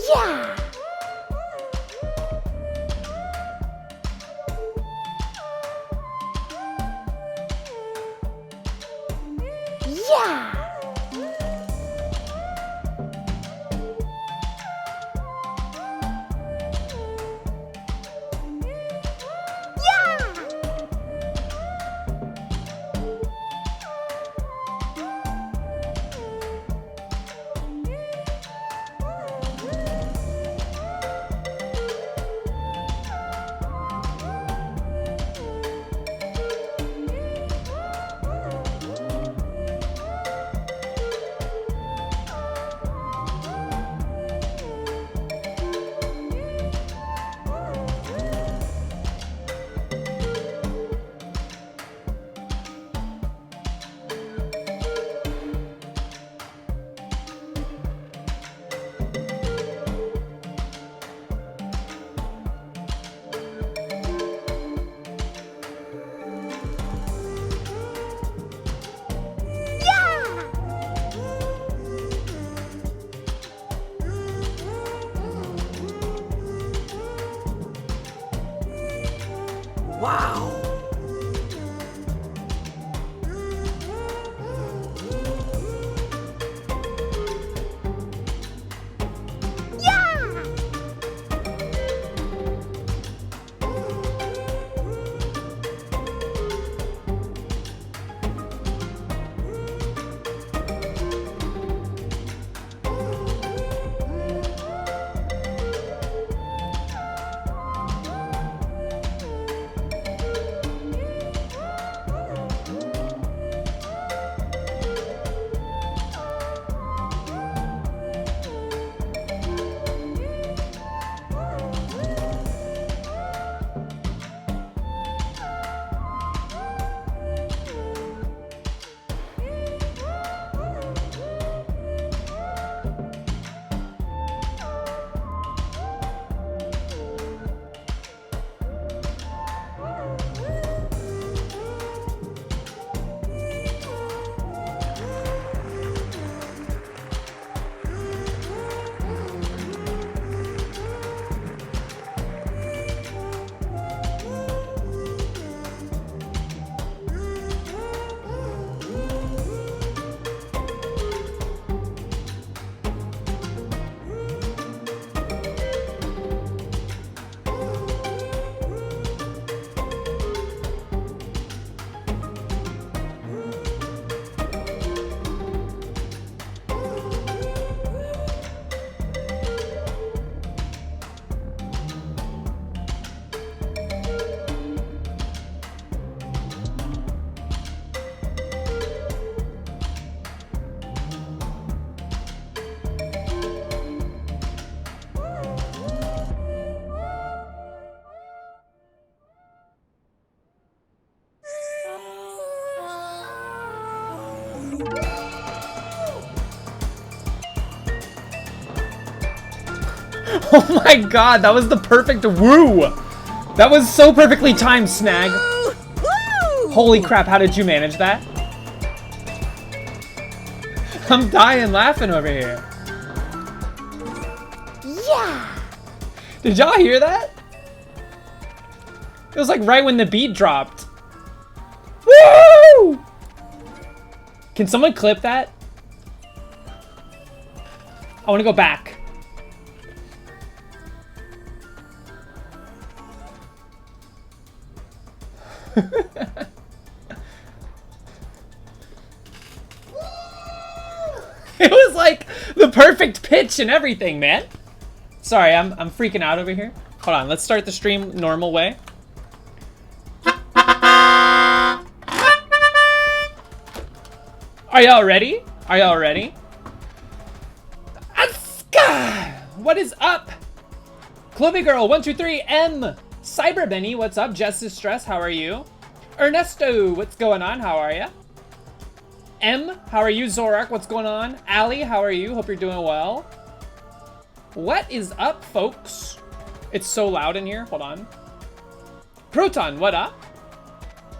Yeah! Yeah! Wow! Oh my god, that was the perfect woo! That was so perfectly timed, Snag. Holy crap, how did you manage that? I'm dying laughing over here. Yeah! Did y'all hear that? It was like right when the beat dropped. Woo! Can someone clip that? I want to go back. It was like the perfect pitch and everything, man. Sorry, I'm freaking out over here. Hold on, let's start the stream normal way. Are y'all ready? Are y'all ready? Asuka! What is up? Clovey Girl 123 M. Cyber Benny, what's up? Justice Stress, how are you? Ernesto, what's going on? How are ya? M, how are you? Zorak, what's going on? Ali, how are you? Hope you're doing well. What is up, folks? It's so loud in here. Hold on. Proton, what up?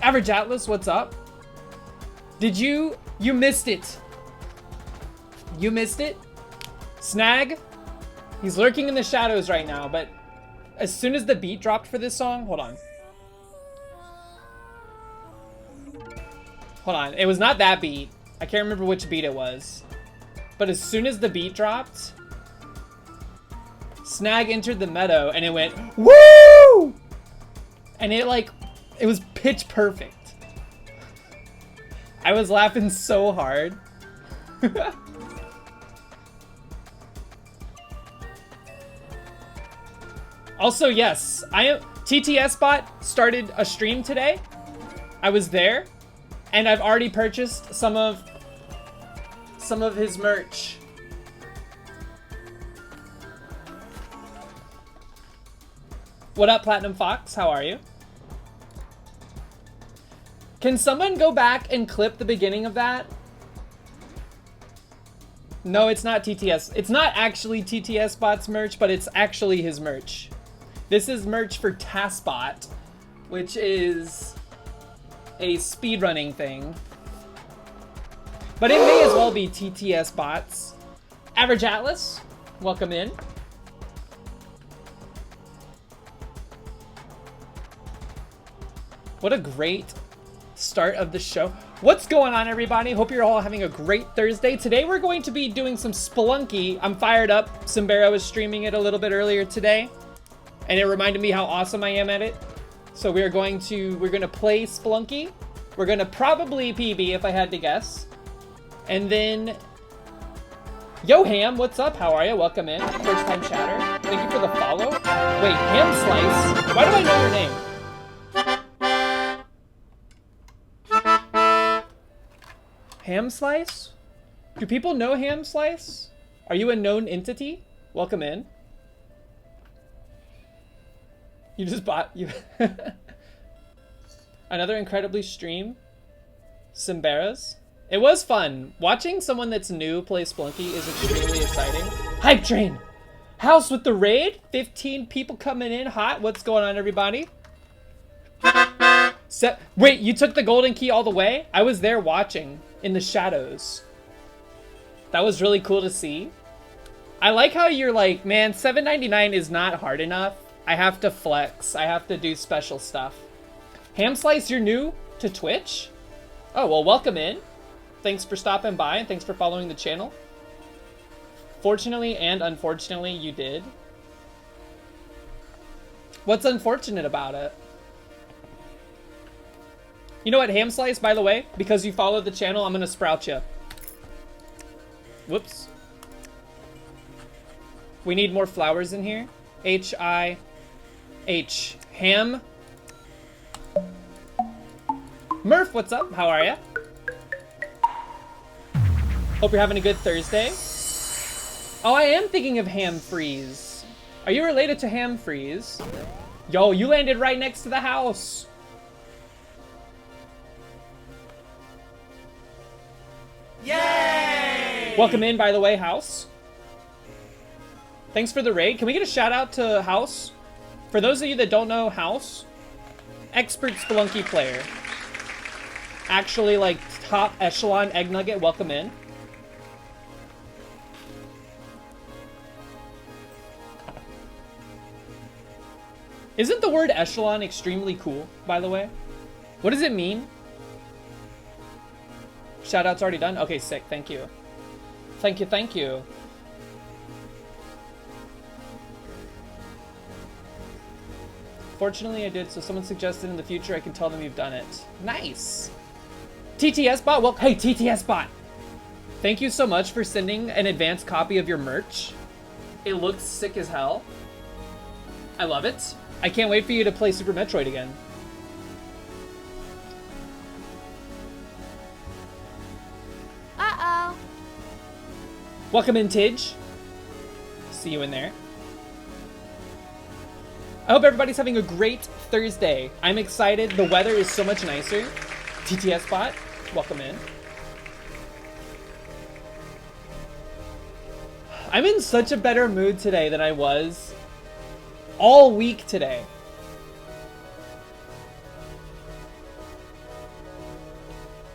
Average Atlas, what's up? Did you missed it. You missed it? Snag? He's lurking in the shadows right now, but as soon as the beat dropped for this song, hold on. Hold on, it was not that beat. I can't remember which beat it was. But as soon as the beat dropped, Snag entered the meadow and it went, woo! And it was pitch perfect. I was laughing so hard. Also, yes, TTS Bot started a stream today. I was there, and I've already purchased some of his merch. What up, Platinum Fox? How are you? Can someone go back and clip the beginning of that? No, it's not TTS. It's not actually TTS Bot's merch, but it's actually his merch. This is merch for TASBot, which is a speedrunning thing. But it may as well be TTS Bots. Average Atlas, welcome in. What a great start of the show. What's going on, everybody? Hope you're all having a great Thursday. Today we're going to be doing some Spelunky. I'm fired up. Simbera was streaming it a little bit earlier today, and it reminded me how awesome I am at it. So we're gonna play Spelunky. We're gonna probably PB if I had to guess. And then, yo Ham, what's up? How are you? Welcome in. First time chatter. Thank you for the follow. Wait, Ham Slice? Why do I know your name? Ham Slice? Do people know Ham Slice? Are you a known entity? Welcome in. You just bought you another incredibly stream. Simberas. It was fun. Watching someone that's new play Spelunky is extremely exciting. Hype train! House with the raid? 15 people coming in hot. What's going on, everybody? Wait, you took the golden key all the way? I was there watching in the shadows. That was really cool to see. I like how you're like, man, $7.99 is not hard enough. I have to flex. I have to do special stuff. Ham Slice, you're new to Twitch? Oh, well, welcome in. Thanks for stopping by and thanks for following the channel. Fortunately and unfortunately, you did. What's unfortunate about it? You know what, Ham Slice, by the way, because you followed the channel, I'm gonna sprout you. Whoops. We need more flowers in here. H-I-H. Ham. Murph, what's up? How are ya? Hope you're having a good Thursday. Oh, I am thinking of Ham Freeze. Are you related to Ham Freeze? Yo, you landed right next to the house. Yay! Welcome in, by the way, House. Thanks for the raid. Can we get a shout out to House? For those of you that don't know House, expert Spelunky player. Actually, like, top echelon egg nugget, welcome in. Isn't the word echelon extremely cool, by the way? What does it mean? Shout out's already done? Okay, sick, thank you. Thank you, thank you. Fortunately, I did, so someone suggested in the future I can tell them you've done it. Nice! TTS Bot, well, hey, TTS Bot! Thank you so much for sending an advanced copy of your merch. It looks sick as hell. I love it. I can't wait for you to play Super Metroid again. Uh-oh. Welcome in, Tidge. See you in there. I hope everybody's having a great Thursday. I'm excited. The weather is so much nicer. TTS Bot, welcome in. I'm in such a better mood today than I was all week today.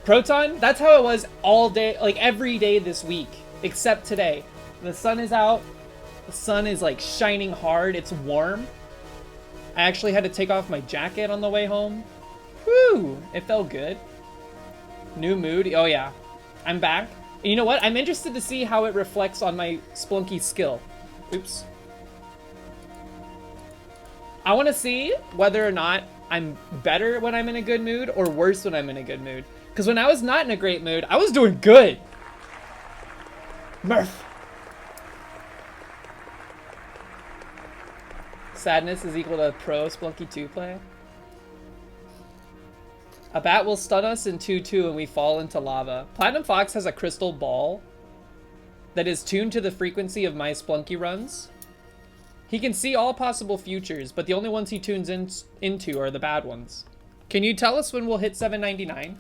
Proton, that's how it was all day, like every day this week, except today. The sun is out. The sun is like shining hard. It's warm. I actually had to take off my jacket on the way home. Woo! It felt good. New mood. Oh yeah. I'm back. And you know what? I'm interested to see how it reflects on my Splunky skill. Oops. I want to see whether or not I'm better when I'm in a good mood or worse when I'm in a good mood. Because when I was not in a great mood, I was doing good. Murph. Sadness is equal to pro Splunky 2 play. A bat will stun us in 2-2 and we fall into lava. Platinum Fox has a crystal ball that is tuned to the frequency of my Splunky runs. He can see all possible futures, but the only ones he tunes into are the bad ones. Can you tell us when we'll hit 799?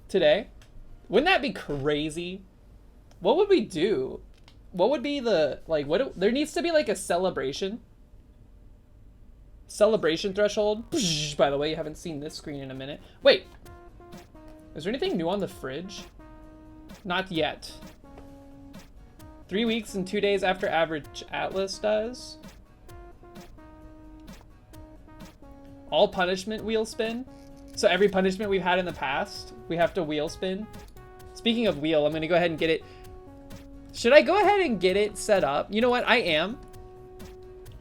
Today? Wouldn't that be crazy? What would we do? What would be the, like, there needs to be like a celebration. Celebration threshold. By the way, you haven't seen this screen in a minute. Wait, is there anything new on the fridge? Not yet. 3 weeks and 2 days after average Atlas does. All punishment wheel spin. So every punishment we've had in the past, we have to wheel spin. Speaking of wheel, I'm gonna go ahead and get it. Should I go ahead and get it set up? You know what, I am.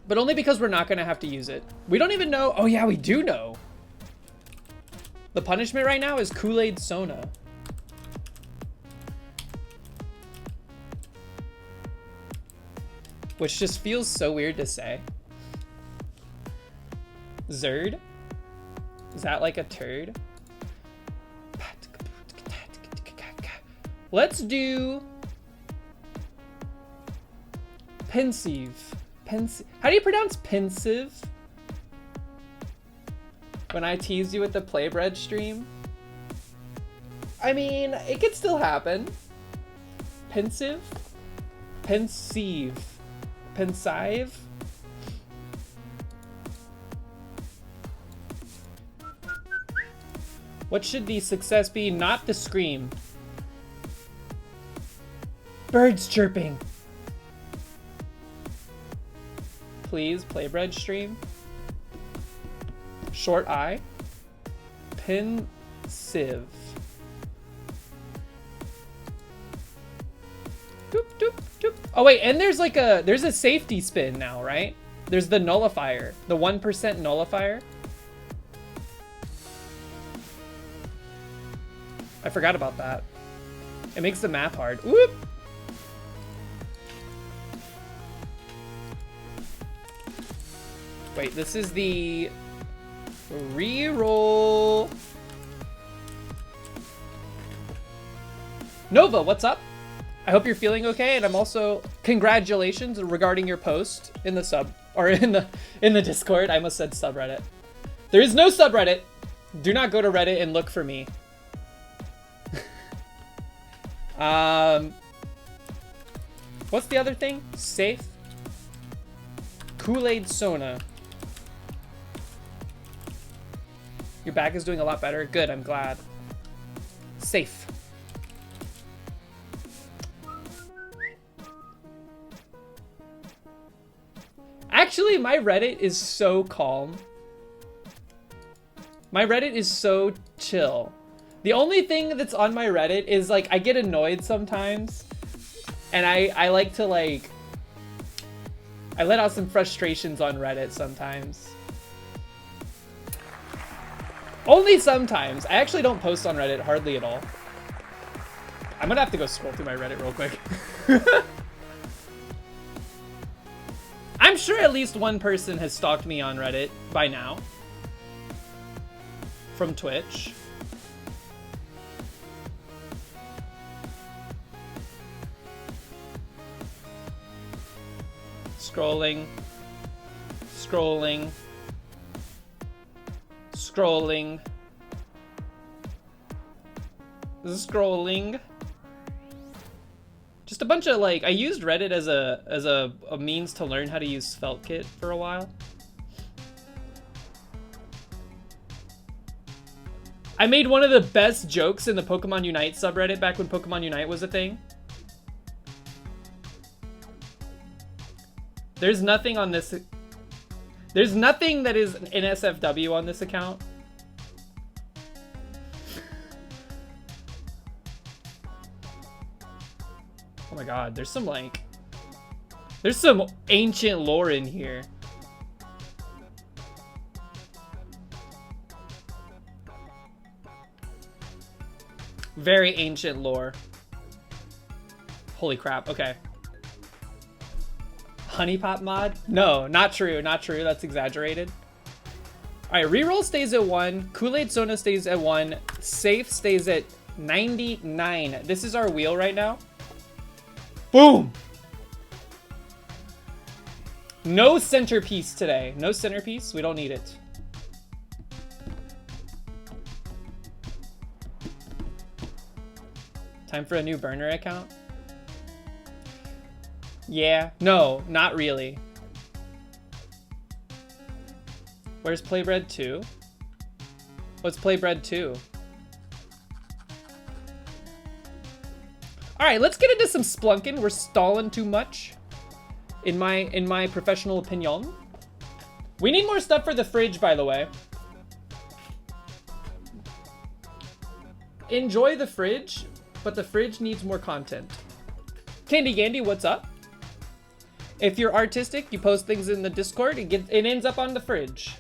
But only because we're not gonna have to use it. We don't even know, oh yeah, we do know. The punishment right now is Kool-Aid Sona. Which just feels so weird to say. Zerd? Is that like a turd? Let's do pensive. How do you pronounce pensive? When I teased you with the Playbread stream? I mean, it could still happen. Pensive? Pensive. Pensive? What should the success be? Not the scream. Birds chirping. Please, Playbread stream. Short eye. Pensive. Doop, doop, doop. Oh wait, and there's like there's a safety spin now, right? There's the nullifier, the 1% nullifier. I forgot about that. It makes the map hard. Whoop! Wait, this is the reroll. Nova, what's up? I hope you're feeling okay, and I'm also congratulations regarding your post in the sub or in the Discord. I almost said subreddit. There is no subreddit. Do not go to Reddit and look for me. What's the other thing? Safe. Kool-Aid Sona. Your back is doing a lot better. Good, I'm glad. Safe. Actually, my Reddit is so calm. My Reddit is so chill. The only thing that's on my Reddit is like I get annoyed sometimes, and I like to like I let out some frustrations on Reddit sometimes. Only sometimes. I actually don't post on Reddit hardly at all. I'm gonna have to go scroll through my Reddit real quick. I'm sure at least one person has stalked me on Reddit by now. From Twitch. Scrolling. Scrolling. Scrolling. Scrolling. Just a bunch of like, I used Reddit as a means to learn how to use SvelteKit for a while. I made one of the best jokes in the Pokemon Unite subreddit back when Pokemon Unite was a thing. There's nothing on this. There's nothing that is an NSFW on this account. Oh my god, there's some like... There's some ancient lore in here. Very ancient lore. Holy crap, okay. Honey Pot mod? No, not true, not true. That's exaggerated. Alright, reroll stays at 1. Kool-Aid Sona stays at 1. Safe stays at 99. This is our wheel right now. Boom! No centerpiece today. No centerpiece. We don't need it. Time for a new burner account? Yeah. No, not really. Where's Playbread 2? What's Playbread 2? Alright, let's get into some splunking. We're stalling too much. In my professional opinion. We need more stuff for the fridge, by the way. Enjoy the fridge, but the fridge needs more content. Candy Gandy, what's up? If you're artistic, you post things in the Discord, it ends up on the fridge.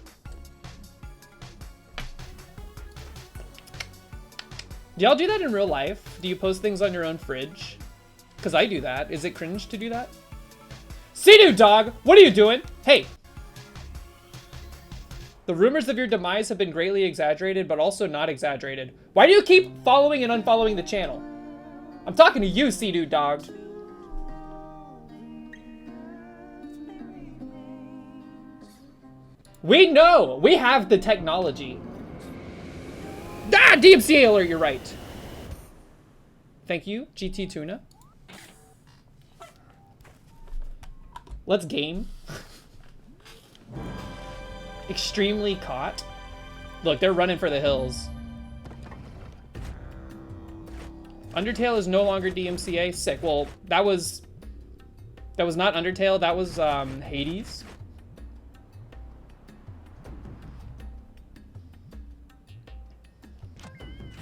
Do y'all do that in real life? Do you post things on your own fridge? Because I do that. Is it cringe to do that? Sea-Doo dog, what are you doing? Hey. The rumors of your demise have been greatly exaggerated, but also not exaggerated. Why do you keep following and unfollowing the channel? I'm talking to you, Sea-Doo dog. We know. We have the technology. Ah, DMCA alert, you're right. Thank you, GT Tuna. Let's game. Extremely caught. Look, they're running for the hills. Undertale is no longer DMCA. Sick. Well, that was not Undertale. That was Hades.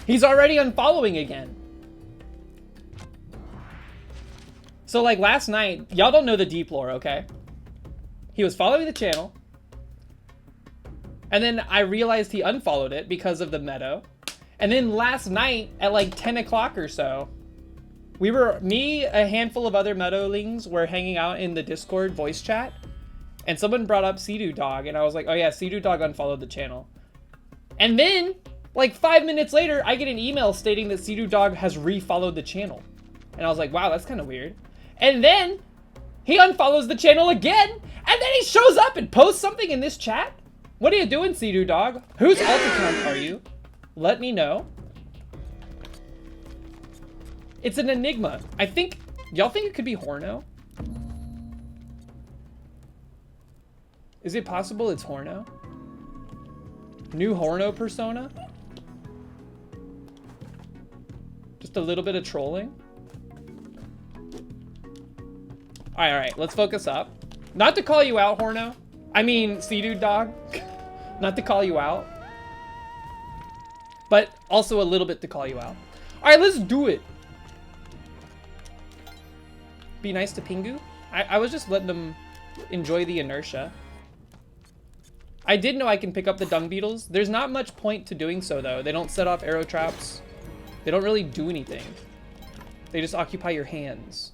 He's already unfollowing again. So like last night, y'all don't know the deep lore, okay? He was following the channel. And then I realized he unfollowed it because of the meadow. And then last night at like 10 o'clock or so, me, a handful of other meadowlings were hanging out in the Discord voice chat. And someone brought up Sea-Doo dog. And I was like, oh yeah, Sea-Doo dog unfollowed the channel. And then like 5 minutes later, I get an email stating that Sea-Doo dog has refollowed the channel. And I was like, wow, that's kind of weird. And then he unfollows the channel again. And then he shows up and posts something in this chat. What are you doing, Sea-Doo dog? Whose alt account are you? Let me know. It's an enigma. I think, y'all think it could be Horno? Is it possible it's Horno? New Horno persona? Just a little bit of trolling? All right, let's focus up. Not to call you out, Horno. I mean, Sea-Doo dog. Not to call you out. But also a little bit to call you out. All right, let's do it. Be nice to Pingu. I was just letting them enjoy the inertia. I did know I can pick up the dung beetles. There's not much point to doing so, though. They don't set off arrow traps. They don't really do anything. They just occupy your hands.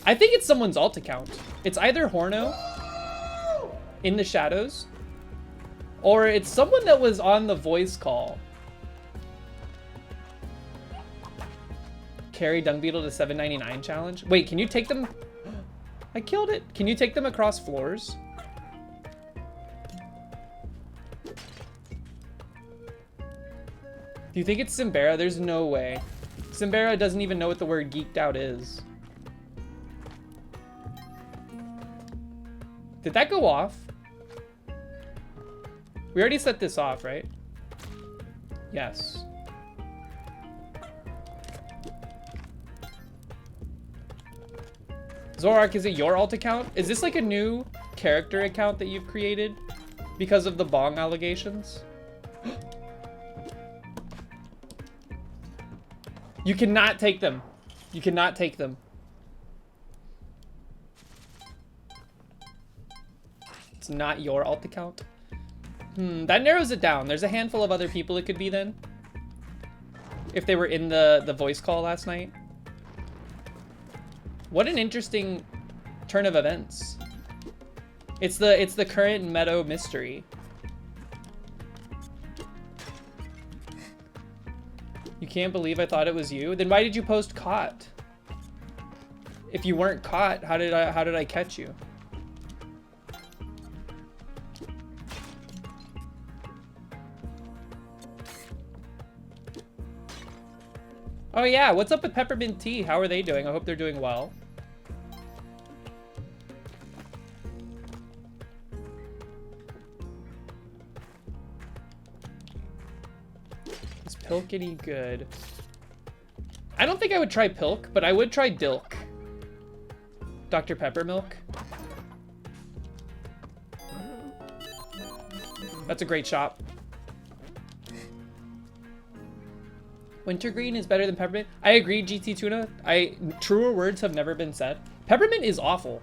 I think it's someone's alt account. It's either Horno in the shadows, or it's someone that was on the voice call. Carry dung beetle to 799 challenge. Wait, can you take them? I killed it. Can you take them across floors? Do you think it's Simbera? There's no way. Simbera doesn't even know what the word geeked out is. Did that go off? We already set this off, right? Yes. Zorak, is it your alt account? Is this like a new character account that you've created because of the bong allegations? You cannot take them. You cannot take them. It's not your alt account. That narrows it down. There's a handful of other people it could be then. If they were in the voice call last night. What an interesting turn of events. It's the current Meadow mystery. You can't believe I thought it was you? Then why did you post caught? If you weren't caught, how did I catch you? Oh yeah, what's up with Peppermint Tea? How are they doing? I hope they're doing well. Is Pilk any good? I don't think I would try Pilk, but I would try Dilk. Dr. Peppermilk. That's a great shop. Wintergreen is better than Peppermint. I agree, GT Tuna. Truer words have never been said. Peppermint is awful.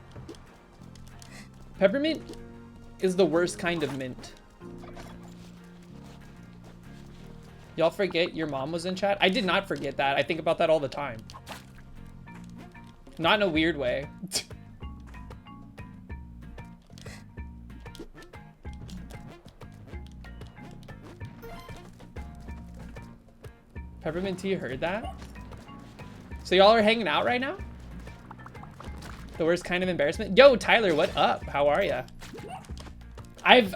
Peppermint is the worst kind of mint. Y'all forget your mom was in chat? I did not forget that. I think about that all the time. Not in a weird way. Peppermint Tea heard that? So y'all are hanging out right now? The worst kind of embarrassment? Yo, Tyler, what up? How are ya? I've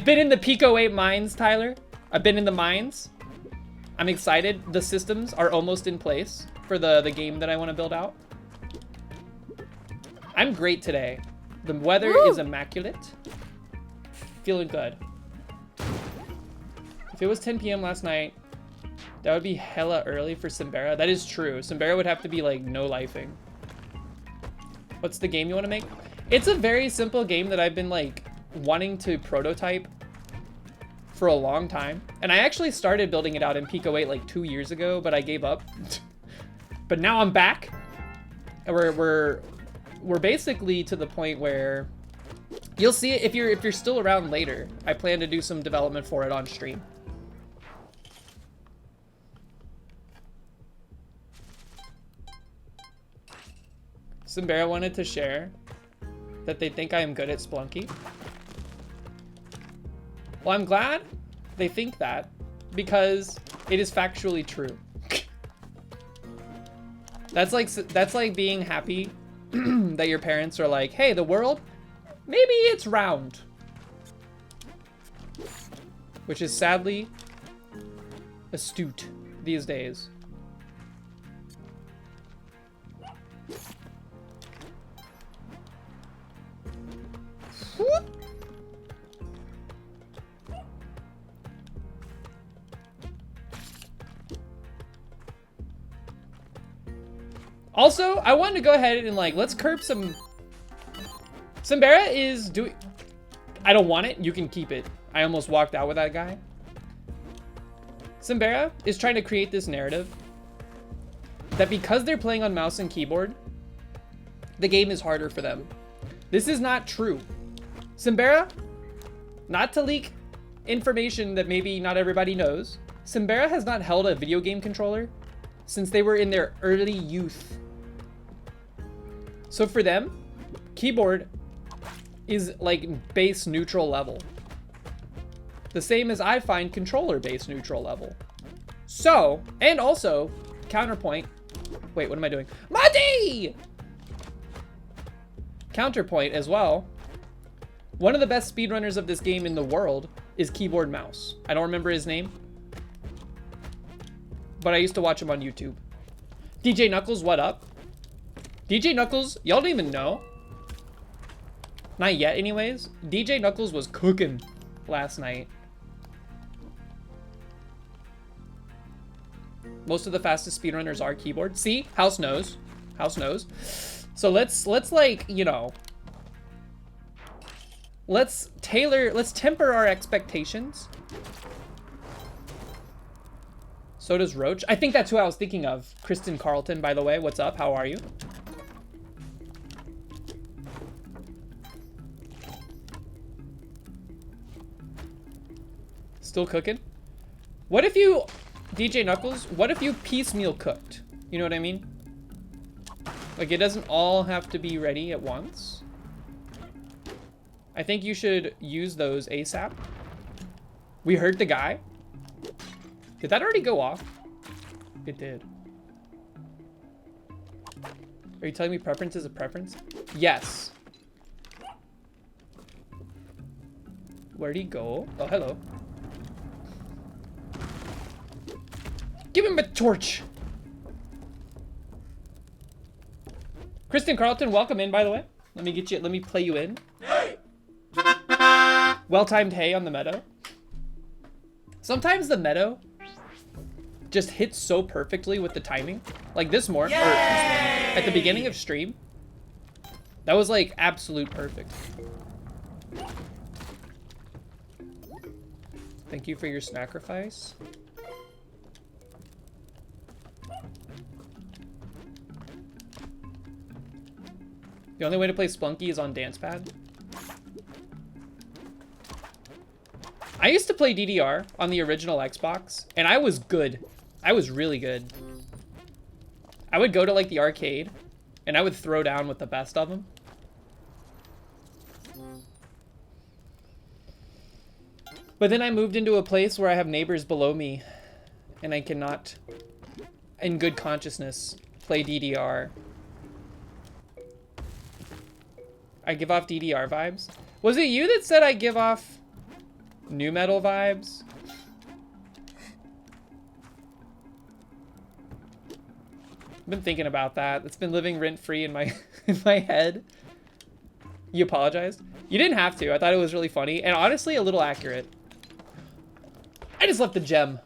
been in the Pico 8 mines, Tyler. I've been in the mines. I'm excited. The systems are almost in place for the game that I want to build out. I'm great today. The weather is immaculate. Feeling good. If it was 10 p.m. last night, that would be hella early for Simbera. That is true. Simbera would have to be like no lifing. What's the game you want to make? It's a very simple game that I've been like wanting to prototype for a long time. And I actually started building it out in Pico 8 like 2 years ago, but I gave up. But now I'm back. And we're basically to the point where you'll see it if you're still around later. I plan to do some development for it on stream. Simbera wanted to share that they think I am good at Splunky. Well, I'm glad they think that because it is factually true. That's like being happy that your parents are like, hey, the world, maybe it's round. Which is sadly astute these days. Also, I wanted to go ahead and like, let's curb some... Simbera is doing... I don't want it. You can keep it. I almost walked out with that guy. Simbera is trying to create this narrative that because they're playing on mouse and keyboard, the game is harder for them. This is not true. Simbera, not to leak information that maybe not everybody knows, Simbera has not held a video game controller since they were in their early youth. So for them, keyboard is like base neutral level. The same as I find controller base neutral level. So, and also, counterpoint. Wait, what am I doing? Muddy! Counterpoint as well. One of the best speedrunners of this game in the world is Keyboard Mouse. I don't remember his name, but I used to watch him on YouTube. DJ Knuckles, what up? DJ Knuckles, y'all don't even know. Not yet anyways. DJ Knuckles was cooking last night. Most of the fastest speedrunners are keyboard. See? House knows. House knows. So let's like, you know, let's temper our expectations. So does Roach. I think that's who I was thinking of. Kristen Carlton, by the way. What's up? How are you? Still cooking? What if you, DJ Knuckles, what if you piecemeal cooked? You know what I mean? Like, it doesn't all have to be ready at once. I think you should use those ASAP. We heard the guy. Did that already go off? It did. Are you telling me preference is a preference? Yes. Where'd he go? Oh, hello. Give him a torch. Kristen Carlton, welcome in, by the way. Let me play you in. Well-timed hay on the meadow. Sometimes the meadow just hits so perfectly with the timing. Like this morning, or at the beginning of stream. That was like absolute perfect. Thank you for your sacrifice. The only way to play Splunky is on DancePad. I used to play DDR on the original Xbox, and I was good. I was really good. I would go to like the arcade, and I would throw down with the best of them. But then I moved into a place where I have neighbors below me, and I cannot, in good consciousness, play DDR. I give off DDR vibes? Was it you that said I give off nu metal vibes? I've been thinking about that. It's been living rent-free in my in my head. You apologized? You didn't have to. I thought it was really funny and honestly a little accurate. I just left the gem.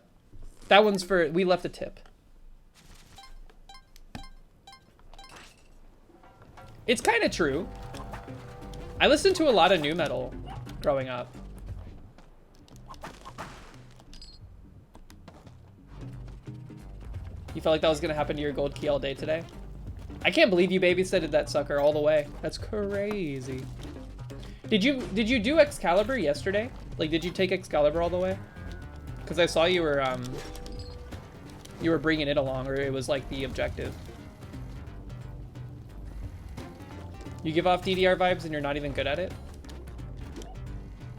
That one's for, we left a tip. It's kind of true. I listened to a lot of nu metal growing up. You felt like that was gonna happen to your gold key all day today? I can't believe you babysitted that sucker all the way. That's crazy. Did you do Excalibur yesterday? Like, did you take Excalibur all the way? Because I saw you were bringing it along, or it was like the objective. You give off DDR vibes and you're not even good at it?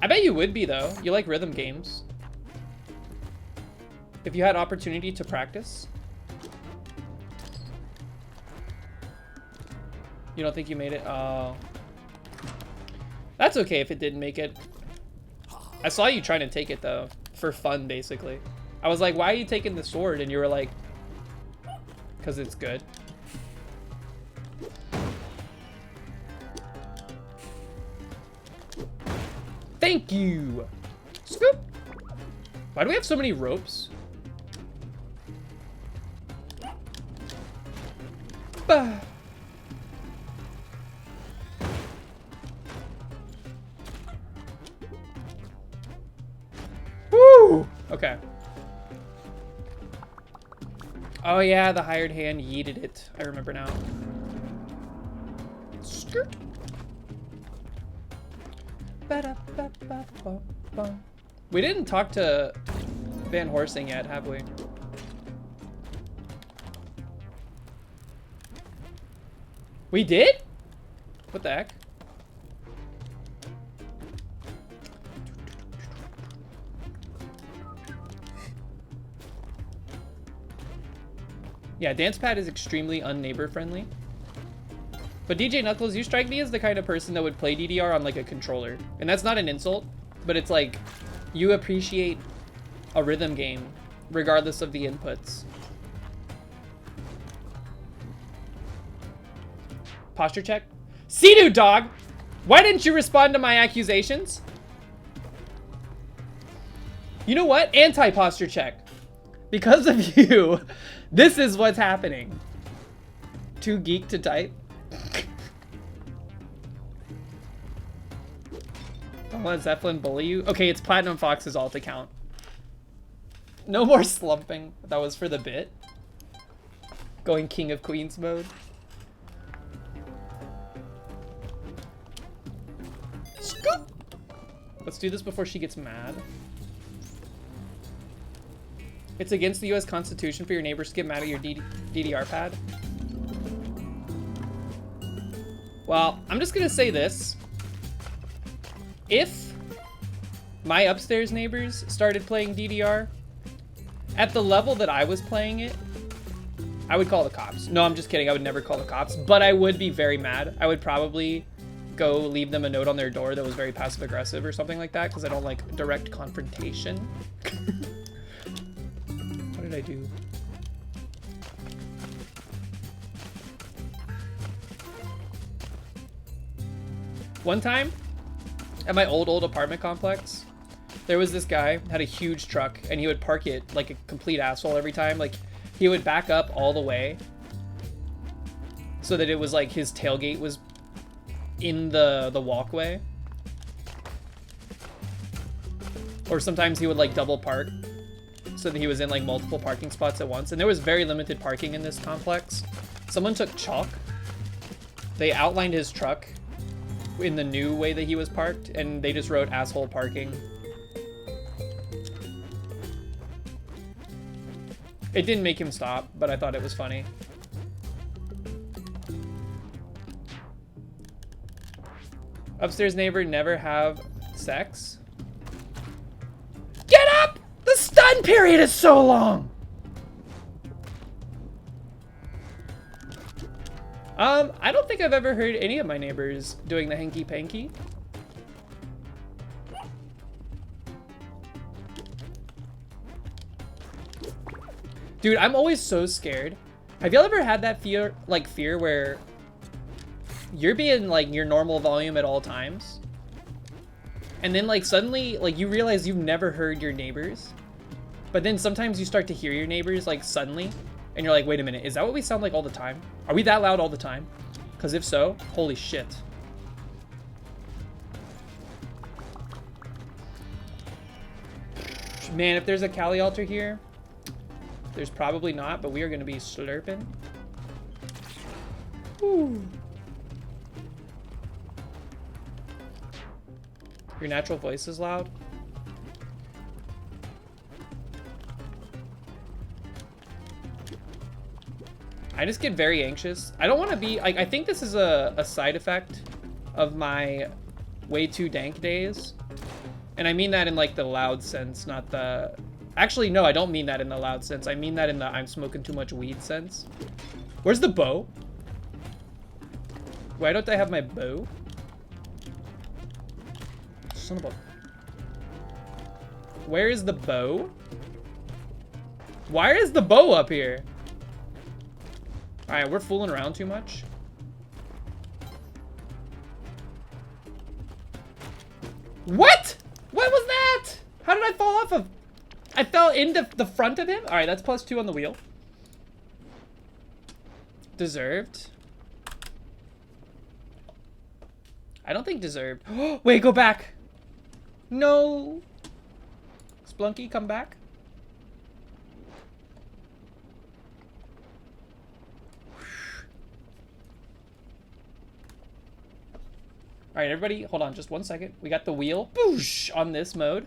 I bet you would be, though. You like rhythm games. If you had opportunity to practice. You don't think you made it? Oh. That's okay if it didn't make it. I saw you trying to take it, though. For fun, basically. I was like, why are you taking the sword? And you were like, because it's good. Thank you. Scoop. Why do we have so many ropes? Bah. Woo! Okay. Oh yeah, the hired hand yeeted it. I remember now. Skirt. We didn't talk to Van Horsing yet, have we? We did? What the heck? Yeah, DancePad is extremely un-neighbor friendly. But DJ Knuckles, you strike me as the kind of person that would play DDR on like a controller. And that's not an insult, but it's like, you appreciate a rhythm game regardless of the inputs. Posture check? Sea-Doo dog! Why didn't you respond to my accusations? You know what? Anti-posture check. Because of you, this is what's happening. Too geek to type. Don't let Zeppelin bully you. Okay, it's Platinum Fox's alt account. No more slumping. That was for the bit. Going King of Queens mode. Scoop! Let's do this before she gets mad. It's against the US Constitution for your neighbors to get mad at your DDR pad. Well, I'm just gonna say this. If my upstairs neighbors started playing DDR, at the level that I was playing it, I would call the cops. No, I'm just kidding. I would never call the cops, but I would be very mad. I would probably go leave them a note on their door that was very passive aggressive or something like that, because I don't like direct confrontation. What did I do? One time, at my old apartment complex, there was this guy, had a huge truck, and he would park it like a complete asshole every time. Like, he would back up all the way so that it was like his tailgate was in the walkway. Or sometimes he would like double park so that he was in like multiple parking spots at once. And there was very limited parking in this complex. Someone took chalk. They outlined his truck in the new way that he was parked, and they just wrote asshole parking. It didn't make him stop, but I thought it was funny. Upstairs neighbor never have sex? Get up! The stun period is so long! I don't think I've ever heard any of my neighbors doing the hanky-panky. Dude, I'm always so scared. Have y'all ever had that fear where you're being like your normal volume at all times, and then like suddenly like you realize you've never heard your neighbors, but then sometimes you start to hear your neighbors like suddenly, and you're like, wait a minute, is that what we sound like all the time? Are we that loud all the time? Because if so, holy shit. Man, if there's a Kali altar here, there's probably not, but we are going to be slurping. Woo. Your natural voice is loud. I just get very anxious. I don't want to be like, I think this is a side effect of my way too dank days. And I mean that in like the loud sense, not the... Actually, no, I don't mean that in the loud sense. I mean that in the I'm smoking too much weed sense. Where's the bow? Why don't I have my bow? Son of a... Where is the bow? Why is the bow up here? Alright, we're fooling around too much. What? What was that? How did I fall off of? I fell into the front of him? Alright, that's +2 on the wheel. Deserved. I don't think deserved. Wait, go back. No. Splunky, come back. All right, everybody, hold on just 1 second. We got the wheel boosh on this mode.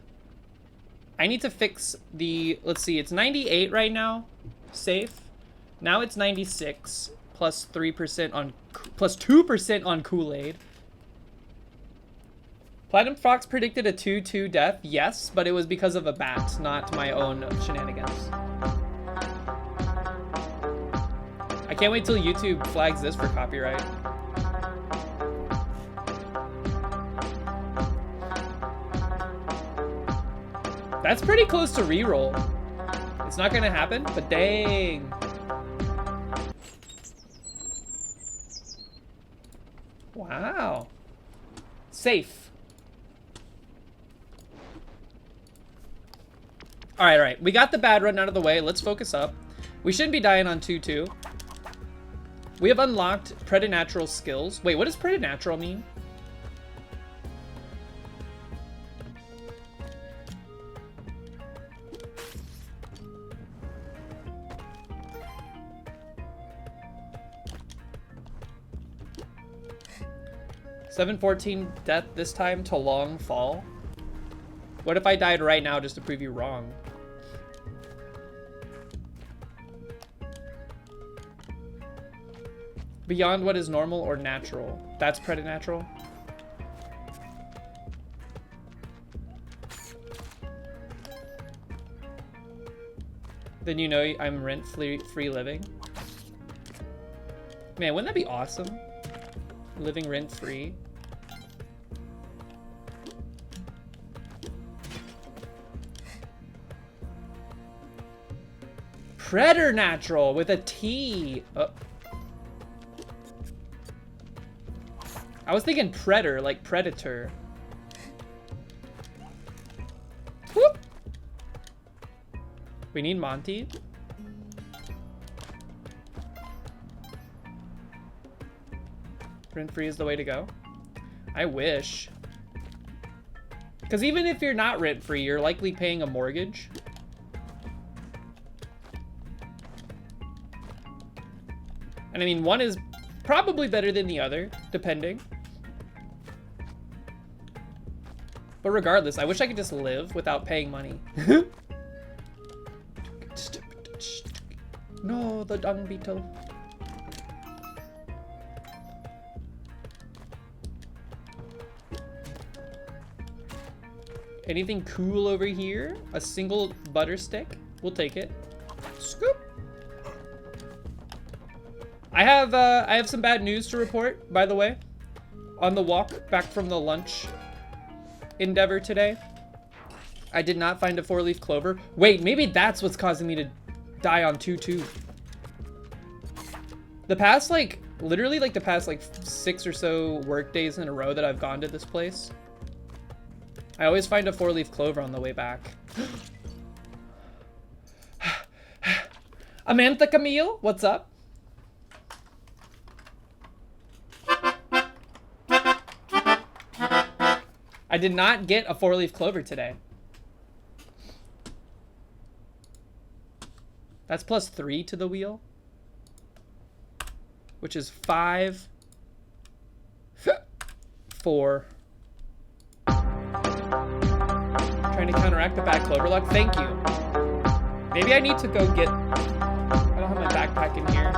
I need to fix the, let's see, it's 98 right now, safe. Now it's 96, plus 3% on, plus 2% on Kool-Aid. Platinum Fox predicted a 2-2 death, yes, but it was because of a bat, not my own shenanigans. I can't wait till YouTube flags this for copyright. That's pretty close to reroll. It's not gonna happen, but dang. Wow. Safe. All right. We got the bad run out of the way. Let's focus up. We shouldn't be dying on 2-2. We have unlocked preternatural skills. Wait, what does preternatural mean? $714 death this time to long fall. What if I died right now just to prove you wrong? Beyond what is normal or natural. That's preternatural. Then you know I'm rent-free living. Man, wouldn't that be awesome? Living rent-free. Preternatural with a T. Oh. I was thinking predator, like predator. Whoop. We need Monty. Rent-free is the way to go. I wish. Because even if you're not rent-free, you're likely paying a mortgage. And I mean, one is probably better than the other, depending. But regardless, I wish I could just live without paying money. No, the dung beetle. Anything cool over here? A single butter stick? We'll take it. Scoop. I have some bad news to report, by the way. On the walk back from the lunch endeavor today, I did not find a 4-leaf clover. Wait, maybe that's what's causing me to die on 2-2. The past, like, literally, like, the past, like, 6 or so work days in a row that I've gone to this place, I always find a 4-leaf clover on the way back. Amantha Camille, what's up? I did not get a 4-leaf clover today. That's +3 to the wheel, which is 5, 4. Trying to counteract the bad clover luck. Thank you. Maybe I need to go get... I don't have my backpack in here.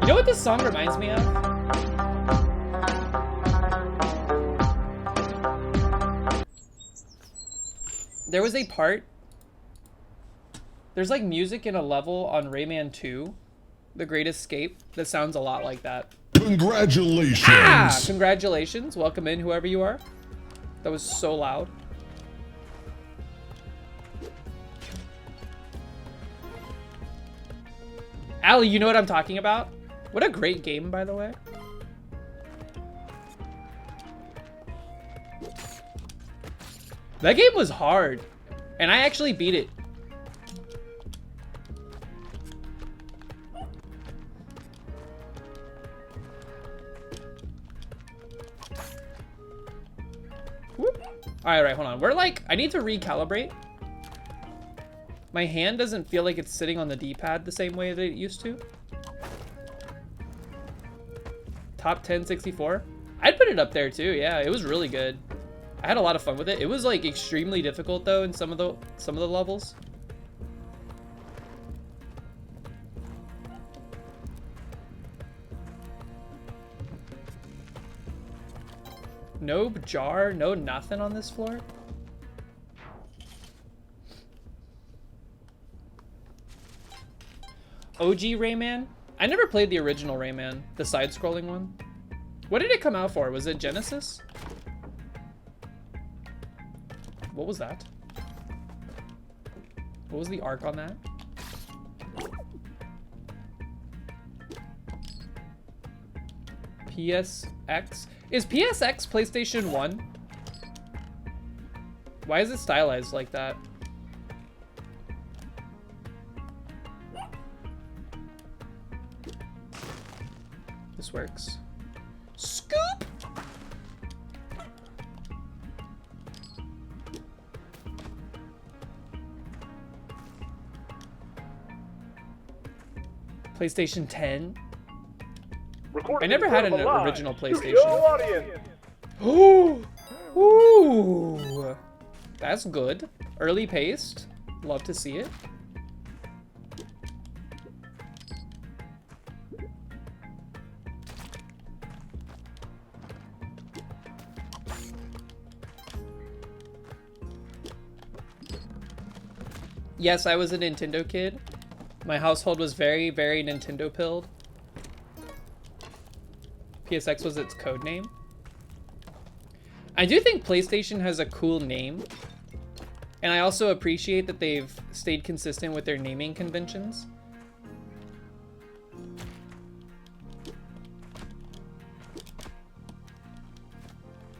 You know what this song reminds me of? There was a part... There's like music in a level on Rayman 2, The Great Escape, that sounds a lot like that. Congratulations! Ah! Congratulations. Welcome in, whoever you are. That was so loud. Allie, you know what I'm talking about? What a great game, by the way. That game was hard, and I actually beat it. All right, hold on. We're like, I need to recalibrate. My hand doesn't feel like it's sitting on the D-pad the same way that it used to. Top 10 64. I'd put it up there too. Yeah, it was really good. I had a lot of fun with it. It was like extremely difficult though in some of the levels. No jar, no nothing on this floor. OG Rayman? I never played the original Rayman, the side-scrolling one. What did it come out for? Was it Genesis? What was that? What was the arc on that? PSX? Is PSX PlayStation 1? Why is it stylized like that? This works. Scoop! PlayStation 10. I never had an original PlayStation. Ooh, ooh, that's good. Early paced. Love to see it. Yes, I was a Nintendo kid. My household was very, very Nintendo pilled. PSX was its code name. I do think PlayStation has a cool name. And I also appreciate that they've stayed consistent with their naming conventions.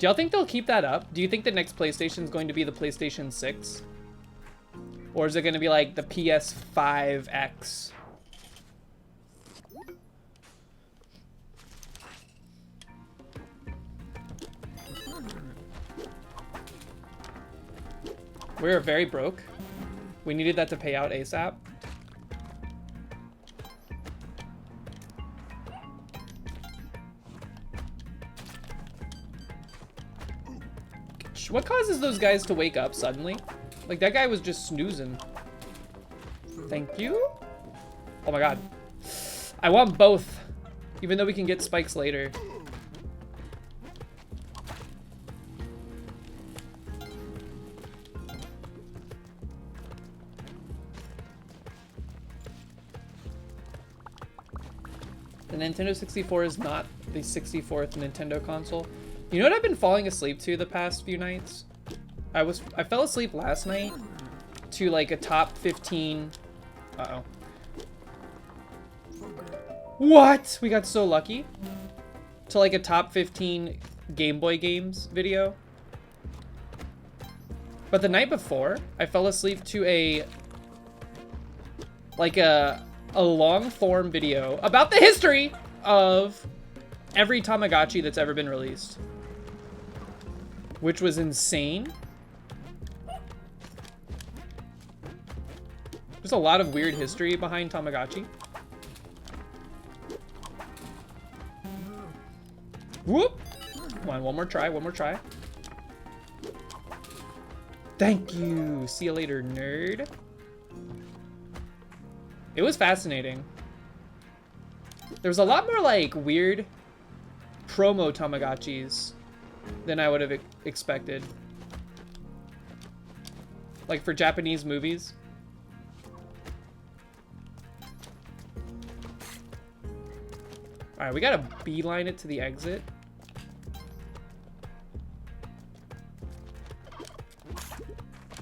Do y'all think they'll keep that up? Do you think the next PlayStation is going to be the PlayStation 6? Or is it going to be like the PS5X? We were very broke. We needed that to pay out ASAP. What causes those guys to wake up suddenly? Like, that guy was just snoozing. Thank you. Oh my god. I want both. Even though we can get spikes later. The Nintendo 64 is not the 64th Nintendo console. You know what I've been falling asleep to the past few nights? I fell asleep last night to like a top 15. Uh-oh. What? We got so lucky. To like a top 15 Game Boy games video. But the night before, I fell asleep to a long form video about the history of every Tamagotchi that's ever been released. Which was insane. There's a lot of weird history behind Tamagotchi. Whoop! Come on, one more try, one more try. Thank you. See you later, nerd. It was fascinating. There was a lot more like weird promo Tamagotchis than I would have expected. Like for Japanese movies. Alright, we gotta beeline it to the exit.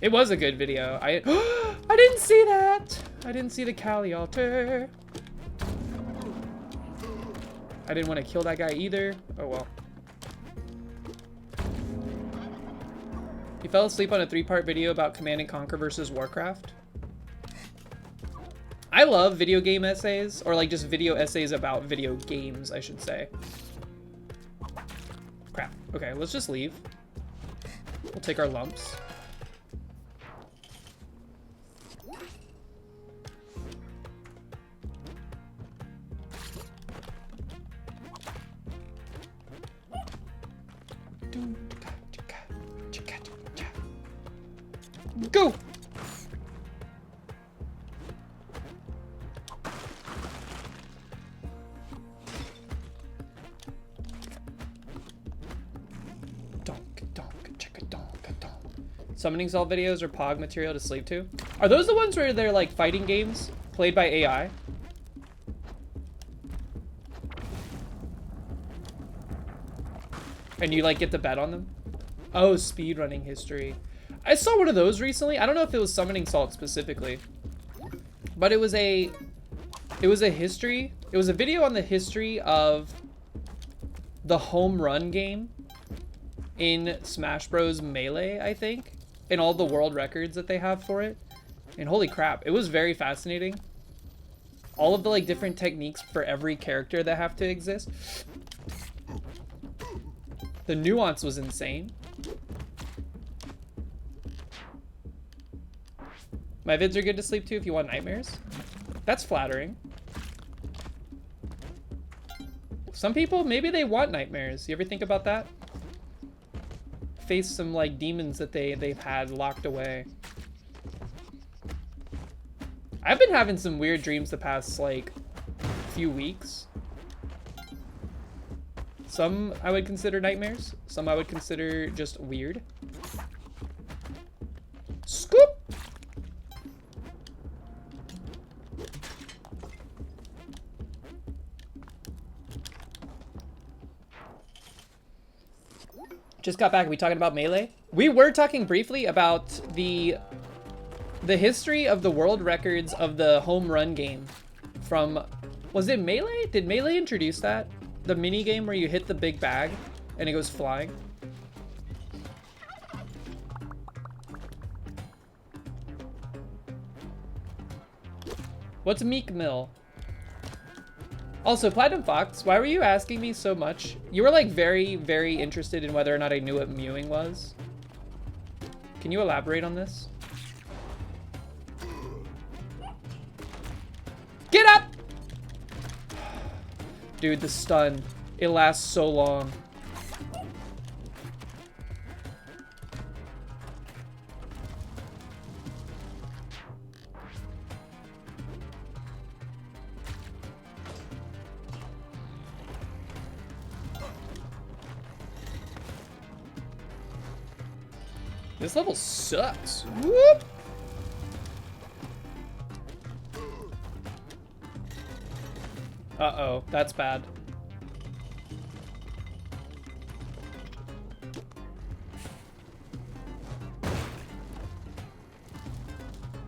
It was a good video. I didn't see that! I didn't see the Kali altar. I didn't want to kill that guy either. Oh well. You fell asleep on a 3-part video about Command & Conquer versus Warcraft. I love video game essays, or like just video essays about video games, I should say. Crap. Okay, let's just leave. We'll take our lumps. Go! Summoning Salt videos are POG material to sleep to. Are those the ones where they're like fighting games played by AI? And you like get to bet on them? Oh, speedrunning history. I saw one of those recently. I don't know if it was Summoning Salt specifically, but it was a history. It was a video on the history of the home run game in Smash Bros. Melee, I think. and all the world records that they have for it. And holy crap, it was very fascinating. All of the like different techniques for every character that have to exist. The nuance was insane. My vids are good to sleep to if you want nightmares. That's flattering. Some people, maybe they want nightmares. You ever think about that? Face some like demons that they've had locked away. I've been having some weird dreams the past like few weeks. Some I would consider nightmares. Some I would consider just weird. Scoop! Just got back. Are we talking about Melee? We were talking briefly about the history of the world records of the home run game from, was it Melee? Did Melee introduce that? The mini game where you hit the big bag and it goes flying? What's Meek Mill? Also, Platinum Fox, why were you asking me so much? You were like very, very interested in whether or not I knew what mewing was. Can you elaborate on this? Get up! Dude, the stun. It lasts so long. This level sucks. Whoop! Uh-oh, that's bad.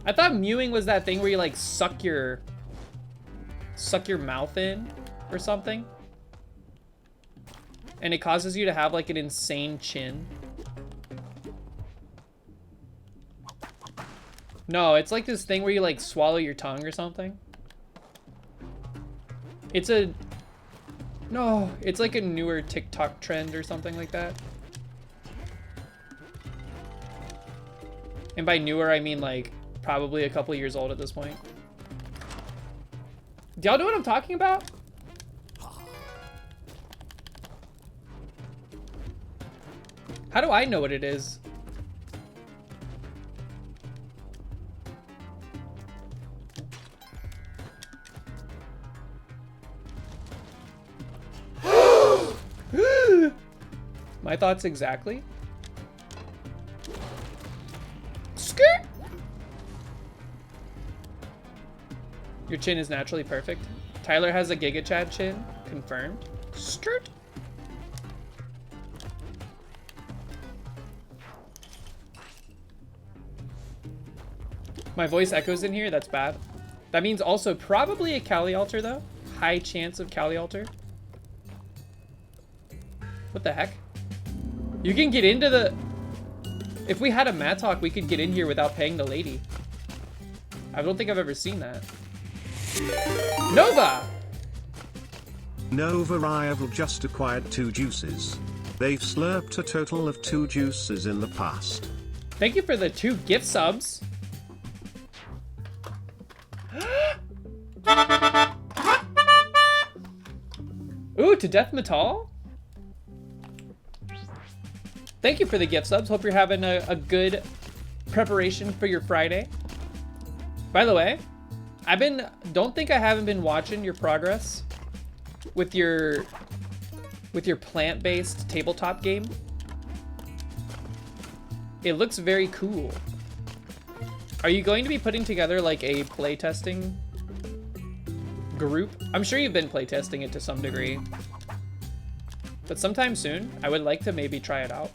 I thought mewing was that thing where you like suck your mouth in or something. And it causes you to have like an insane chin. No, it's like this thing where you like swallow your tongue or something. It's like a newer TikTok trend or something like that. And by newer, I mean like probably a couple years old at this point. Do y'all know what I'm talking about? How do I know what it is? My thoughts exactly. Skirt. Your chin is naturally perfect. Tyler has a Giga Chad chin. Confirmed. Skirt. My voice echoes in here. That's bad. That means also probably a Kali altar though. High chance of Kali altar. What the heck? You can get into the... If we had a Mattock, we could get in here without paying the lady. I don't think I've ever seen that. Nova! Nova Rival just acquired 2 juices. They've slurped a total of 2 juices in the past. Thank you for the 2 gift subs. Ooh, to Death Metal? Thank you for the gift subs. Hope you're having a good preparation for your Friday. By the way, don't think I haven't been watching your progress with your plant-based tabletop game. It looks very cool. Are you going to be putting together like a playtesting group? I'm sure you've been playtesting it to some degree. But sometime soon, I would like to maybe try it out.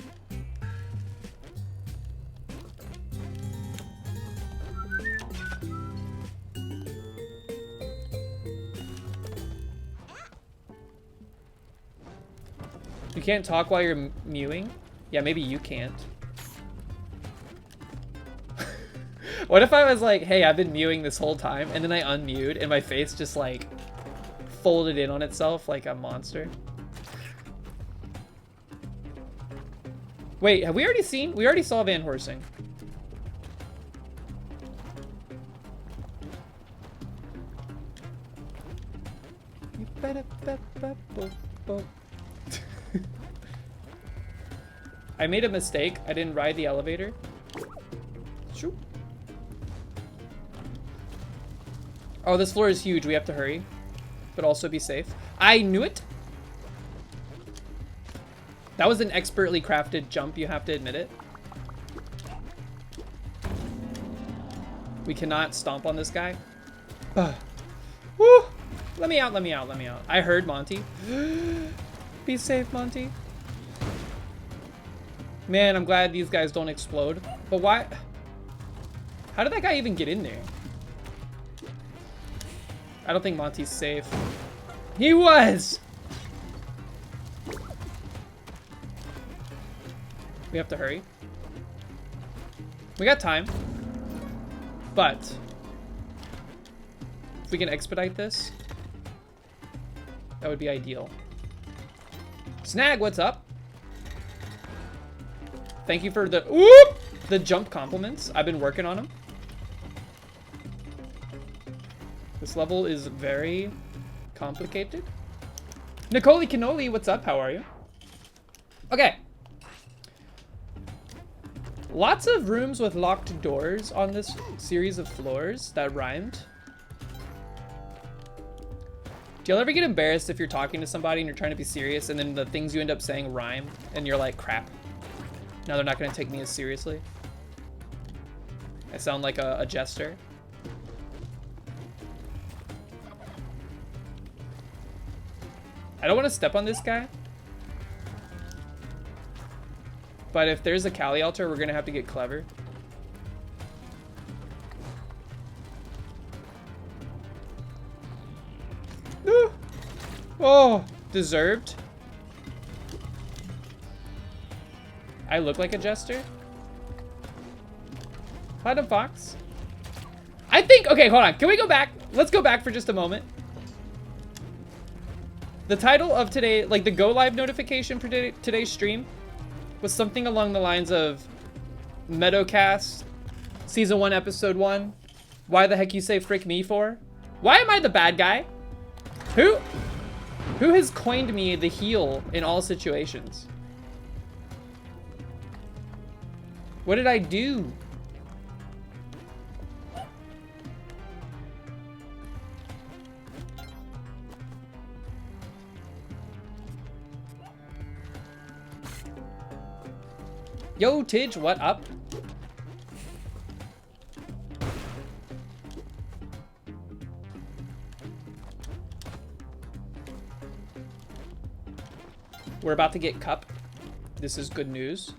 You can't talk while you're mewing? Yeah, maybe you can't. What if I was like, hey, I've been mewing this whole time, and then I unmewed, and my face just like folded in on itself like a monster? Wait, have we already seen? We already saw Van Horsing. I made a mistake. I didn't ride the elevator. Shoot. Oh, this floor is huge. We have to hurry, but also be safe. I knew it. That was an expertly crafted jump, you have to admit it. We cannot stomp on this guy. Woo! Let me out, let me out, let me out. I heard Monty. Be safe, Monty. Man, I'm glad these guys don't explode. But why? How did that guy even get in there? I don't think Monty's safe. He was! We have to hurry. We got time. But if we can expedite this, that would be ideal. Snag, what's up? Thank you for the jump compliments. I've been working on them. This level is very complicated. Nicole Cannoli, what's up? How are you? Okay. Lots of rooms with locked doors on this series of floors that rhymed. Do y'all ever get embarrassed if you're talking to somebody and you're trying to be serious and then the things you end up saying rhyme and you're like, crap, now they're not going to take me as seriously? I sound like a jester. I don't want to step on this guy. But if there's a Kali altar, we're going to have to get clever. Oh, deserved. I look like a jester. Platinum Fox. I think, okay, hold on. Can we go back? Let's go back for just a moment. The title of today, like the go live notification for today's stream was something along the lines of Meadowcast, Season 1, Episode 1. Why the heck you say frick me for? Why am I the bad guy? Who has coined me the heel in all situations? What did I do? Yo, Tidge, what up? We're about to get cup. This is good news.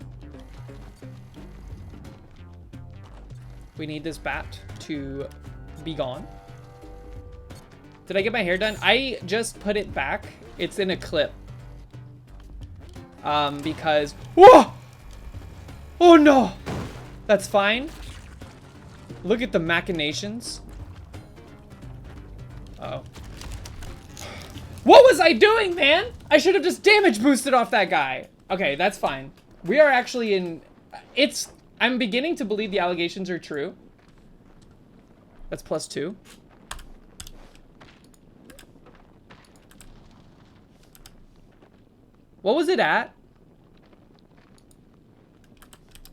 We need this bat to be gone. Did I get my hair done? I just put it back. It's in a clip. Because... Whoa! Oh no! That's fine. Look at the machinations. Uh-oh. What was I doing, man? I should have just damage boosted off that guy. Okay, that's fine. We are actually in... I'm beginning to believe the allegations are true. That's +2. What was it at?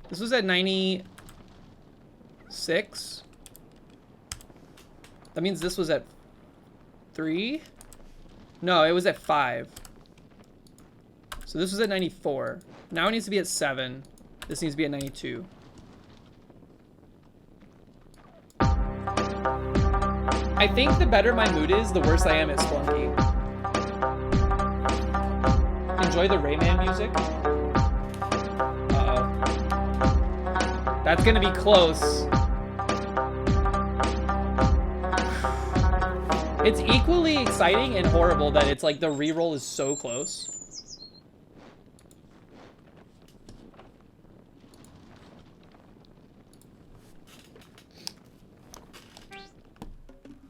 This was at 96. That means this was at 3? No, it was at 5. So this was at 94. Now it needs to be at 7. This needs to be at 92. I think the better my mood is, the worse I am at Splunky. Enjoy the Rayman music. Uh-oh. That's gonna be close. It's equally exciting and horrible that it's like the reroll is so close.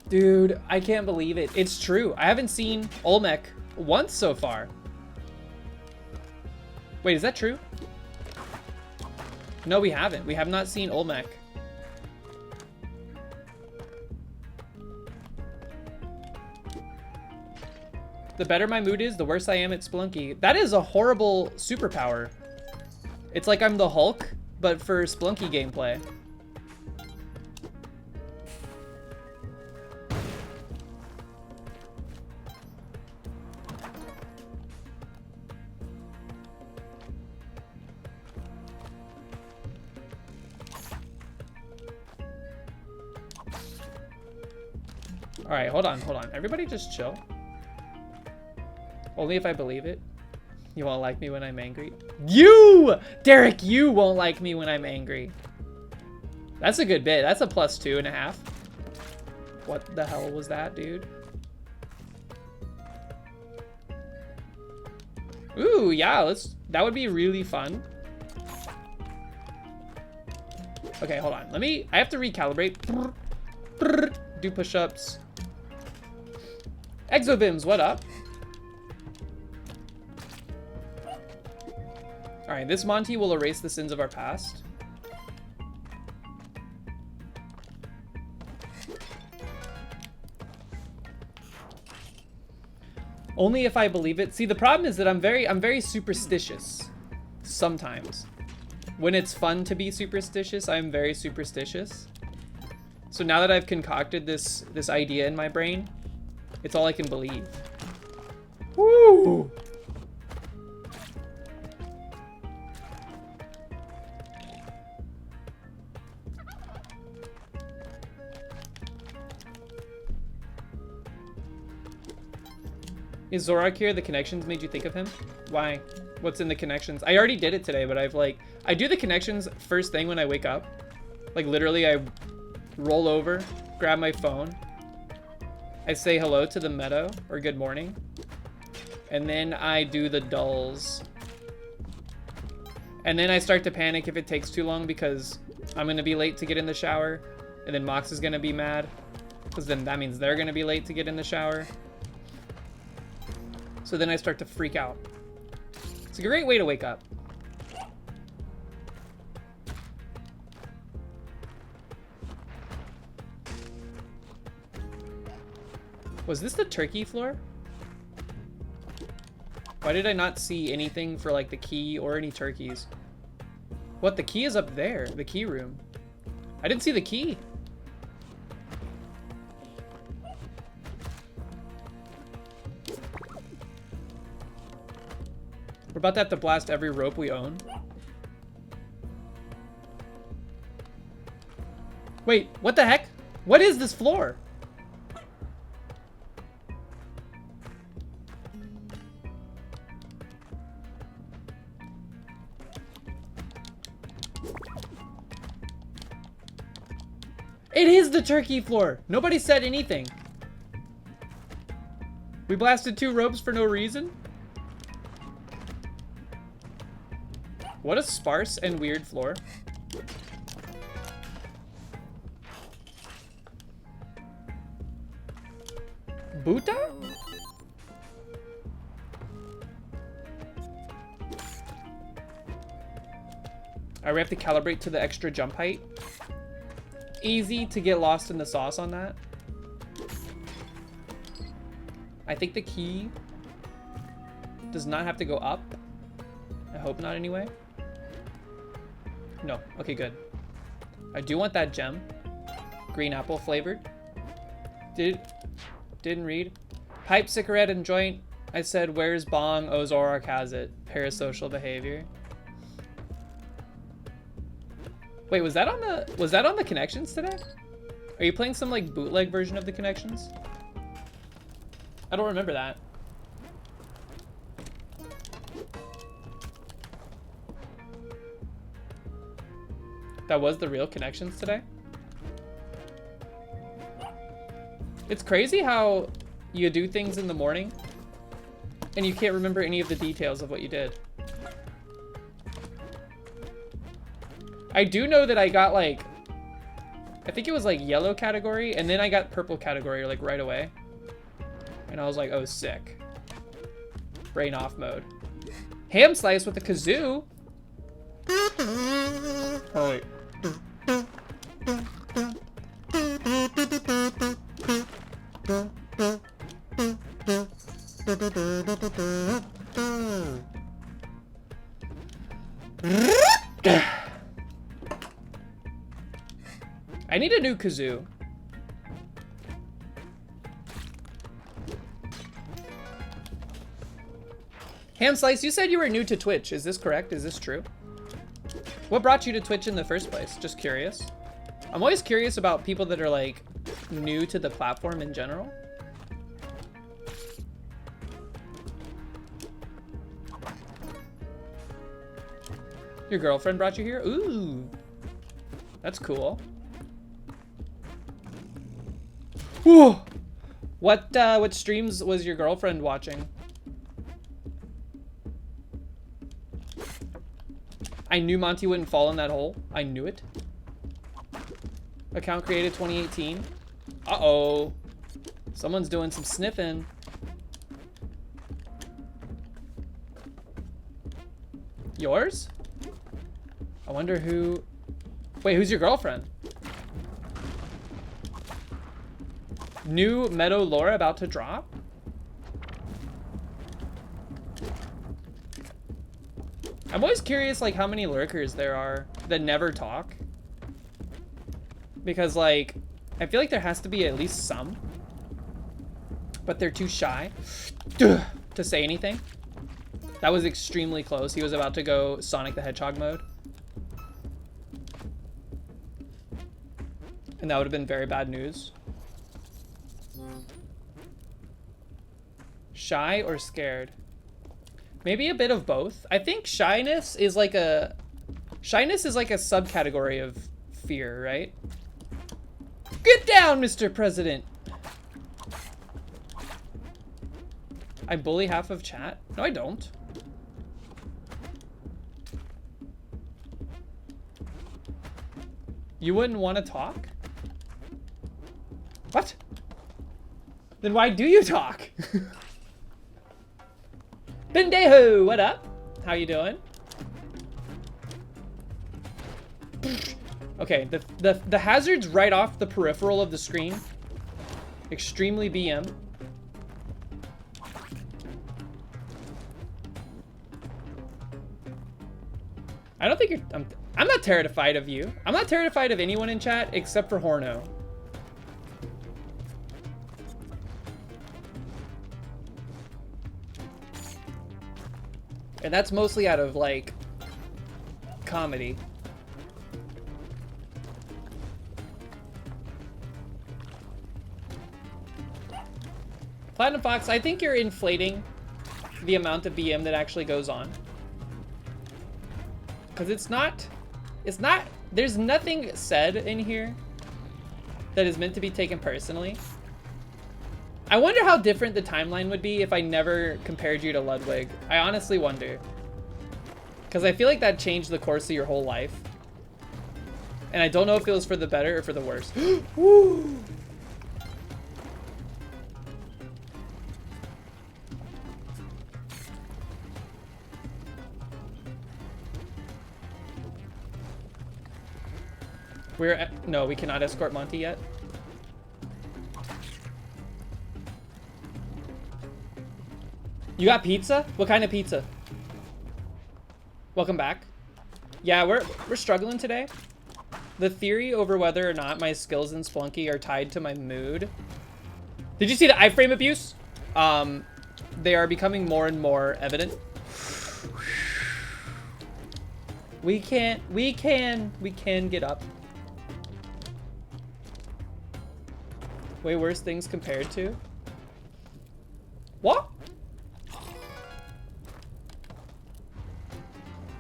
Dude, I can't believe it. It's true. I haven't seen Olmec once so far. Wait, is that true? No, we haven't. We have not seen Olmec. The better my mood is, the worse I am at Splunky. That is a horrible superpower. It's like I'm the Hulk, but for Splunky gameplay. All right, hold on. Everybody just chill. Only if I believe it. You won't like me when I'm angry. You! Derek, you won't like me when I'm angry. That's a good bit. That's a +2.5. What the hell was that, dude? Ooh, yeah, that would be really fun. Okay, hold on. I have to recalibrate. Do push-ups. Exovims, what up? All right, this Monty will erase the sins of our past. Only if I believe it. See, the problem is that I'm very superstitious sometimes. When it's fun to be superstitious, I'm very superstitious. So now that I've concocted this idea in my brain, it's all I can believe. Woo! Is Zorak here? The connections made you think of him? Why? What's in the connections? I already did it today, but I do the connections first thing when I wake up. Like literally I roll over, grab my phone. I say hello to the meadow or good morning. And then I do the dulls. And then I start to panic if it takes too long because I'm gonna be late to get in the shower. And then Mox is gonna be mad because then that means they're gonna be late to get in the shower. So then I start to freak out. It's a great way to wake up. Was this the turkey floor? Why did I not see anything for like the key or any turkeys? What, the key is up there, the key room. I didn't see the key. We're about to have to blast every rope we own. Wait, what the heck? What is this floor? It is the turkey floor. Nobody said anything. We blasted 2 ropes for no reason? What a sparse and weird floor. Buta? Alright, we have to calibrate to the extra jump height. Easy to get lost in the sauce on that. I think the key does not have to go up. I hope not anyway. No, okay, good. I do want that gem. Green apple flavored. Didn't read. Pipe, cigarette, and joint. I said, where's bong? Oh, Zorak has it. Parasocial behavior. Wait, was that on the connections today? Are you playing some like bootleg version of the connections? I don't remember that. That was the real connections today? It's crazy how you do things in the morning and you can't remember any of the details of what you did. I do know that I got like I think it was like yellow category, and then I got purple category like right away. And I was like, oh, sick. Brain off mode. Ham slice with a kazoo. Oh, wait. I need a new kazoo. Ham Slice, you said you were new to Twitch. Is this correct? Is this true? What brought you to Twitch in the first place? Just curious. I'm always curious about people that are like new to the platform in general. Your girlfriend brought you here? Ooh. That's cool. Whew. What streams was your girlfriend watching? I knew Monty wouldn't fall in that hole. I knew it. Account created 2018. Uh-oh. Someone's doing some sniffing. Yours? I wonder who... Wait, who's your girlfriend? New Meadow lore about to drop? I'm always curious, like, how many lurkers there are that never talk. Because, like, I feel like there has to be at least some. But they're too shy to say anything. That was extremely close. He was about to go Sonic the Hedgehog mode. And that would have been very bad news. Shy or scared? Maybe a bit of both. I think shyness is like a subcategory of fear, right? Get down, Mr. President. I bully half of chat? No, I don't. You wouldn't want to talk? What? Then why do you talk? Bendejo, what up? How you doing? Okay, the hazard's right off the peripheral of the screen. Extremely BM. I don't think you're... I'm not terrified of you. I'm not terrified of anyone in chat except for Horno. And that's mostly out of, like, comedy. Platinum Fox, I think you're inflating the amount of BM that actually goes on. Because it's not, there's nothing said in here that is meant to be taken personally. I wonder how different the timeline would be if I never compared you to Ludwig. I honestly wonder. Because I feel like that changed the course of your whole life. And I don't know if it was for the better or for the worse. Woo! No, we cannot escort Monty yet. You got pizza? What kind of pizza? Welcome back. Yeah, we're struggling today. The theory over whether or not my skills in Splunky are tied to my mood. Did you see the iframe abuse? They are becoming more and more evident. We can get up. Way worse things compared to. What?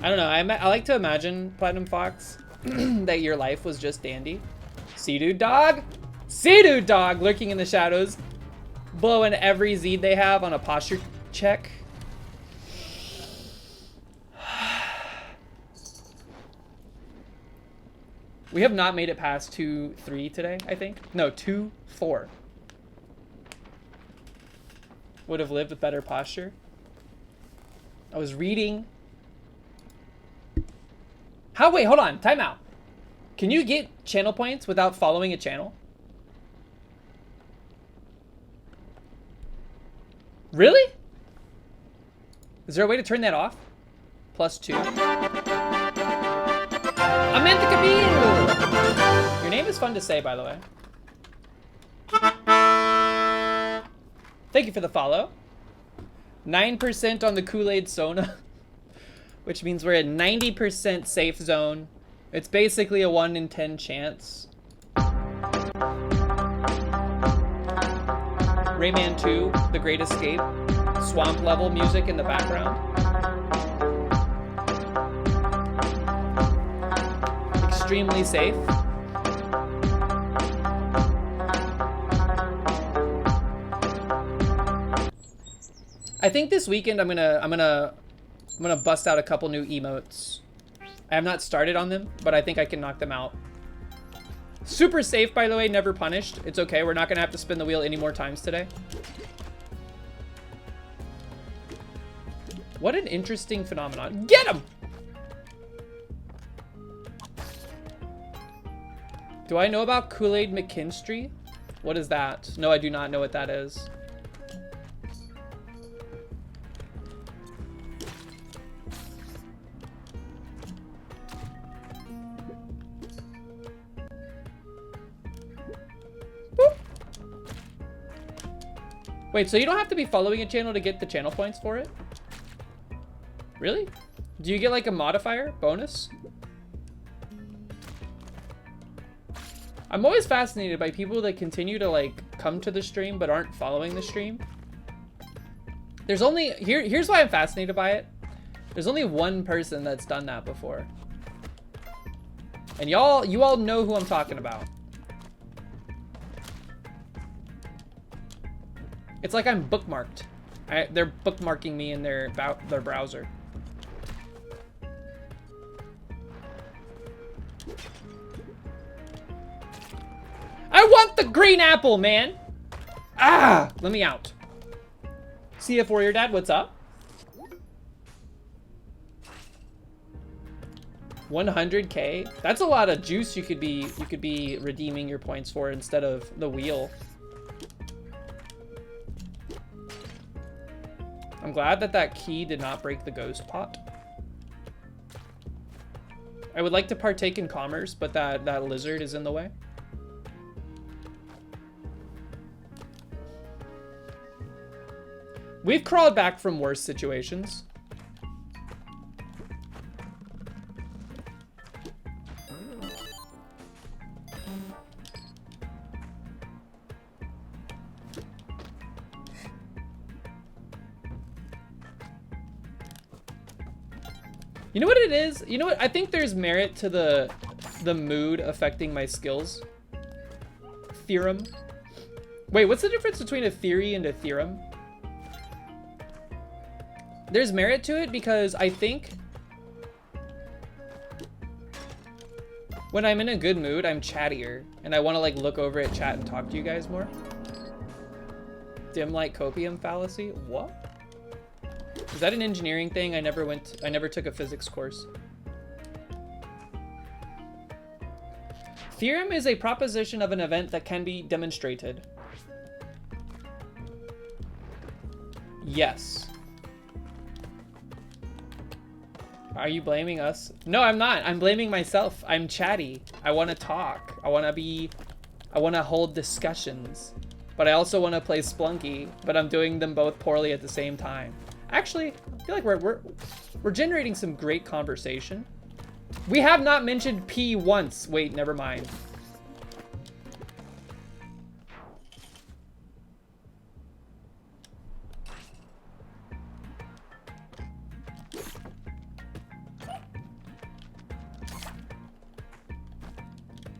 I don't know. I like to imagine, Platinum Fox, that your life was just dandy. Sea-Dude Dog? Sea-Dude Dog lurking in the shadows, blowing every Zed they have on a posture check. We have not made it past 2-3 today, I think. No, 2-4. Would have lived with better posture. I was reading. How? Wait, hold on. Time out. Can you get channel points without following a channel? Really? Is there a way to turn that off? +2. Amanda Kabil! Your name is fun to say, by the way. Thank you for the follow. 9% on the Kool-Aid Sona, which means we're at 90% safe zone. It's basically a 1 in 10 chance. Rayman 2, The Great Escape. Swamp level music in the background. Extremely safe. I think this weekend I'm gonna bust out a couple new emotes. I have not started on them, but I think I can knock them out. Super safe, by the way, never punished. It's okay, we're not gonna have to spin the wheel any more times today. What an interesting phenomenon. Get him! Do I know about Kool-Aid McKinstry? What is that? No, I do not know what that is. Boop. Wait, so you don't have to be following a channel to get the channel points for it? Really? Do you get like a modifier bonus? I'm always fascinated by people that continue to like come to the stream but aren't following the stream. There's only here's why I'm fascinated by it. There's only one person that's done that before. And you all know who I'm talking about. It's like I'm bookmarked. They're bookmarking me in their browser. I want the green apple, man! Ah! Let me out. CF Warrior Dad, what's up? 100K? That's a lot of juice you could be redeeming your points for instead of the wheel. I'm glad that key did not break the ghost pot. I would like to partake in commerce, but that lizard is in the way. We've crawled back from worse situations. You know what it is? You know what? I think there's merit to the mood affecting my skills. Theorem. Wait, what's the difference between a theory and a theorem? There's merit to it because I think when I'm in a good mood, I'm chattier and I want to like look over at chat and talk to you guys more. Dim light copium fallacy? What? Is that an engineering thing? I never took a physics course. Theorem is a proposition of an event that can be demonstrated. Yes. Are you blaming us? No, I'm not. I'm blaming myself. I'm chatty. I want to talk. I want to hold discussions. But I also want to play Splunky, but I'm doing them both poorly at the same time. Actually, I feel like we're generating some great conversation. We have not mentioned P once. Wait, never mind.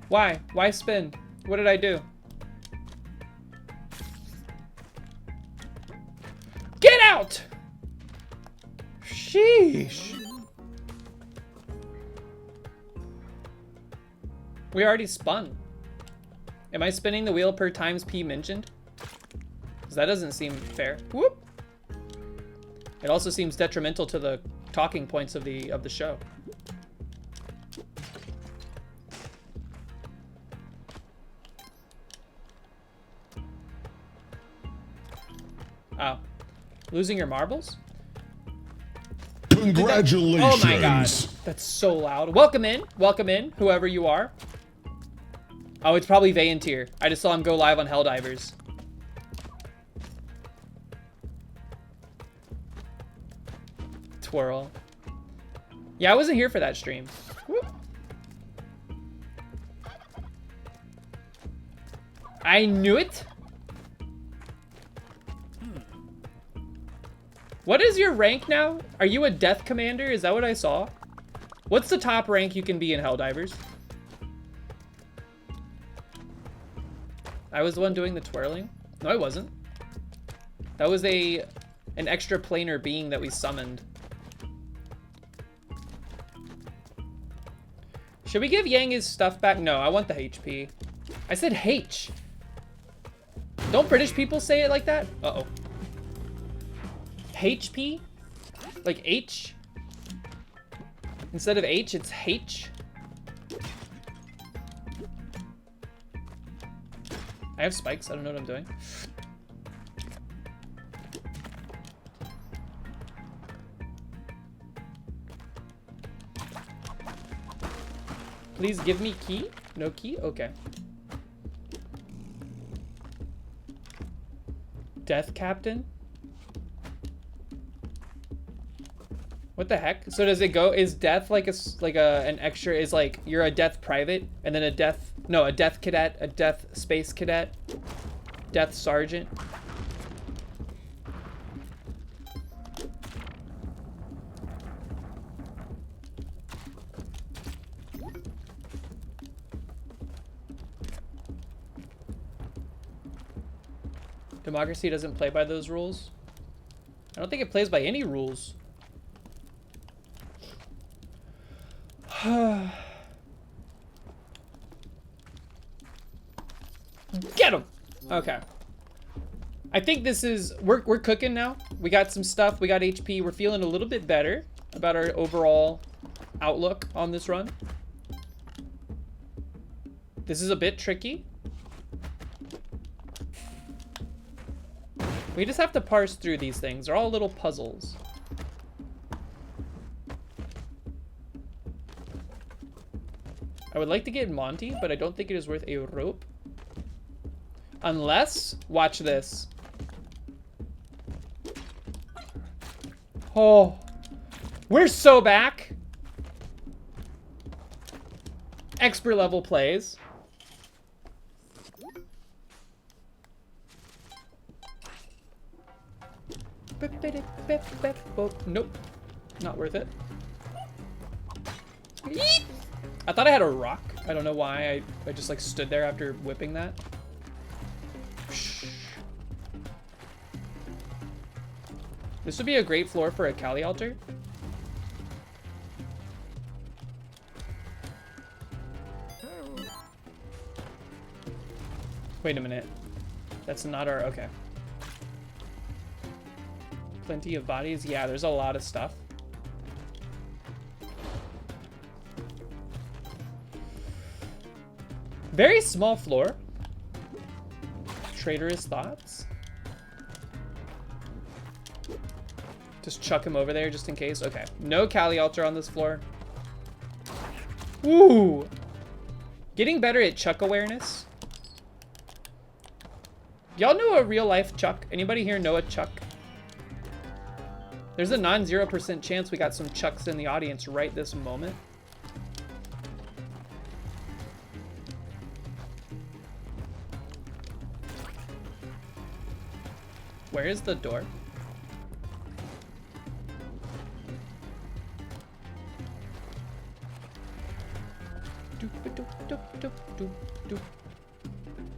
Why? Why spin? What did I do? Get out! Sheesh. We already spun. Am I spinning the wheel per times P mentioned? Because that doesn't seem fair. Whoop. It also seems detrimental to the talking points of the show. Oh. Losing your marbles? Congratulations. Oh my god. That's so loud. Welcome in, whoever you are. Oh, it's probably Vayantir. I just saw him go live on Helldivers. Twirl. Yeah, I wasn't here for that stream. Whoop. I knew it. What is your rank now? Are you a death commander? Is that what I saw? What's the top rank you can be in Helldivers? I was the one doing the twirling? No, I wasn't. That was an extra planar being that we summoned. Should we give Yang his stuff back? No, I want the HP. I said H. Don't British people say it like that? Uh-oh. HP? Like H? Instead of H, it's H? I have spikes, I don't know what I'm doing. Please give me key? No key? Okay. Death Captain? What the heck? So does it go, is death like an extra, is like, you're a death private, and then a death cadet, a death space cadet, death sergeant? Democracy doesn't play by those rules? I don't think it plays by any rules. Get him! Okay. I think this is, we're cooking now. We got some stuff, we got HP. We're feeling a little bit better about our overall outlook on this run. This is a bit tricky. We just have to parse through these things. They're all little puzzles. I would like to get Monty, but I don't think it is worth a rope. Unless, watch this. Oh, we're so back. Expert level plays. Nope, not worth it. Yeet. I thought I had a rock. I don't know why. I just like stood there after whipping that. This would be a great floor for a Kali altar. Wait a minute. That's not our, okay. Plenty of bodies. Yeah, there's a lot of stuff. Very small floor. Traitorous thoughts. Just chuck him over there just in case. Okay. No Kali altar on this floor. Ooh. Getting better at Chuck awareness. Y'all know a real life Chuck? Anybody here know a Chuck? There's a non-0% chance we got some Chucks in the audience right this moment. Where is the door?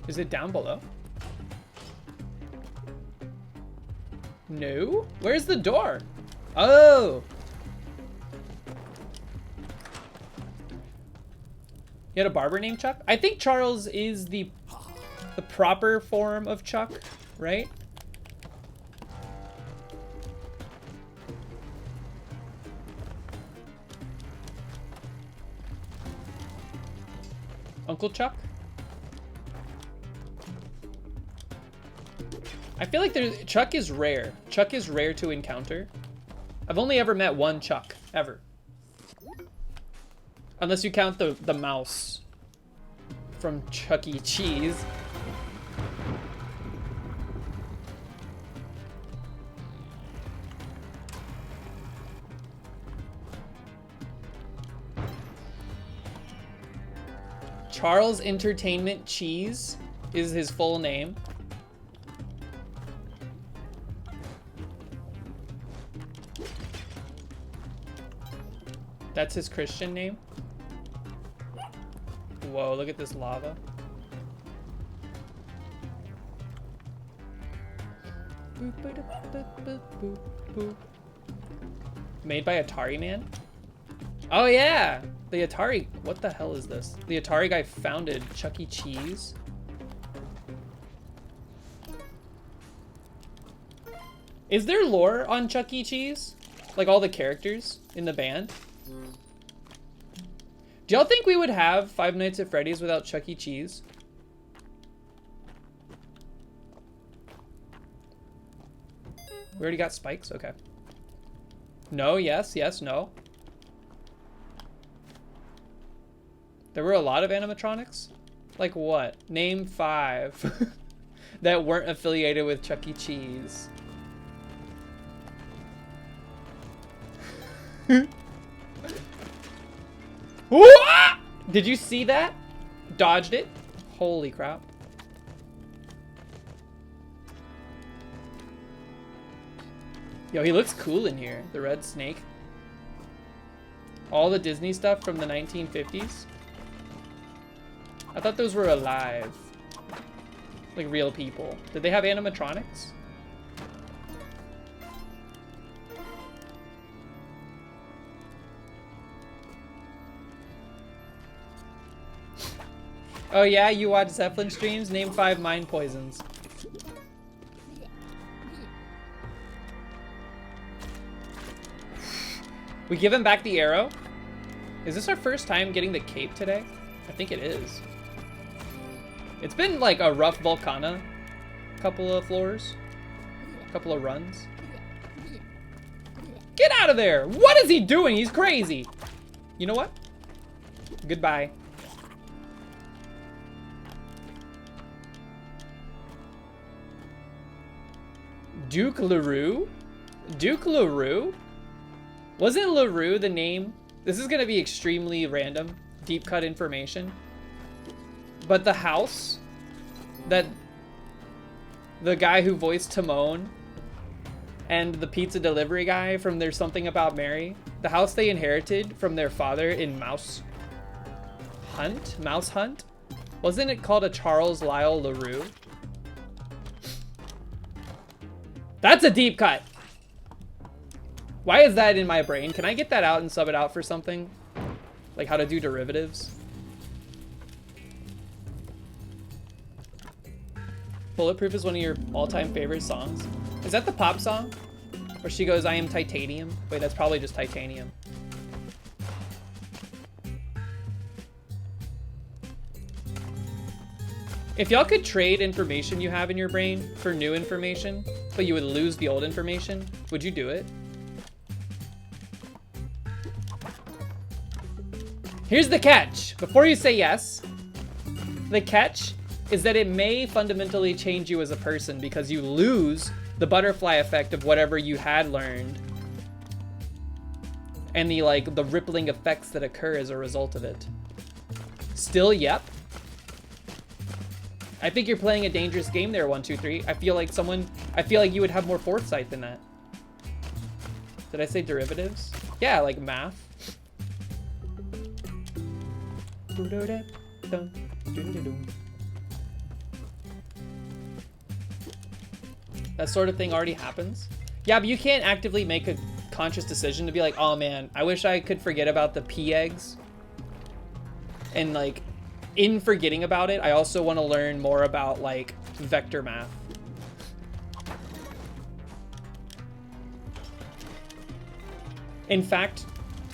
Is it down below? No? Where's the door? Oh! You had a barber named Chuck? I think Charles is the proper form of Chuck, right? Uncle Chuck? I feel like Chuck is rare. Chuck is rare to encounter. I've only ever met one Chuck, ever. Unless you count the mouse from Chuck E. Cheese. Charles Entertainment Cheese is his full name. That's his Christian name. Whoa, look at this lava. Made by Atari Man? Oh yeah! The Atari, what the hell is this? The Atari guy founded Chuck E. Cheese? Is there lore on Chuck E. Cheese? Like all the characters in the band? Do y'all think we would have Five Nights at Freddy's without Chuck E. Cheese? We already got spikes? Okay. No, yes, yes, no. There were a lot of animatronics? Like what? Name 5 that weren't affiliated with Chuck E. Cheese. Did you see that? Dodged it? Holy crap. Yo, he looks cool in here. The red snake. All the Disney stuff from the 1950s. I thought those were alive. Like real people. Did they have animatronics? Oh yeah, you watch Zeppelin streams? Name 5 mind poisons. We give him back the arrow? Is this our first time getting the cape today? I think it is. It's been like a rough Volcana. Couple of floors. Couple of runs. Get out of there! What is he doing? He's crazy! You know what? Goodbye. Duke LaRue? Duke LaRue? Wasn't LaRue the name? This is gonna be extremely random, deep cut information. But the house that the guy who voiced Timon and the pizza delivery guy from There's Something About Mary, the house they inherited from their father in Mouse Hunt? Wasn't it called a Charles Lyle LaRue? That's a deep cut. Why is that in my brain? Can I get that out and sub it out for something? Like how to do derivatives? Bulletproof is one of your all-time favorite songs. Is that the pop song? Where she goes, I am titanium? Wait, that's probably just titanium. If y'all could trade information you have in your brain for new information, but you would lose the old information, would you do it? Here's the catch. Before you say yes, the catch is that it may fundamentally change you as a person because you lose the butterfly effect of whatever you had learned and the rippling effects that occur as a result of it. Still, yep. I think you're playing a dangerous game there, 123. I feel like you would have more foresight than that. Did I say derivatives? Yeah, like math. That sort of thing already happens. Yeah, but you can't actively make a conscious decision to be like, oh man, I wish I could forget about the pea eggs. And like, in forgetting about it, I also want to learn more about like vector math. In fact,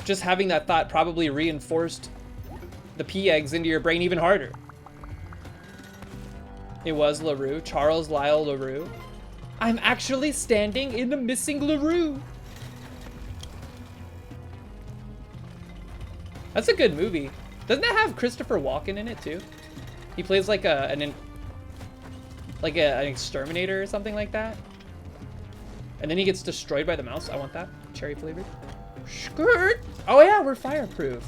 just having that thought probably reinforced the pea eggs into your brain even harder. It was LaRue, Charles Lyle LaRue. I'm actually standing in the missing LaRue. That's a good movie. Doesn't it have Christopher Walken in it too? He plays like an exterminator or something like that. And then he gets destroyed by the mouse. I want that. Cherry flavored. Skirt. Oh yeah, we're fireproof.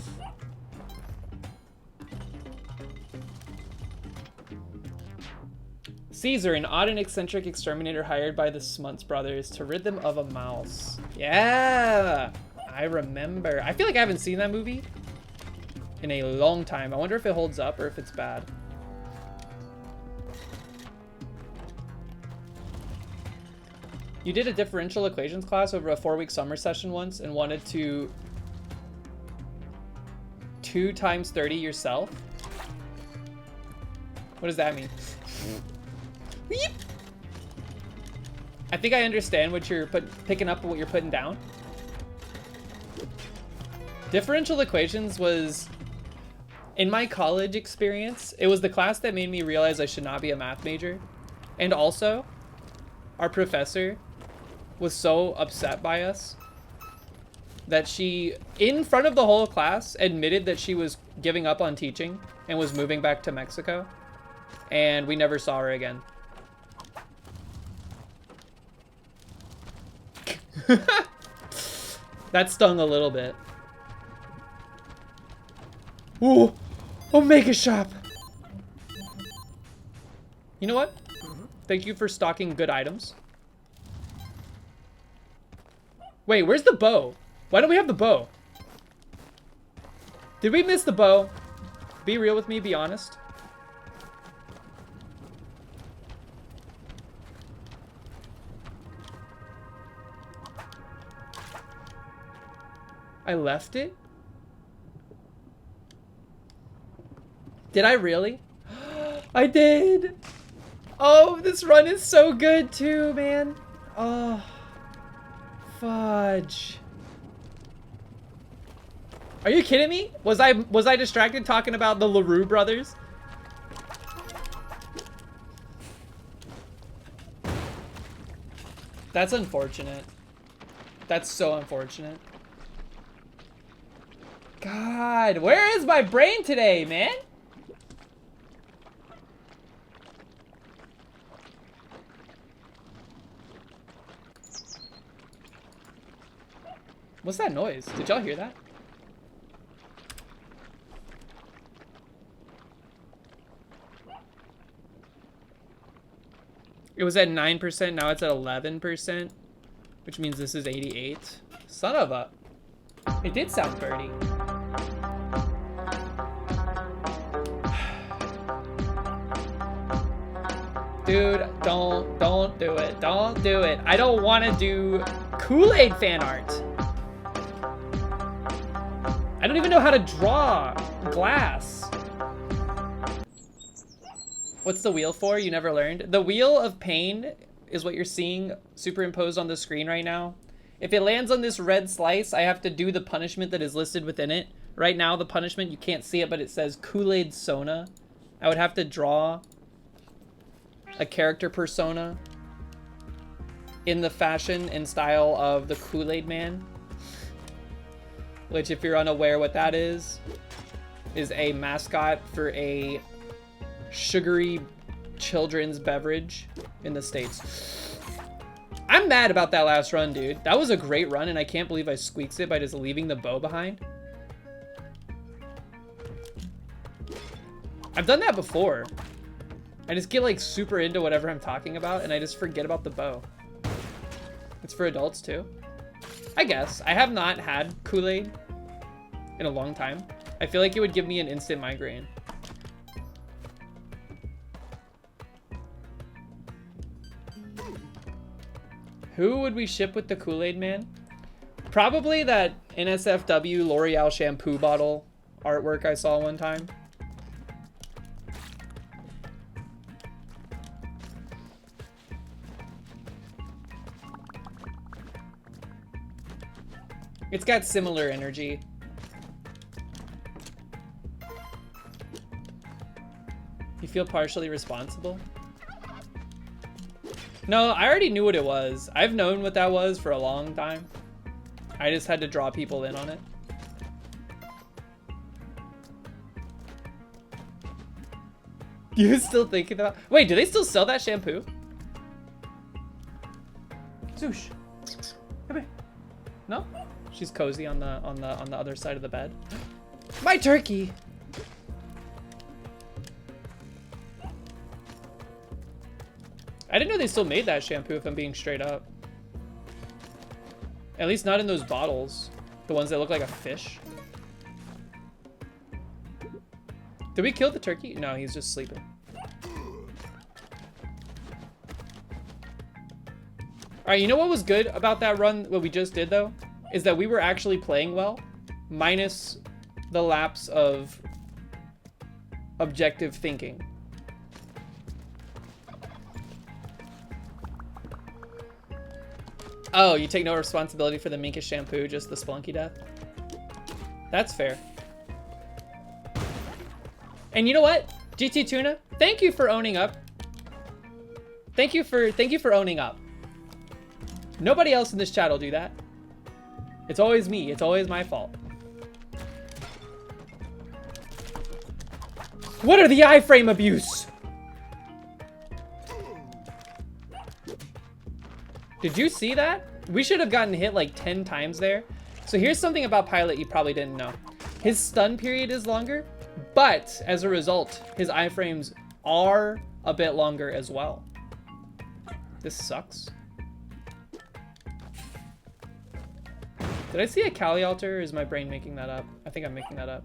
Caesar, an odd and eccentric exterminator hired by the Smuts brothers to rid them of a mouse. Yeah, I remember. I feel like I haven't seen that movie in a long time. I wonder if it holds up or if it's bad. You did a differential equations class over a 4-week summer session once and wanted to 2 times 30 yourself? What does that mean? I think I understand what you're picking up what you're putting down. Differential equations was, in my college experience, it was the class that made me realize I should not be a math major. And also, our professor was so upset by us that she, in front of the whole class, admitted that she was giving up on teaching and was moving back to Mexico. And we never saw her again. That stung a little bit. Ooh, Omega Shop. You know what? Thank you for stocking good items. Wait, where's the bow? Why don't we have the bow? Did we miss the bow? Be real with me, be honest. I left it? Did I really? I did! Oh, this run is so good too, man. Oh, fudge. Are you kidding me? Was I distracted talking about the LaRue brothers? That's unfortunate. That's so unfortunate. God, where is my brain today, man? What's that noise? Did y'all hear that? It was at 9%, now it's at 11%, which means this is 88. Son of a... It did sound birdie. Dude, don't do it. Don't do it. I don't want to do Kool-Aid fan art. I don't even know how to draw glass. What's the wheel for? You never learned? The wheel of pain is what you're seeing superimposed on the screen right now. If it lands on this red slice, I have to do the punishment that is listed within it. Right now, the punishment, you can't see it, but it says Kool-Aid Sona. I would have to draw a character persona in the fashion and style of the Kool-Aid Man. Which, if you're unaware what that is a mascot for a sugary children's beverage in the States. I'm mad about that last run, dude. That was a great run, and I can't believe I squeaks it by just leaving the bow behind. I've done that before. I just get like super into whatever I'm talking about, and I just forget about the bow. It's for adults too. I guess. I have not had Kool-Aid in a long time. I feel like it would give me an instant migraine. Who would we ship with the Kool-Aid Man? Probably that NSFW L'Oreal shampoo bottle artwork I saw one time. It's got similar energy. You feel partially responsible? No, I already knew what it was. I've known what that was for a long time. I just had to draw people in on it. You still thinking about? Wait, do they still sell that shampoo? Zoosh. Come here. No? She's cozy on the other side of the bed. My turkey. I didn't know they still made that shampoo, if I'm being straight up. At least not in those bottles. The ones that look like a fish. Did we kill the turkey? No, he's just sleeping. Alright, you know what was good about that run, what we just did though? Is that we were actually playing well, minus the lapse of objective thinking. Oh, you take no responsibility for the Minkus shampoo, just the Spelunky death? That's fair. And you know what? GT Tuna, thank you for owning up. Thank you for owning up. Nobody else in this chat will do that. It's always me. It's always my fault. What are the iframe abuse? Did you see that? We should have gotten hit like 10 times there. So here's something about Pilot you probably didn't know. His stun period is longer, but as a result, his iframes are a bit longer as well. This sucks. Did I see a Kali altar, or is my brain making that up? I think I'm making that up.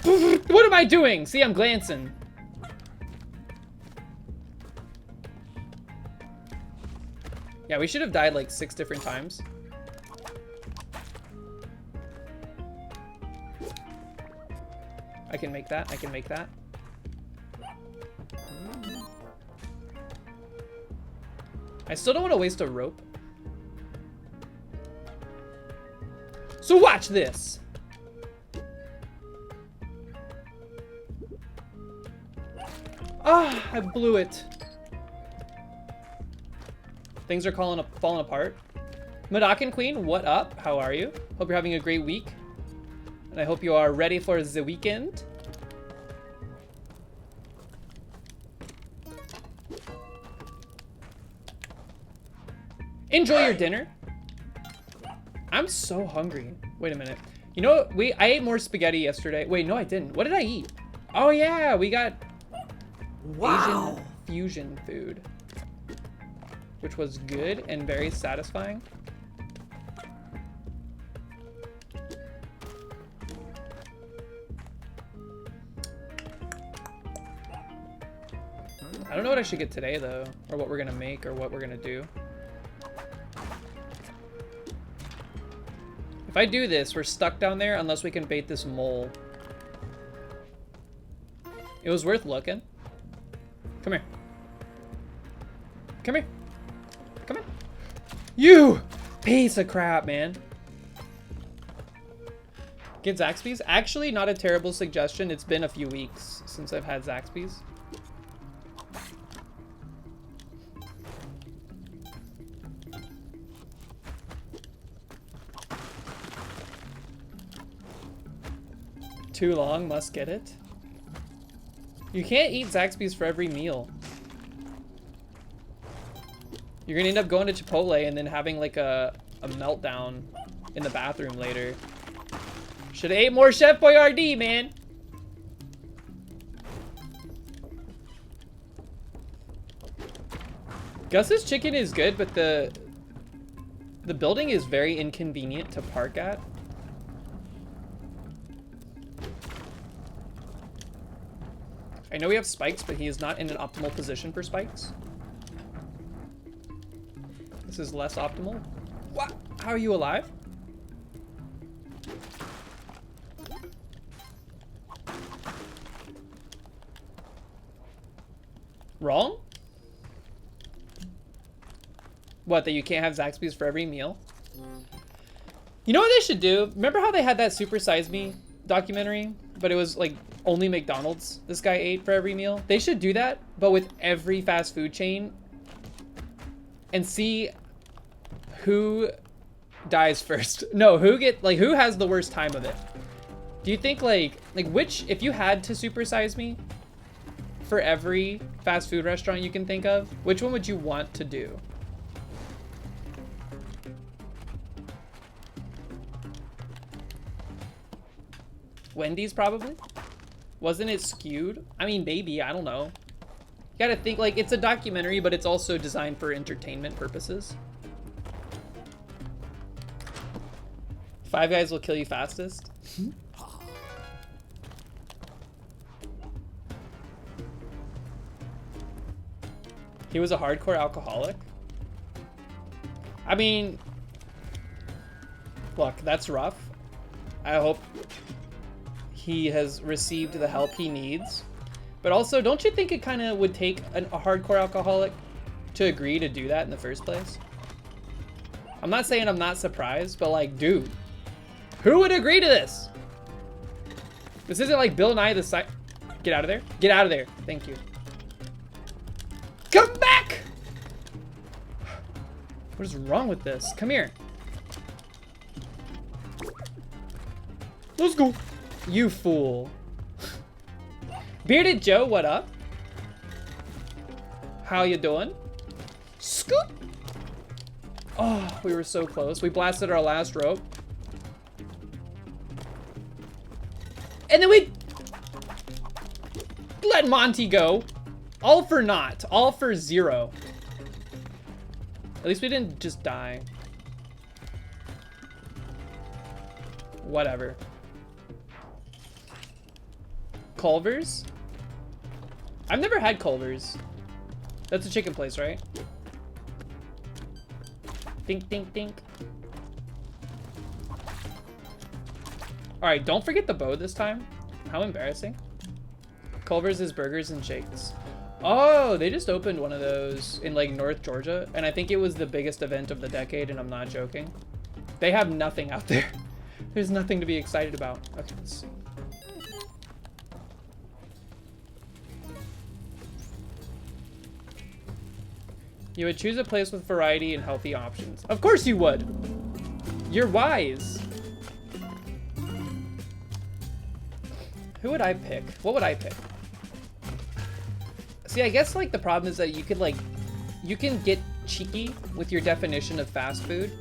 What am I doing? See, I'm glancing. Yeah, we should have died like 6 different times. I can make that. I can make that. I still don't want to waste a rope. So watch this. Ah, I blew it. Things are falling apart. Madakin Queen, what up? How are you? Hope you're having a great week. And I hope you are ready for the weekend. Enjoy your dinner. I'm so hungry. Wait a minute. You know, I ate more spaghetti yesterday. Wait, no, I didn't. What did I eat? Oh yeah, we got Wow. Asian fusion food, which was good and very satisfying. I don't know what I should get today though, or what we're gonna make, or what we're gonna do. If I do this, we're stuck down there unless we can bait this mole. It was worth looking. Come here. Come here. Come here. You piece of crap, man. Get Zaxby's? Actually, not a terrible suggestion. It's been a few weeks since I've had Zaxby's. Too long, must get it. You can't eat Zaxby's for every meal. You're gonna end up going to Chipotle and then having like a meltdown in the bathroom later. Should've ate more Chef Boyardee, man. Gus's chicken is good, but the building is very inconvenient to park at. I know we have spikes, but he is not in an optimal position for spikes. This is less optimal. What? How are you alive? Wrong? What, that you can't have Zaxby's for every meal? You know what they should do? Remember how they had that Super Size Me documentary? But it was like only McDonald's this guy ate for every meal? They should do that, but with every fast food chain. And see who dies first. No, who has the worst time of it? Do you think like which, if you had to supersize me for every fast food restaurant you can think of, which one would you want to do? Wendy's probably? Wasn't it skewed? I mean, maybe, I don't know. You gotta think, like, it's a documentary, but it's also designed for entertainment purposes. Five Guys will kill you fastest. He was a hardcore alcoholic. I mean, look, that's rough. I hope he has received the help he needs. But also, don't you think it kind of would take a hardcore alcoholic to agree to do that in the first place? I'm not saying I'm not surprised, but like, dude, who would agree to this? This isn't like Bill Nye the Sci- Get out of there. Get out of there. Thank you. Come back! What is wrong with this? Come here. Let's go. You fool. Bearded Joe, what up? How you doing? Scoop! Oh, we were so close. We blasted our last rope. And then we let Monty go. All for naught. All for zero. At least we didn't just die. Whatever. Culver's? I've never had Culver's. That's a chicken place, right? Dink, dink, dink. Alright, don't forget the bow this time. How embarrassing. Culver's is burgers and shakes. Oh, they just opened one of those in like North Georgia, and I think it was the biggest event of the decade, and I'm not joking. They have nothing out there. There's nothing to be excited about. Okay, let's see. You would choose a place with variety and healthy options. Of course you would. You're wise. Who would I pick? What would I pick? See, I guess like the problem is that you could like, you can get cheeky with your definition of fast food.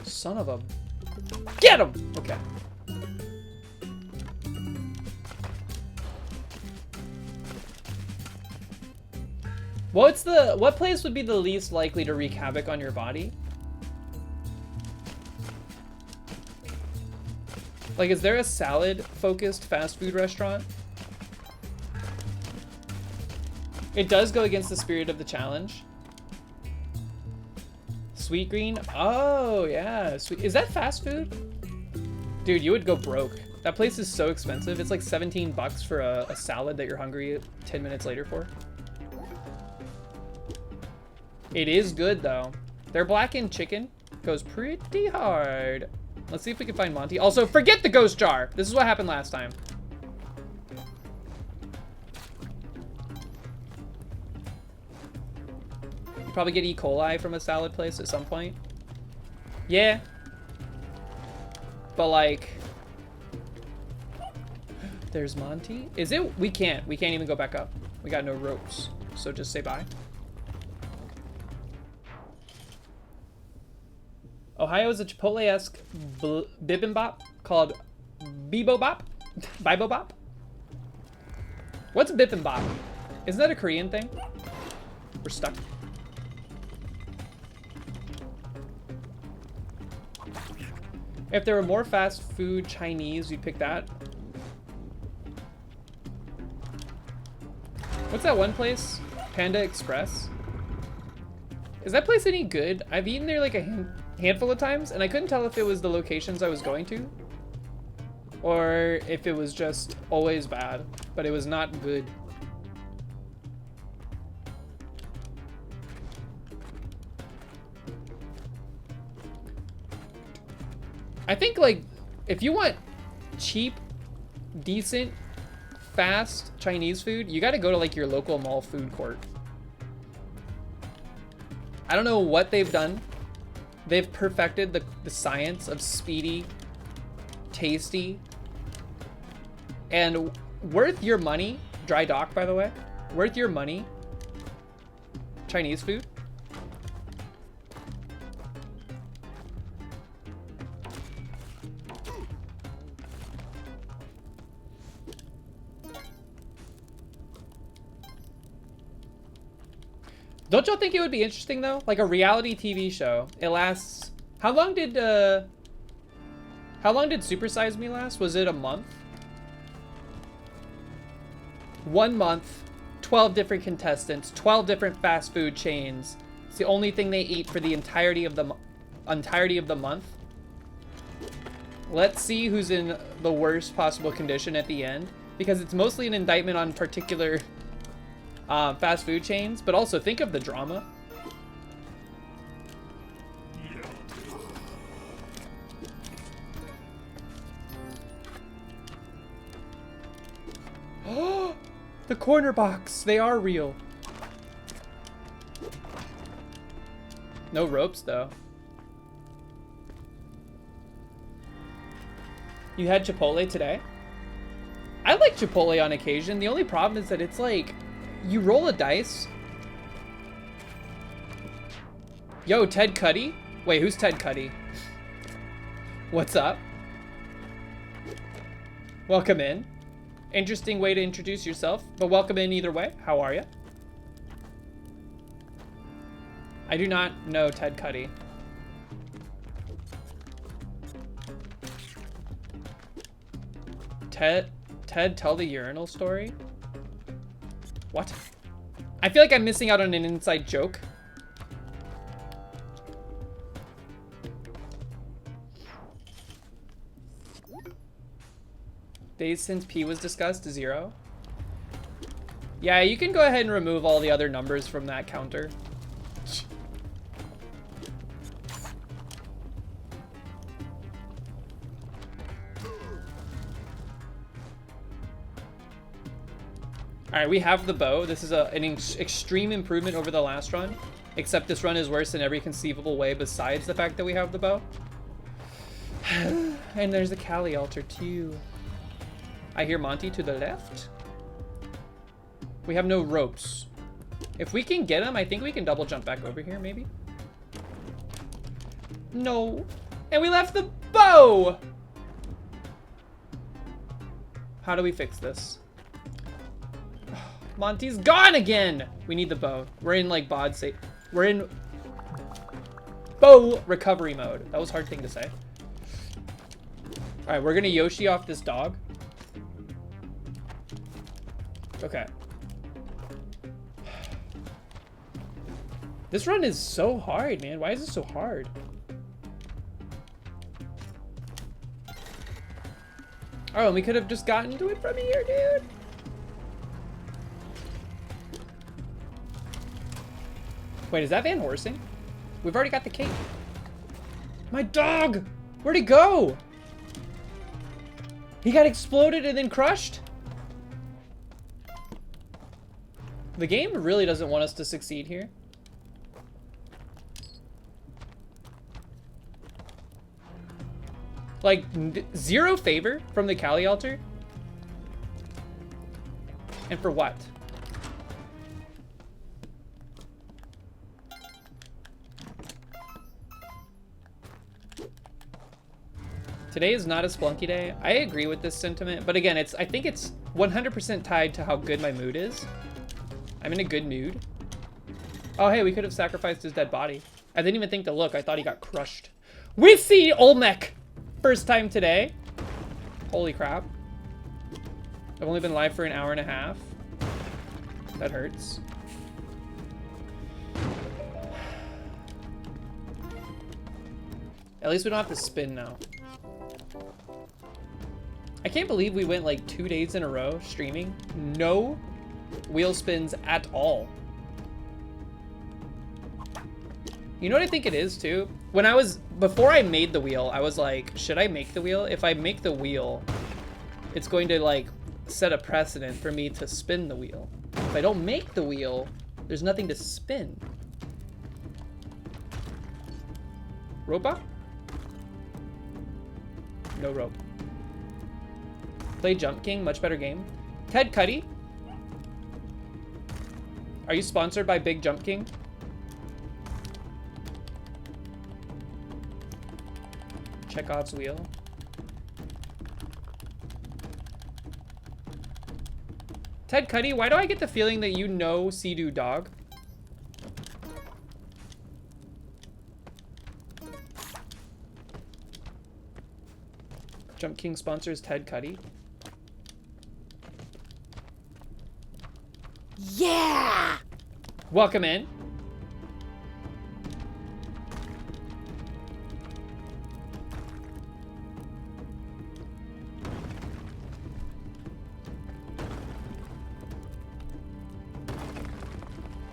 Son of a... Get him! Okay. What place would be the least likely to wreak havoc on your body? Like, is there a salad-focused fast food restaurant? It does go against the spirit of the challenge. Sweet Green? Oh, yeah. Is that fast food? Dude, you would go broke. That place is so expensive. It's like 17 bucks for a salad that you're hungry 10 minutes later for. It is good, though. Their blackened chicken goes pretty hard. Let's see if we can find Monty. Also, forget the ghost jar. This is what happened last time. You probably get E. coli from a salad place at some point. Yeah. But like... There's Monty. Is it? We can't even go back up. We got no ropes. So just say bye. Ohio is a Chipotle-esque bibimbap called Bibobop? Bibobop? What's bibimbap? Isn't that a Korean thing? We're stuck. If there were more fast food Chinese, you'd pick that. What's that one place? Panda Express? Is that place any good? I've eaten there like a handful of times, and I couldn't tell if it was the locations I was going to. or if it was just always bad, but it was not good. I think, like, if you want cheap, decent, fast Chinese food, you gotta go to, like, your local mall food court. I don't know what they've done. They've perfected the science of speedy, tasty, and worth your money. Dry dock, by the way. Worth your money. Chinese food. Don't y'all think it would be interesting though? Like a reality TV show. It lasts. How long did Super Size Me last? Was it a month? 1 month, 12 different contestants, 12 different fast food chains. It's the only thing they eat for the entirety of the month. Let's see who's in the worst possible condition at the end, because it's mostly an indictment on particular fast food chains, but also think of the drama. Oh, the corner box. They are real. No ropes though. You had Chipotle today? I like Chipotle on occasion. The only problem is that it's like, you roll a dice. Yo, Ted Cuddy? Wait, who's Ted Cuddy? What's up? Welcome in. Interesting way to introduce yourself, but welcome in either way. How are you? I do not know Ted Cuddy. Ted, tell the urinal story? What? I feel like I'm missing out on an inside joke. Days since P was discussed, 0. Yeah, you can go ahead and remove all the other numbers from that counter. All right, we have the bow. This is an extreme improvement over the last run, except this run is worse in every conceivable way besides the fact that we have the bow. And there's the Kali altar too. I hear Monty to the left. We have no ropes. If we can get him, I think we can double jump back over here, maybe. No. And we left the bow! How do we fix this? Monty's gone again! We need the bow. We're in like bod safe. We're in bow recovery mode. That was a hard thing to say. All right, we're gonna Yoshi off this dog. Okay. This run is so hard, man. Why is it so hard? Oh, and we could have just gotten to it from here, dude. Wait, is that Van Horsing? We've already got the cape. My dog! Where'd he go? He got exploded and then crushed? The game really doesn't want us to succeed here. Like, 0 favor from the Kali altar? And for what? Today is not a Splunky day. I agree with this sentiment, but again, I think it's 100% tied to how good my mood is. I'm in a good mood. Oh, hey, we could have sacrificed his dead body. I didn't even think to look. I thought he got crushed. We see Olmec! First time today. Holy crap. I've only been live for an hour and a half. That hurts. At least we don't have to spin now. can't believe we went like 2 days in a row streaming. No wheel spins at all. You know what I think it is too? Before I made the wheel, I was like, should I make the wheel? If I make the wheel, it's going to like set a precedent for me to spin the wheel. If I don't make the wheel, there's nothing to spin. Ropa? No rope. Play Jump King, much better game. Ted Cuddy? Are you sponsored by Big Jump King? Chekhov's wheel. Ted Cuddy, why do I get the feeling that you know Sea-Doo Dog? Jump King sponsors Ted Cuddy. Yeah! Welcome in.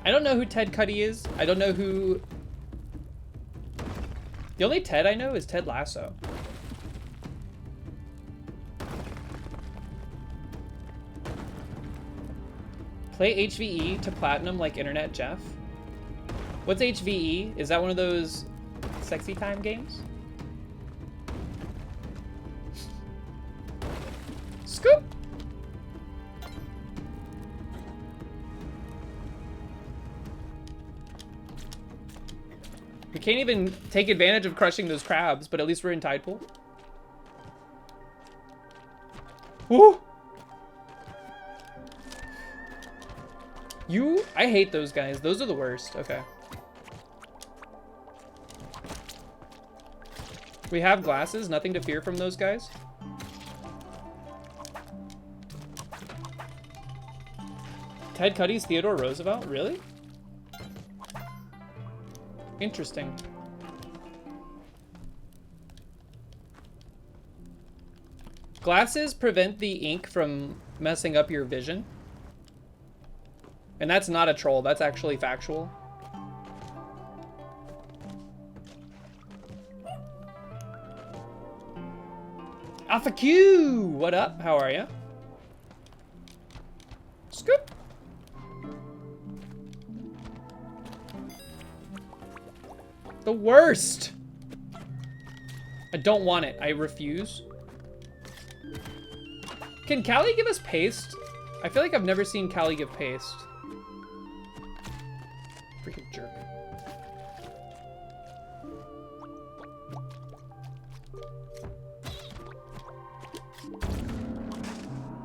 I don't know who Ted Cuddy is. I don't know who... The only Ted I know is Ted Lasso. Play HVE to platinum like Internet Jeff. What's HVE? Is that one of those sexy time games? Scoop! We can't even take advantage of crushing those crabs, but at least we're in tide pool. Woo! I hate those guys. Those are the worst. Okay. We have glasses. Nothing to fear from those guys. Ted Cuddy's Theodore Roosevelt? Really? Interesting. Glasses prevent the ink from messing up your vision. And that's not a troll, that's actually factual. Alpha Q! What up? How are ya? Scoop! The worst! I don't want it. I refuse. Can Callie give us paste? I feel like I've never seen Callie give paste. Freaking jerk.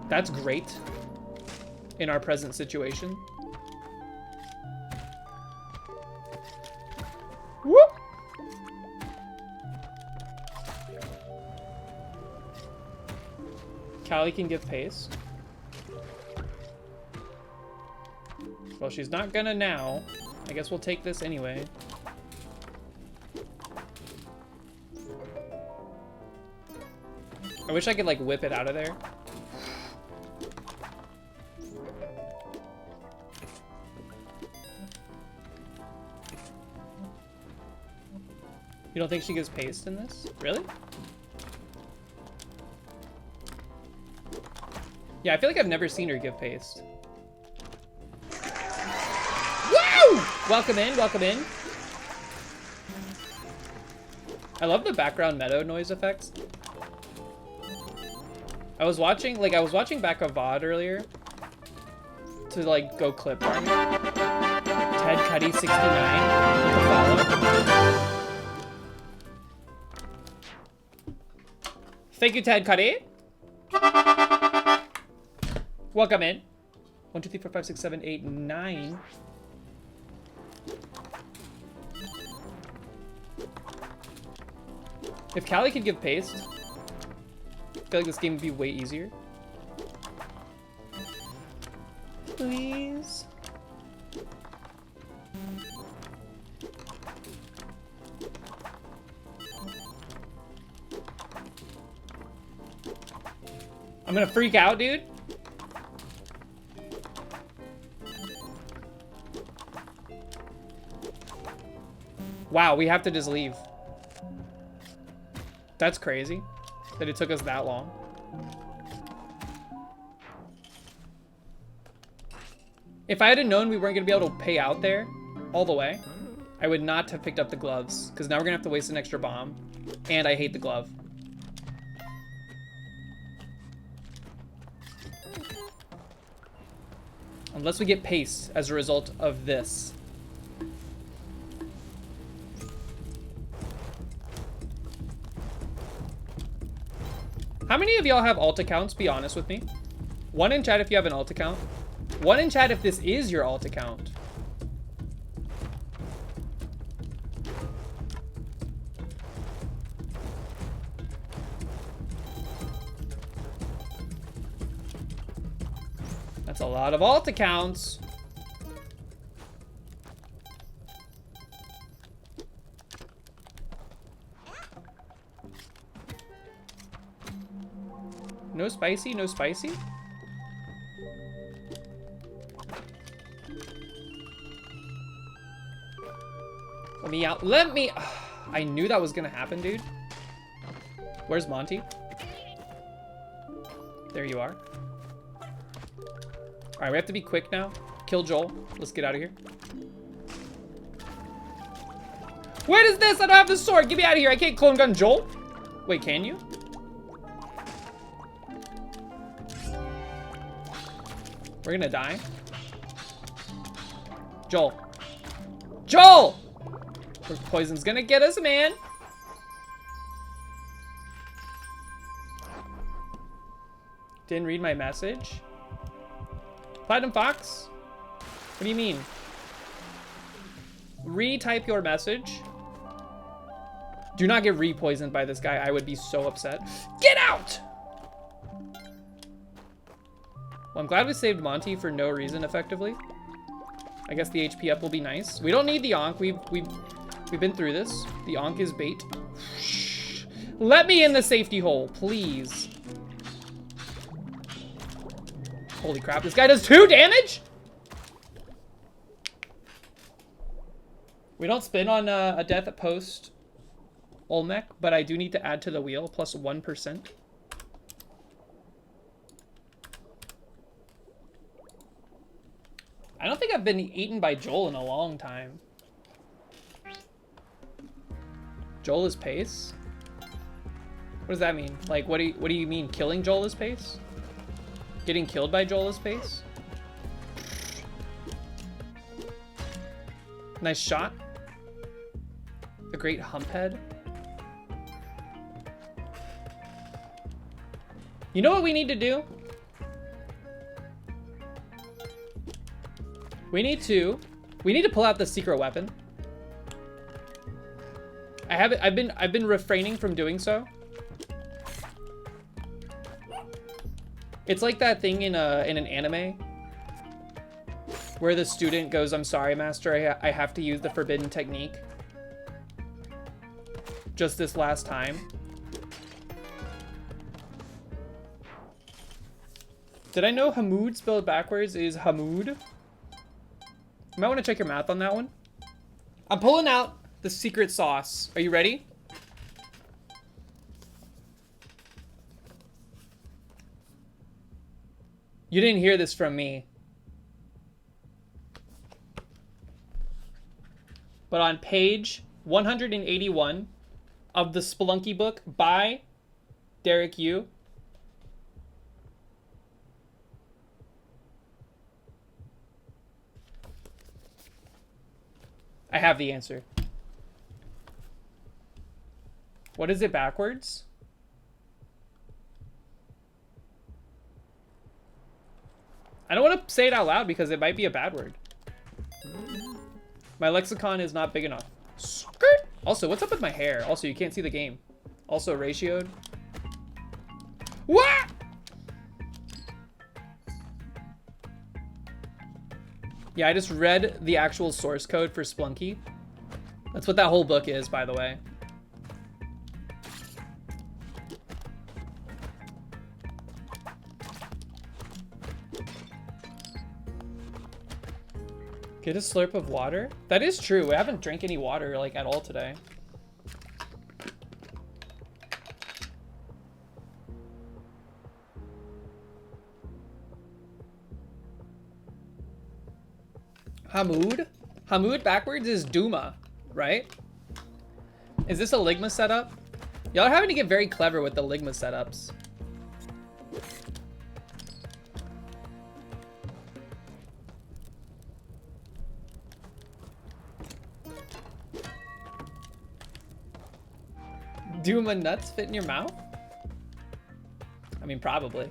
That's great in our present situation. Whoop! Callie can give pace. Well, she's not gonna now. I guess we'll take this anyway. I wish I could like whip it out of there. You don't think she gives paste in this? Really? Yeah, I feel like I've never seen her give paste. Woo! Welcome in, welcome in. I love the background meadow noise effects. I was watching back a VOD earlier to like go clip farming. Ted Cuddy 69 with a follow. Thank you, Ted Cuddy. Welcome in. 1, 2, 3, 4, 5, 6, 7, 8, 9. If Callie could give paste, I feel like this game would be way easier. Please. I'm gonna freak out, dude. Wow, we have to just leave. That's crazy that it took us that long. If I had known we weren't gonna be able to pay out there all the way, I would not have picked up the gloves, because now we're gonna have to waste an extra bomb, and I hate the glove. Unless we get pace as a result of this. How many of y'all have alt accounts? Be honest with me. One in chat if you have an alt account. One in chat if this is your alt account. That's a lot of alt accounts. No spicy, no spicy. Let me out. Let me. I knew that was gonna happen, dude. Where's Monty? There you are. All right, we have to be quick now. Kill Joel. Let's get out of here. What is this? I don't have the sword. Get me out of here. I can't clone gun Joel. Wait, can you? We're gonna die. Joel. Joel! Poison's gonna get us, man. Didn't read my message. Platinum Fox? What do you mean? Retype your message. Do not get re-poisoned by this guy. I would be so upset. Get out! Well, I'm glad we saved Monty for no reason, effectively. I guess the HP up will be nice. We don't need the Ankh. We've been through this. The Ankh is bait. Let me in the safety hole, please. Holy crap, this guy does 2 damage? We don't spin on a death at post Olmec, but I do need to add to the wheel, plus 1%. I don't think I've been eaten by Joel in a long time. Joel is pace? What does that mean? Like, what do you mean? Killing Joel is pace? Getting killed by Joel is pace? Nice shot. The great humphead. You know what we need to do? We need to pull out the secret weapon. I've been refraining from doing so. It's like that thing in an anime where the student goes, "I'm sorry, master, I have to use the forbidden technique. Just this last time." Did I know Hamoud spelled backwards is Hamoud? You might want to check your math on that one. I'm pulling out the secret sauce. Are you ready? You didn't hear this from me. But on page 181 of the Spelunky book by Derek Yu, I have the answer. What is it backwards? I don't want to say it out loud because it might be a bad word. My lexicon is not big enough. Skirt. Also, what's up with my hair? Also, you can't see the game. Also ratioed. What? Yeah, I just read the actual source code for Spelunky. That's what that whole book is, by the way. Get a slurp of water? That is true. I haven't drank any water like at all today. Hamoud? Hamoud backwards is Duma, right? Is this a Ligma setup? Y'all are having to get very clever with the Ligma setups. Duma nuts fit in your mouth? I mean, probably.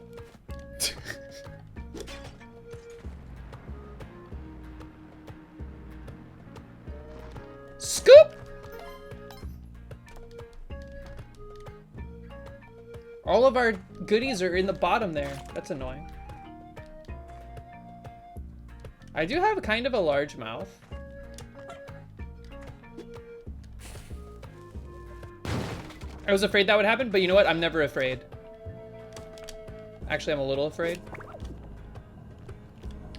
Scoop! All of our goodies are in the bottom there. That's annoying. I do have kind of a large mouth. I was afraid that would happen, but you know what? I'm never afraid. Actually, I'm a little afraid.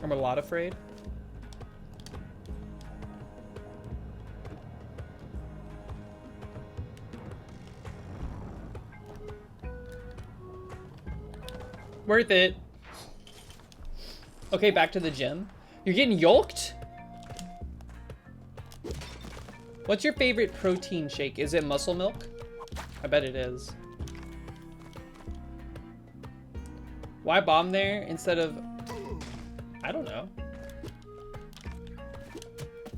I'm a lot afraid. Worth it. Okay, back to the gym. You're getting yolked? What's your favorite protein shake? Is it muscle milk? I bet it is. Why bomb there instead of... I don't know.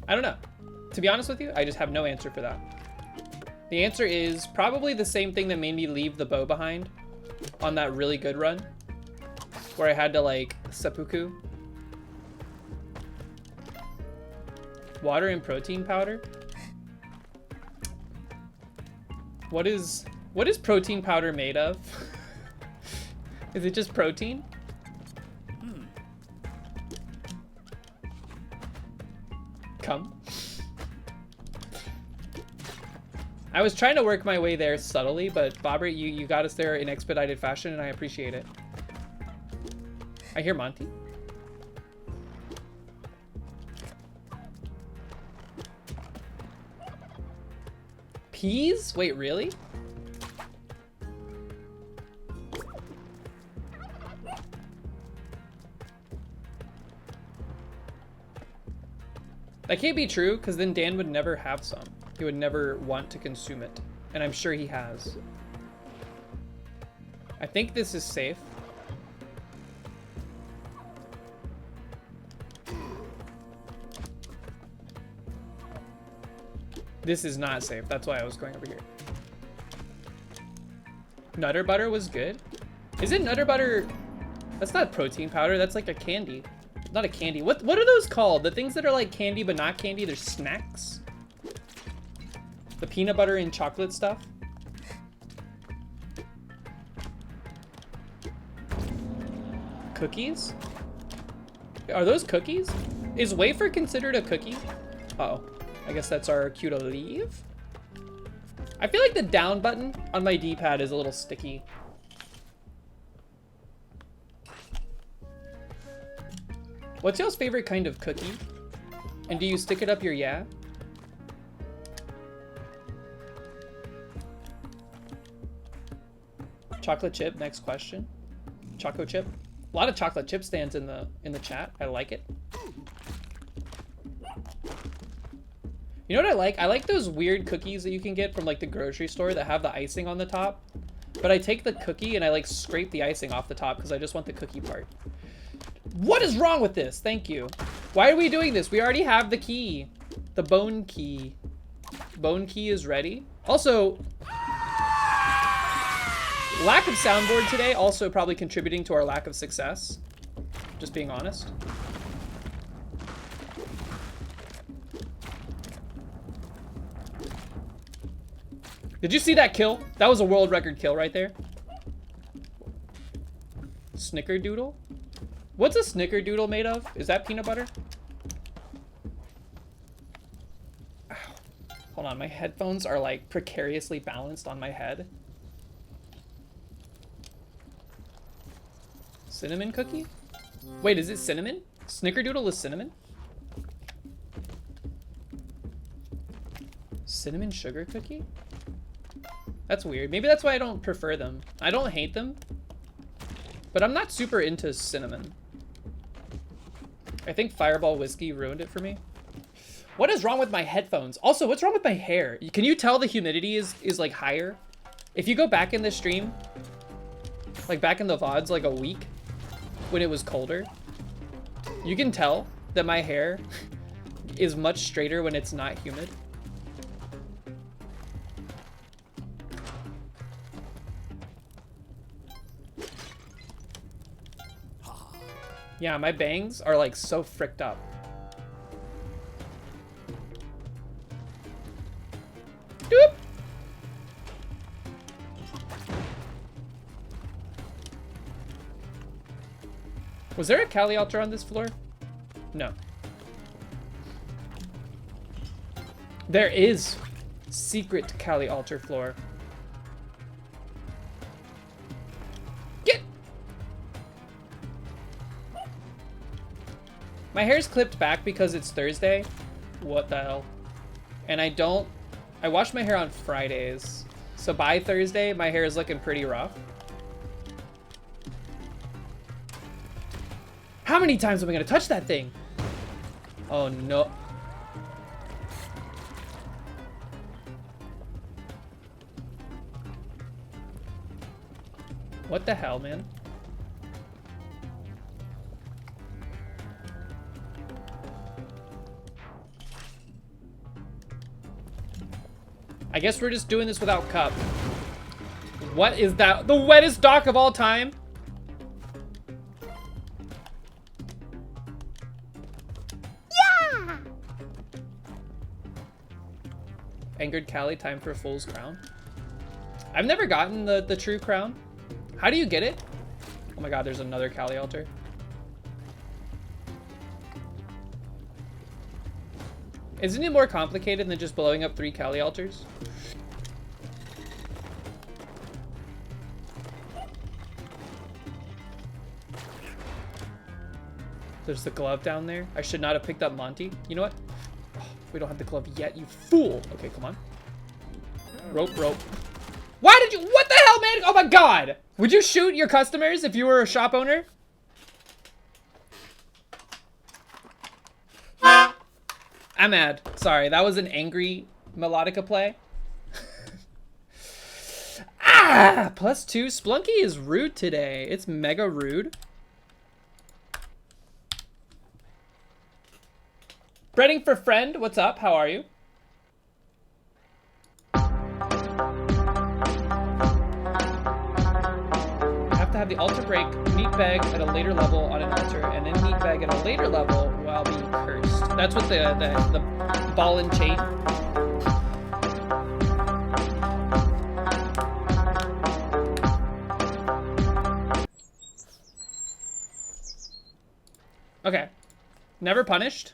I don't know. To be honest with you, I just have no answer for that. The answer is probably the same thing that made me leave the bow behind on that really good run, where I had to like seppuku. Water and protein powder? What is protein powder made of? Is it just protein? Come. I was trying to work my way there subtly, but Bobber, you got us there in expedited fashion, and I appreciate it. I hear Monty. Peas? Wait, really? That can't be true, because then Dan would never have some. He would never want to consume it. And I'm sure he has. I think this is safe. This is not safe. That's why I was going over here. Nutter butter was good. Isn't Nutter butter... That's not protein powder. That's like a candy. Not a candy. What are those called? The things that are like candy but not candy? They're snacks? The peanut butter and chocolate stuff? Cookies? Are those cookies? Is wafer considered a cookie? Uh-oh. I guess that's our cue to leave. I feel like the down button on my D-pad is a little sticky. What's y'all's favorite kind of cookie? And do you stick it up your yeah? Chocolate chip, next question. Choco chip. A lot of chocolate chip stands in the chat. I like it. You know what I like? I like those weird cookies that you can get from like the grocery store that have the icing on the top. But I take the cookie and I like scrape the icing off the top because I just want the cookie part. What is wrong with this? Thank you. Why are we doing this? We already have the key. The bone key. Bone key is ready. Also, lack of soundboard today also probably contributing to our lack of success. Just being honest. Did you see that kill? That was a world record kill right there. Snickerdoodle? What's a snickerdoodle made of? Is that peanut butter? Ow. Hold on, my headphones are like precariously balanced on my head. Cinnamon cookie? Wait, is it cinnamon? Snickerdoodle is cinnamon? Cinnamon sugar cookie? That's weird. Maybe that's why I don't prefer them. I don't hate them, but I'm not super into cinnamon. I think Fireball Whiskey ruined it for me. What is wrong with my headphones? Also, what's wrong with my hair? Can you tell the humidity is like higher? If you go back in this stream, like back in the VODs like a week when it was colder, you can tell that my hair is much straighter when it's not humid. Yeah, my bangs are like so fricked up. Doop. Was there a Kali altar on this floor? No. There is secret Kali altar floor. Get! My hair's clipped back because it's Thursday. What the hell? And I wash my hair on Fridays. So by Thursday, my hair is looking pretty rough. How many times am I gonna touch that thing? Oh no. What the hell, man? I guess we're just doing this without cup. What is that? The wettest dock of all time? Yeah! Angered Kali, time for a fool's crown. I've never gotten the true crown. How do you get it? Oh my god, there's another Kali altar. Isn't it more complicated than just blowing up 3 Kali altars? There's the glove down there. I should not have picked up Monty. You know what? Oh, we don't have the glove yet, you fool. Okay, come on. Rope, rope. Why did you? What the hell, man? Oh my god! Would you shoot your customers if you were a shop owner? I'm mad. Sorry, that was an angry melodica play. Ah! +2. Splunky is rude today. It's mega rude. Breading for friend, what's up? How are you? To have the altar break, meat bag at a later level on an altar, and then meat bag at a later level while being cursed. That's what the ball and chain. Okay. Never punished.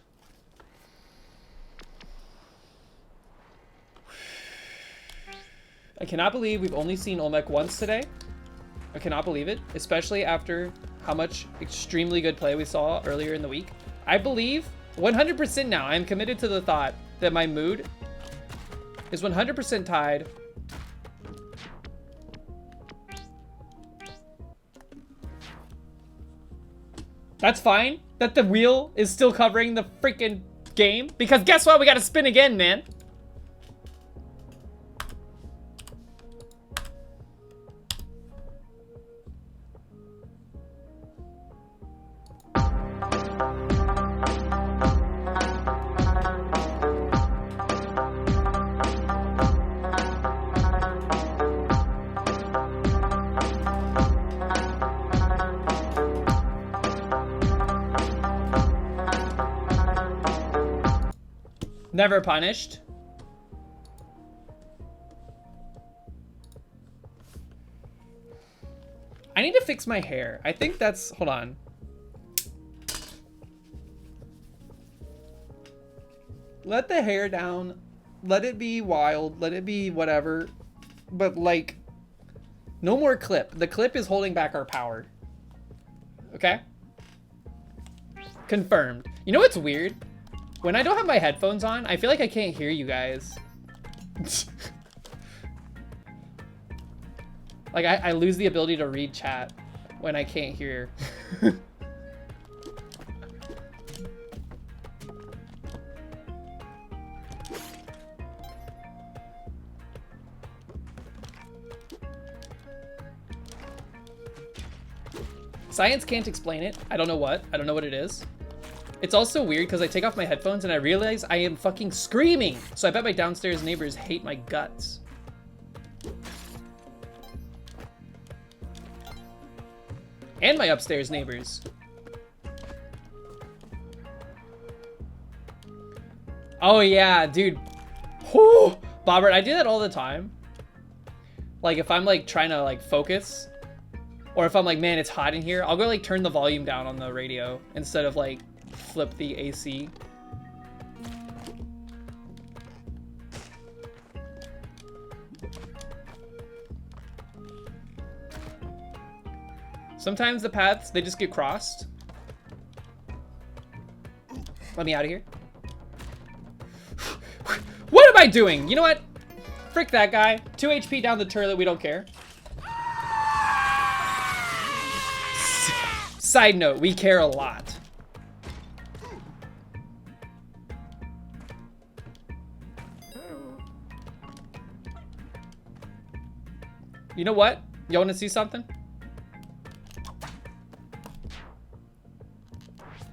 I cannot believe we've only seen Olmec once today. I cannot believe it, especially after how much extremely good play we saw earlier in the week. I believe 100% now. I am committed to the thought that my mood is 100% tied. That's fine that the wheel is still covering the freaking game, because guess what? We gotta spin again, man. Never punished. I need to fix my hair. I think that's, hold on. Let the hair down. Let it be wild. Let it be whatever. But like, no more clip. The clip is holding back our power. Okay? Confirmed. You know what's weird? When I don't have my headphones on, I feel like I can't hear you guys. Like, I lose the ability to read chat when I can't hear. Science can't explain it. I don't know what. I don't know what it is. It's also weird because I take off my headphones and I realize I am fucking screaming. So I bet my downstairs neighbors hate my guts. And my upstairs neighbors. Oh yeah, dude. Whew. Bobbert, I do that all the time. Like if I'm like trying to like focus, or if I'm like, man, it's hot in here, I'll go like turn the volume down on the radio instead of like flip the AC. Sometimes the paths, they just get crossed. Let me out of here. What am I doing? You know what? Frick that guy. 2 HP down the turret, we don't care. Side note, we care a lot. You know what? You want to see something?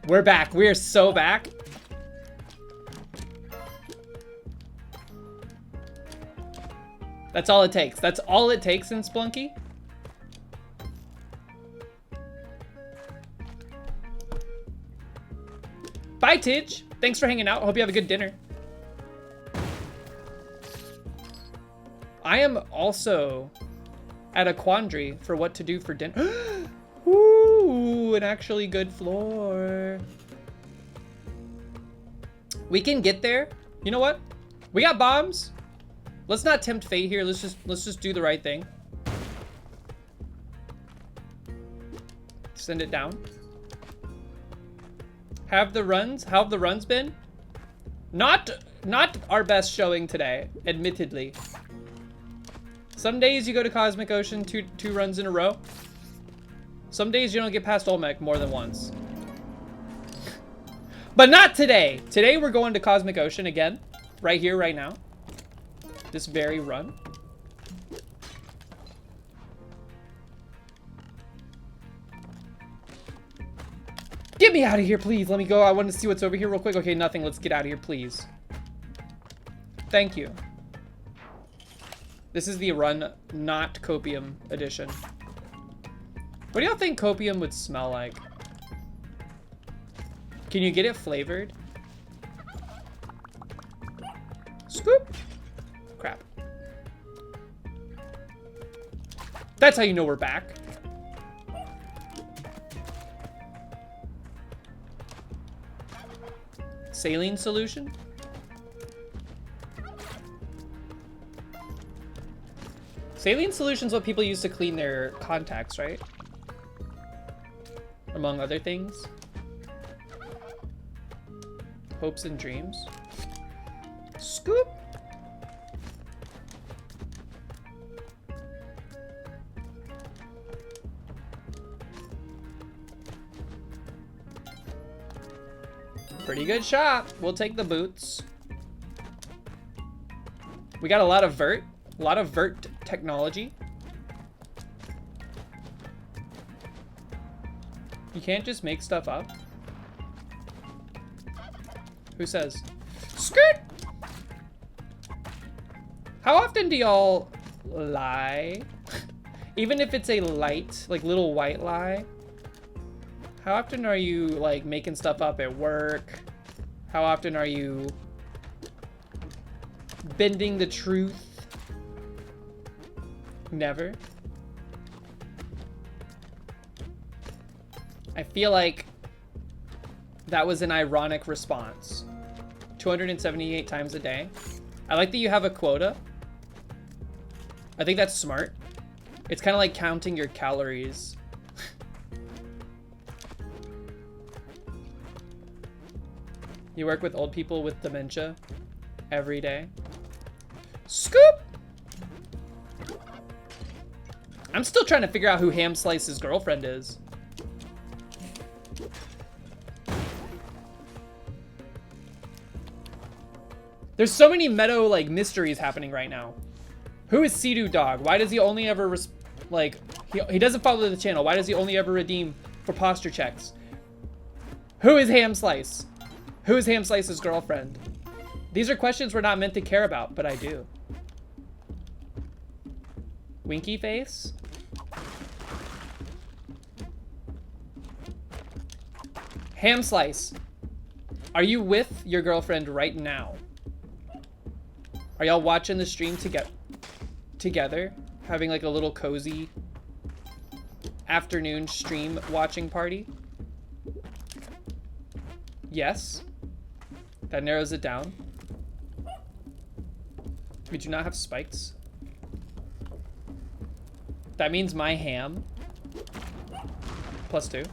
We're back. We are so back. That's all it takes. That's all it takes in Splunky. Bye, Tidge. Thanks for hanging out. Hope you have a good dinner. I am also at a quandary for what to do for dinner. Ooh, an actually good floor. We can get there. You know what? We got bombs. Let's not tempt fate here. Let's just do the right thing. Send it down. How have the runs been? Not our best showing today, admittedly. Some days you go to Cosmic Ocean two runs in a row. Some days you don't get past Olmec more than once. But not today. Today we're going to Cosmic Ocean again. Right here, right now. This very run. Get me out of here, please. Let me go. I want to see what's over here real quick. Okay, nothing. Let's get out of here, please. Thank you. This is the run, not copium edition. What do y'all think copium would smell like? Can you get it flavored? Scoop. Crap. That's how you know we're back. Saline solution? Saline solution's what people use to clean their contacts, right? Among other things. Hopes and dreams. Scoop. Pretty good shot. We'll take the boots. We got a lot of vert technology. You can't just make stuff up. Who says? Skirt! How often do y'all lie? Even if it's a light, like little white lie. How often are you like making stuff up at work? How often are you bending the truth? Never. I feel like that was an ironic response. 278 times a day. I like that you have a quota. I think that's smart. It's kind of like counting your calories. You work with old people with dementia every day. Scoop! I'm still trying to figure out who Ham Slice's girlfriend is. There's so many Meadow, like, mysteries happening right now. Who is Sea-Doo Dog? Why does he only ever, he doesn't follow the channel. Why does he only ever redeem for posture checks? Who is Ham Slice? Who is Ham Slice's girlfriend? These are questions we're not meant to care about, but I do. Winky face? Ham Slice, are you with your girlfriend right now? Are y'all watching the stream together? Having like a little cozy afternoon stream watching party? Yes. That narrows it down. We do not have spikes. That means my ham. +2.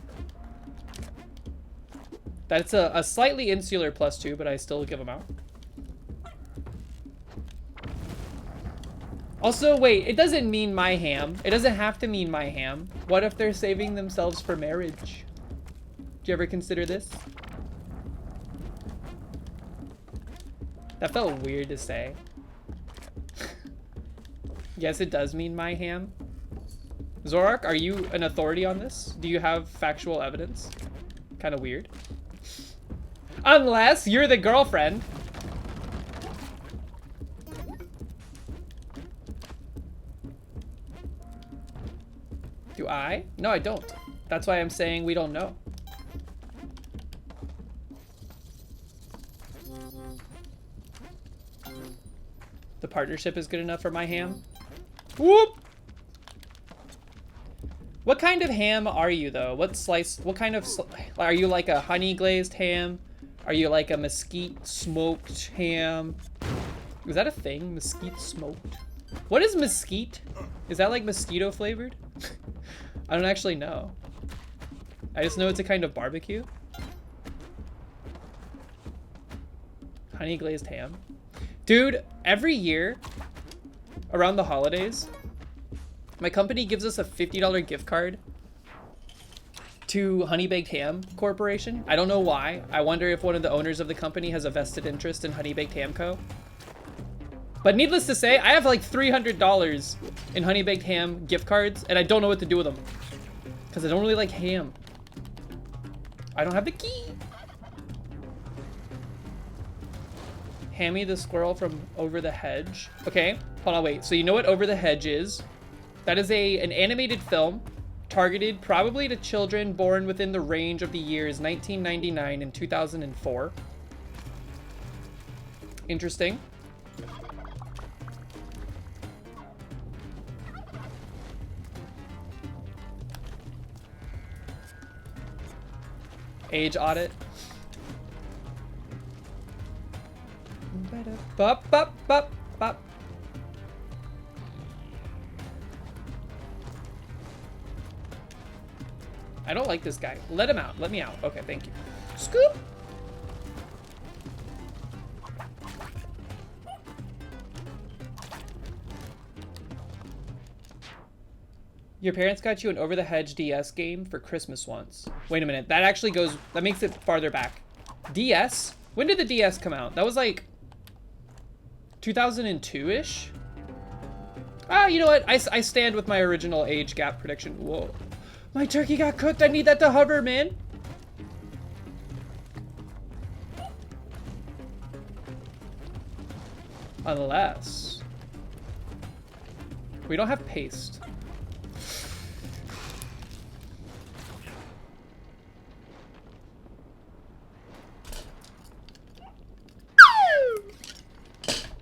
That's a slightly insular +2, but I still give them out. Also, wait, it doesn't mean my ham. It doesn't have to mean my ham. What if they're saving themselves for marriage? Do you ever consider this? That felt weird to say. Yes, it does mean my ham. Zorak, are you an authority on this? Do you have factual evidence? Kind of weird. Unless you're the girlfriend. Do I? No, I don't. That's why I'm saying we don't know. The partnership is good enough for my ham. Whoop! What kind of ham are you, though? What slice? What kind of... Are you like a honey glazed ham? Are you like a mesquite smoked ham? Is that a thing? Mesquite smoked? What is mesquite? Is that like mosquito flavored? I don't actually know. I just know it's a kind of barbecue. Honey glazed ham. Dude, every year around the holidays, my company gives us a $50 gift card to Honey Baked Ham Corporation. I don't know why. I wonder if one of the owners of the company has a vested interest in Honey Baked Ham Co. But needless to say, I have like $300 in Honey Baked Ham gift cards, and I don't know what to do with them. Because I don't really like ham. I don't have the key. Hammy the squirrel from Over the Hedge. Okay, hold on, wait. So you know what Over the Hedge is? That is an animated film targeted probably to children born within the range of the years 1999 and 2004. Interesting. Age audit. Bop, bop, bop, bop. I don't like this guy. Let him out. Let me out. Okay, thank you. Scoop. Your parents got you an Over the Hedge DS game for Christmas once. Wait a minute. That actually goes... That makes it farther back. DS? When did the DS come out? That was like 2002-ish? Ah, you know what? I stand with my original age gap prediction. Whoa. My turkey got cooked. I need that to hover, man. Unless... We don't have paste.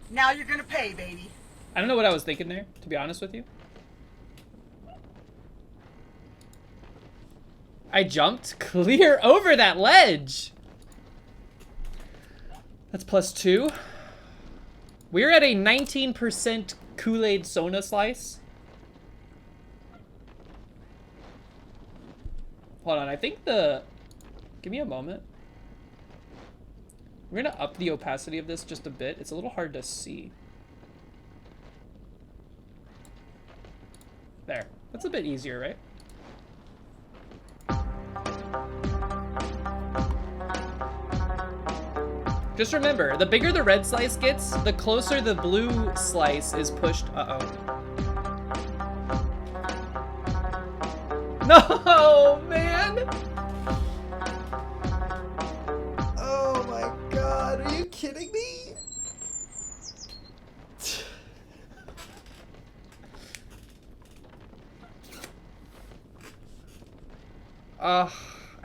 Now you're gonna pay, baby. I don't know what I was thinking there, to be honest with you. I jumped clear over that ledge. That's +2. We're at a 19% Kool-Aid Sona slice. Hold on, I think the... Give me a moment. We're gonna up the opacity of this just a bit. It's a little hard to see. There. That's a bit easier, right? Just remember, the bigger the red slice gets, the closer the blue slice is pushed. Uh-oh. No, man! Oh my god, are you kidding me?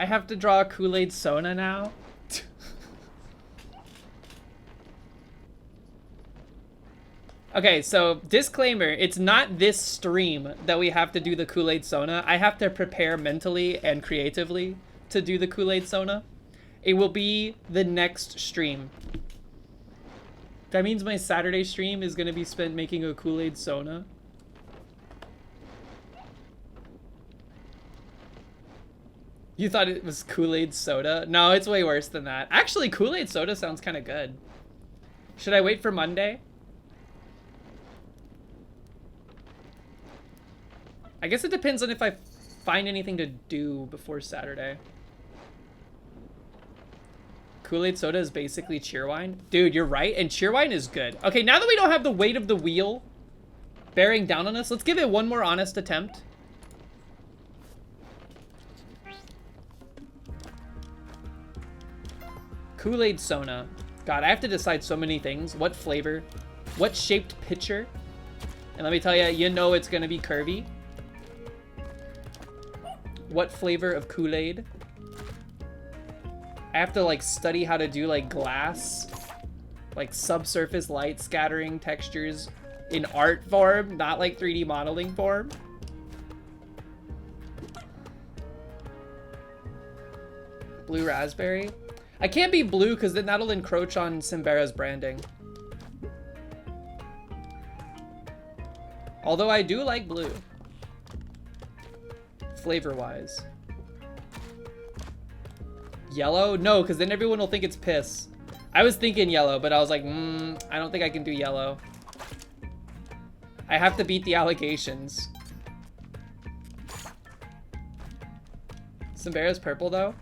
I have to draw a Kool-Aid Sona now. Okay, so disclaimer, it's not this stream that we have to do the Kool-Aid Sona. I have to prepare mentally and creatively to do the Kool-Aid Sona. It will be the next stream. That means my Saturday stream is going to be spent making a Kool-Aid Sona. You thought it was Kool-Aid Soda? No, it's way worse than that. Actually, Kool-Aid Soda sounds kind of good. Should I wait for Monday? I guess it depends on if I find anything to do before Saturday. Kool-Aid Soda is basically Cheerwine. Dude, you're right, and Cheerwine is good. Okay, now that we don't have the weight of the wheel bearing down on us, let's give it one more honest attempt. Kool-Aid Sona. God, I have to decide so many things. What flavor? What shaped pitcher? And let me tell you, you know it's gonna be curvy. What flavor of Kool-Aid? I have to like study how to do like glass, like subsurface light scattering textures in art form, not like 3D modeling form. Blue raspberry. I can't be blue because then that'll encroach on Simbera's branding. Although I do like blue. Flavor-wise. Yellow? No, because then everyone will think it's piss. I was thinking yellow, but I was like, I don't think I can do yellow. I have to beat the allegations. Simbera's purple, though.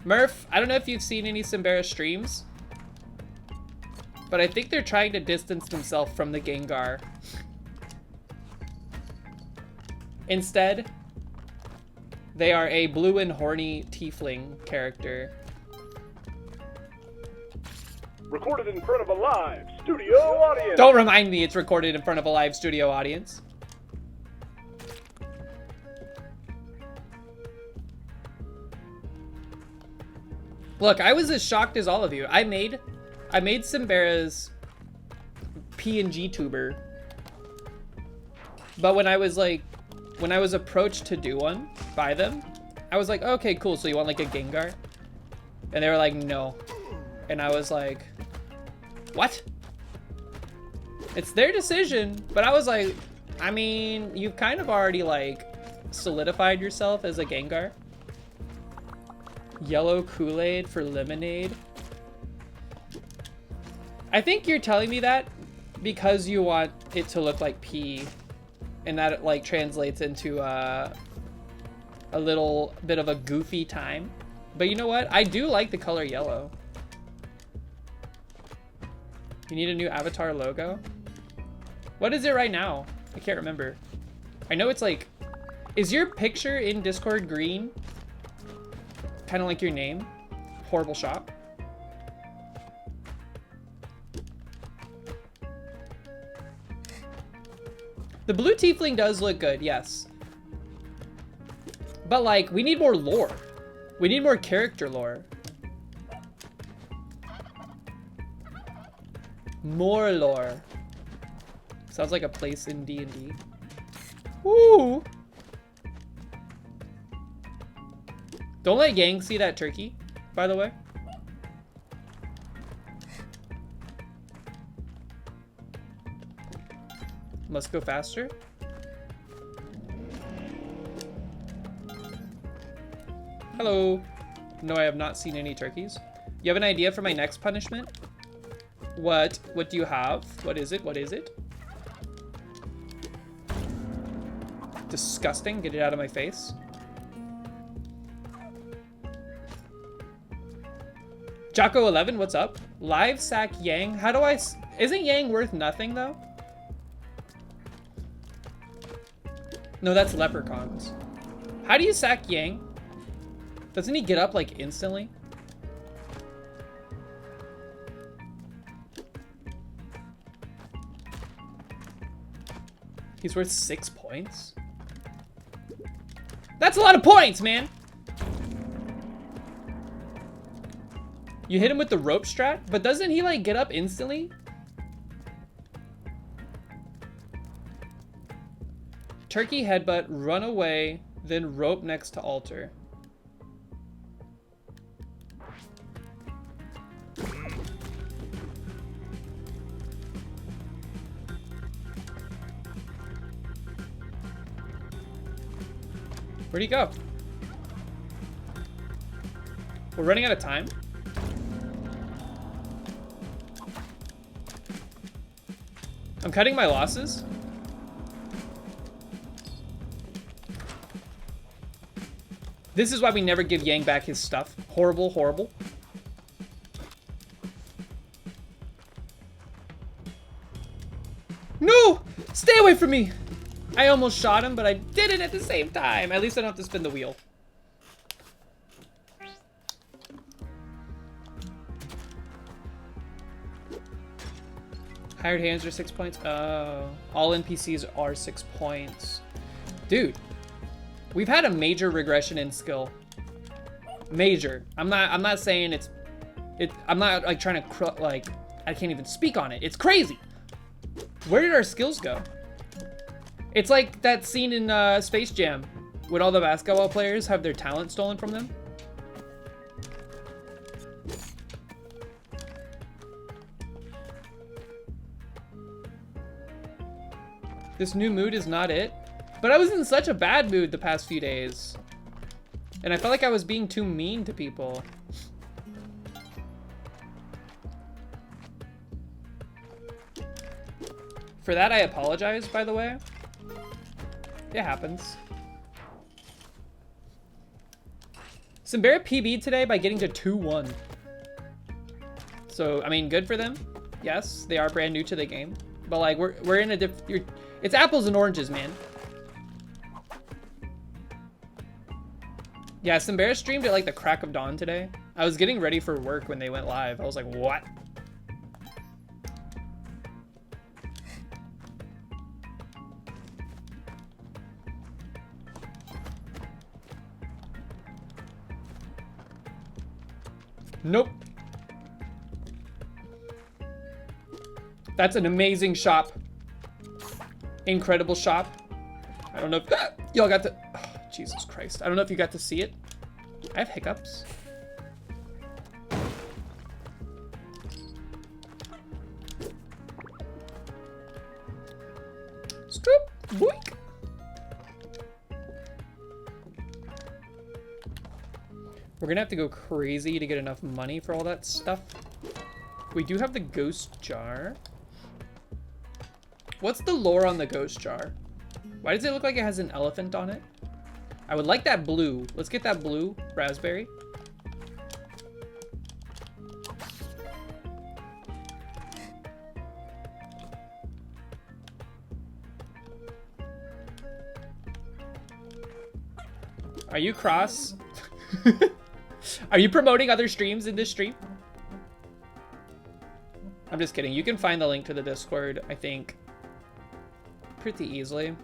Murph, I don't know if you've seen any Simbera streams, but I think they're trying to distance themselves from the Gengar. Instead, they are a blue and horny tiefling character. Recorded in front of a live studio audience. Don't remind me it's recorded in front of a live studio audience. Look, I was as shocked as all of you. I made Simbera's PNG tuber. But when I was approached to do one by them, I was like, okay, cool. So you want like a Gengar? And they were like, no. And I was like, what? It's their decision. But I was like, I mean, you've kind of already like solidified yourself as a Gengar. Yellow Kool-Aid for lemonade. I think you're telling me that because you want it to look like pee, and that it like translates into a little bit of a goofy time. But you know what? I do like the color yellow. You need a new avatar logo? What is it right now? I can't remember. I know it's like, is your picture in Discord green? Kind of like your name. Horrible shop. The blue tiefling does look good, yes. But like, we need more lore. We need more character lore. More lore. Sounds like a place in D&D. Woo! Don't let Yang see that turkey, by the way. Must go faster. Hello. No, I have not seen any turkeys. You have an idea for my next punishment? What? What do you have? What is it? What is it? Disgusting. Get it out of my face. Jocko11, what's up? Live sack Yang. How do I... Isn't Yang worth nothing, though? No, that's leprechauns. How do you sack Yang? Doesn't he get up, like, instantly? He's worth 6 points? That's a lot of points, man! You hit him with the rope strat, but doesn't he, like, get up instantly? Turkey headbutt, run away, then rope next to altar. Where'd he go? We're running out of time. I'm cutting my losses. This is why we never give Yang back his stuff. Horrible, horrible. No! Stay away from me! I almost shot him, but I did it at the same time. At least I don't have to spin the wheel. Hired hands are 6 points. Oh, all NPCs are 6 points. Dude, we've had a major regression in skill. Major. I'm not saying I'm not like trying to like, I can't even speak on it. It's crazy. Where did our skills go? It's like that scene in Space Jam when all the basketball players have their talent stolen from them. This new mood is not it. But I was in such a bad mood the past few days. And I felt like I was being too mean to people. For that, I apologize, by the way. It happens. Simbera PB'd today by getting to 2-1. So, I mean, good for them. Yes, they are brand new to the game. But, like, we're in a different... It's apples and oranges, man. Yeah, Simbera streamed at, like, the crack of dawn today. I was getting ready for work when they went live. I was like, what? Nope. That's an amazing shop. Incredible shop. I don't know if y'all got to... Oh, Jesus Christ. I don't know if you got to see it. I have hiccups. Scoop. Boink. We're gonna have to go crazy to get enough money for all that stuff. We do have the ghost jar. What's the lore on the ghost jar? Why does it look like it has an elephant on it? I would like that blue. Let's get that blue raspberry. Are you cross? Are you promoting other streams in this stream? I'm just kidding. You can find the link to the Discord, I think, pretty easily.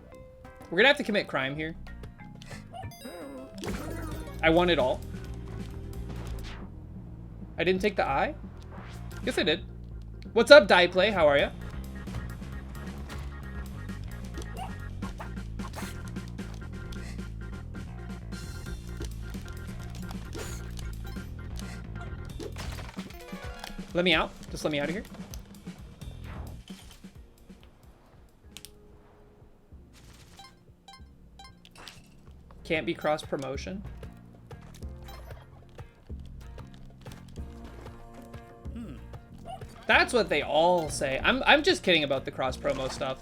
We're gonna have to commit crime here. I won it all. I didn't take the eye? Yes, I did. What's up, Die Play? How are ya? Let me out. Just let me out of here. Can't be cross promotion. That's what they all say. I'm just kidding about the cross promo stuff.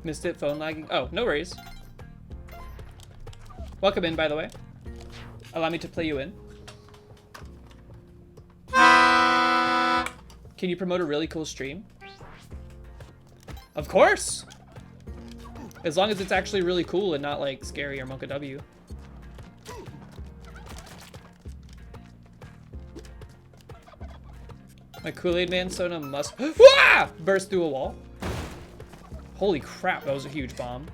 Missed it, phone lagging. Oh, no worries. Welcome in, by the way. Allow me to play you in. Can you promote a really cool stream? Of course! As long as it's actually really cool and not like scary or Monka W. My Kool-Aid Man Sona must Wah! Burst through a wall. Holy crap, that was a huge bomb.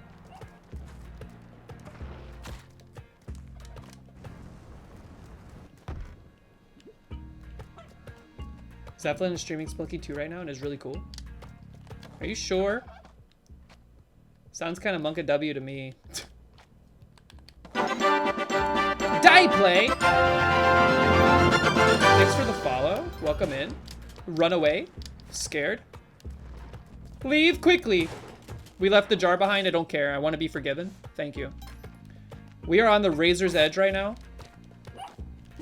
Zeppelin is streaming Spelunky 2 right now and is really cool. Are you sure? Sounds kind of Monka W to me. Die play! Thanks for the follow. Welcome in. Run away. Scared. Leave quickly. We left the jar behind. I don't care. I want to be forgiven. Thank you. We are on the razor's edge right now.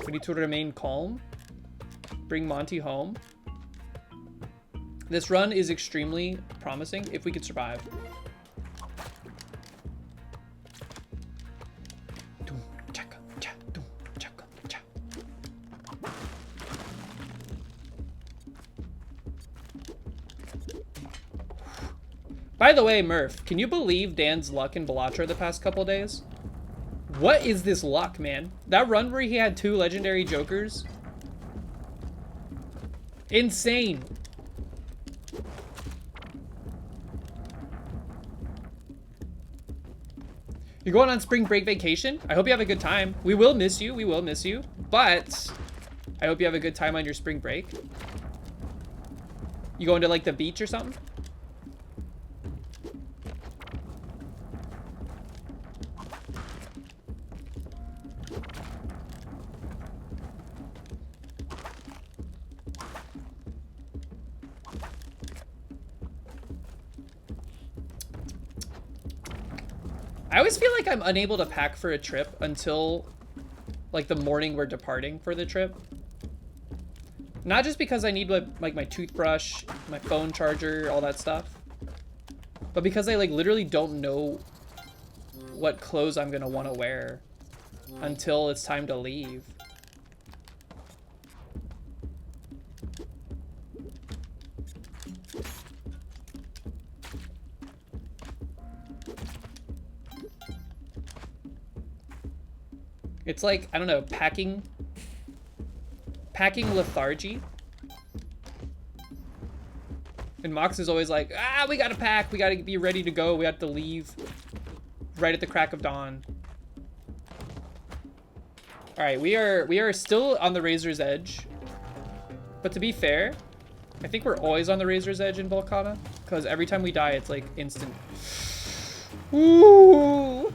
We need to remain calm. Bring Monty home. This run is extremely promising if we could survive. By the way, Murph, can you believe Dan's luck in Bellatra the past couple days? What is this luck, man? That run where he had 2 legendary jokers? Insane. You're going on spring break vacation? I hope you have a good time. We will miss you. We will miss you. But I hope you have a good time on your spring break. You going to like the beach or something? I always feel like I'm unable to pack for a trip until like the morning we're departing for the trip. Not just because I need like my toothbrush, my phone charger, all that stuff, but because I like literally don't know what clothes I'm gonna want to wear until it's time to leave. It's like, I don't know, packing lethargy. And Mox is always like, ah, we gotta pack, we gotta be ready to go, we have to leave right at the crack of dawn. Alright, we are still on the razor's edge. But to be fair, I think we're always on the razor's edge in Volcana, because every time we die, it's like instant. Ooh!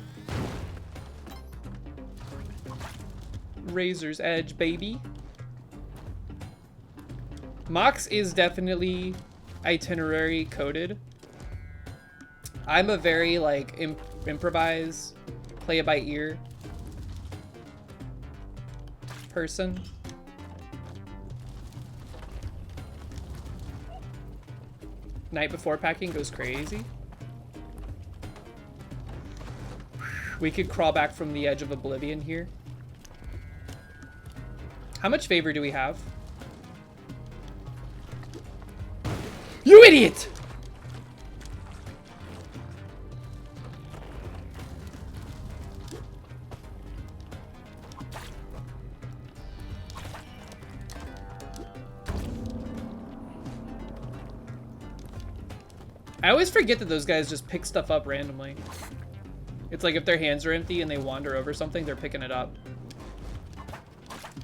Razor's edge, baby. Mox is definitely itinerary coded. I'm a very like improvise, play it by ear person. Night before packing goes crazy. We could crawl back from the edge of oblivion here. How much favor do we have? You idiot! I always forget that those guys just pick stuff up randomly. It's like if their hands are empty and they wander over something, they're picking it up.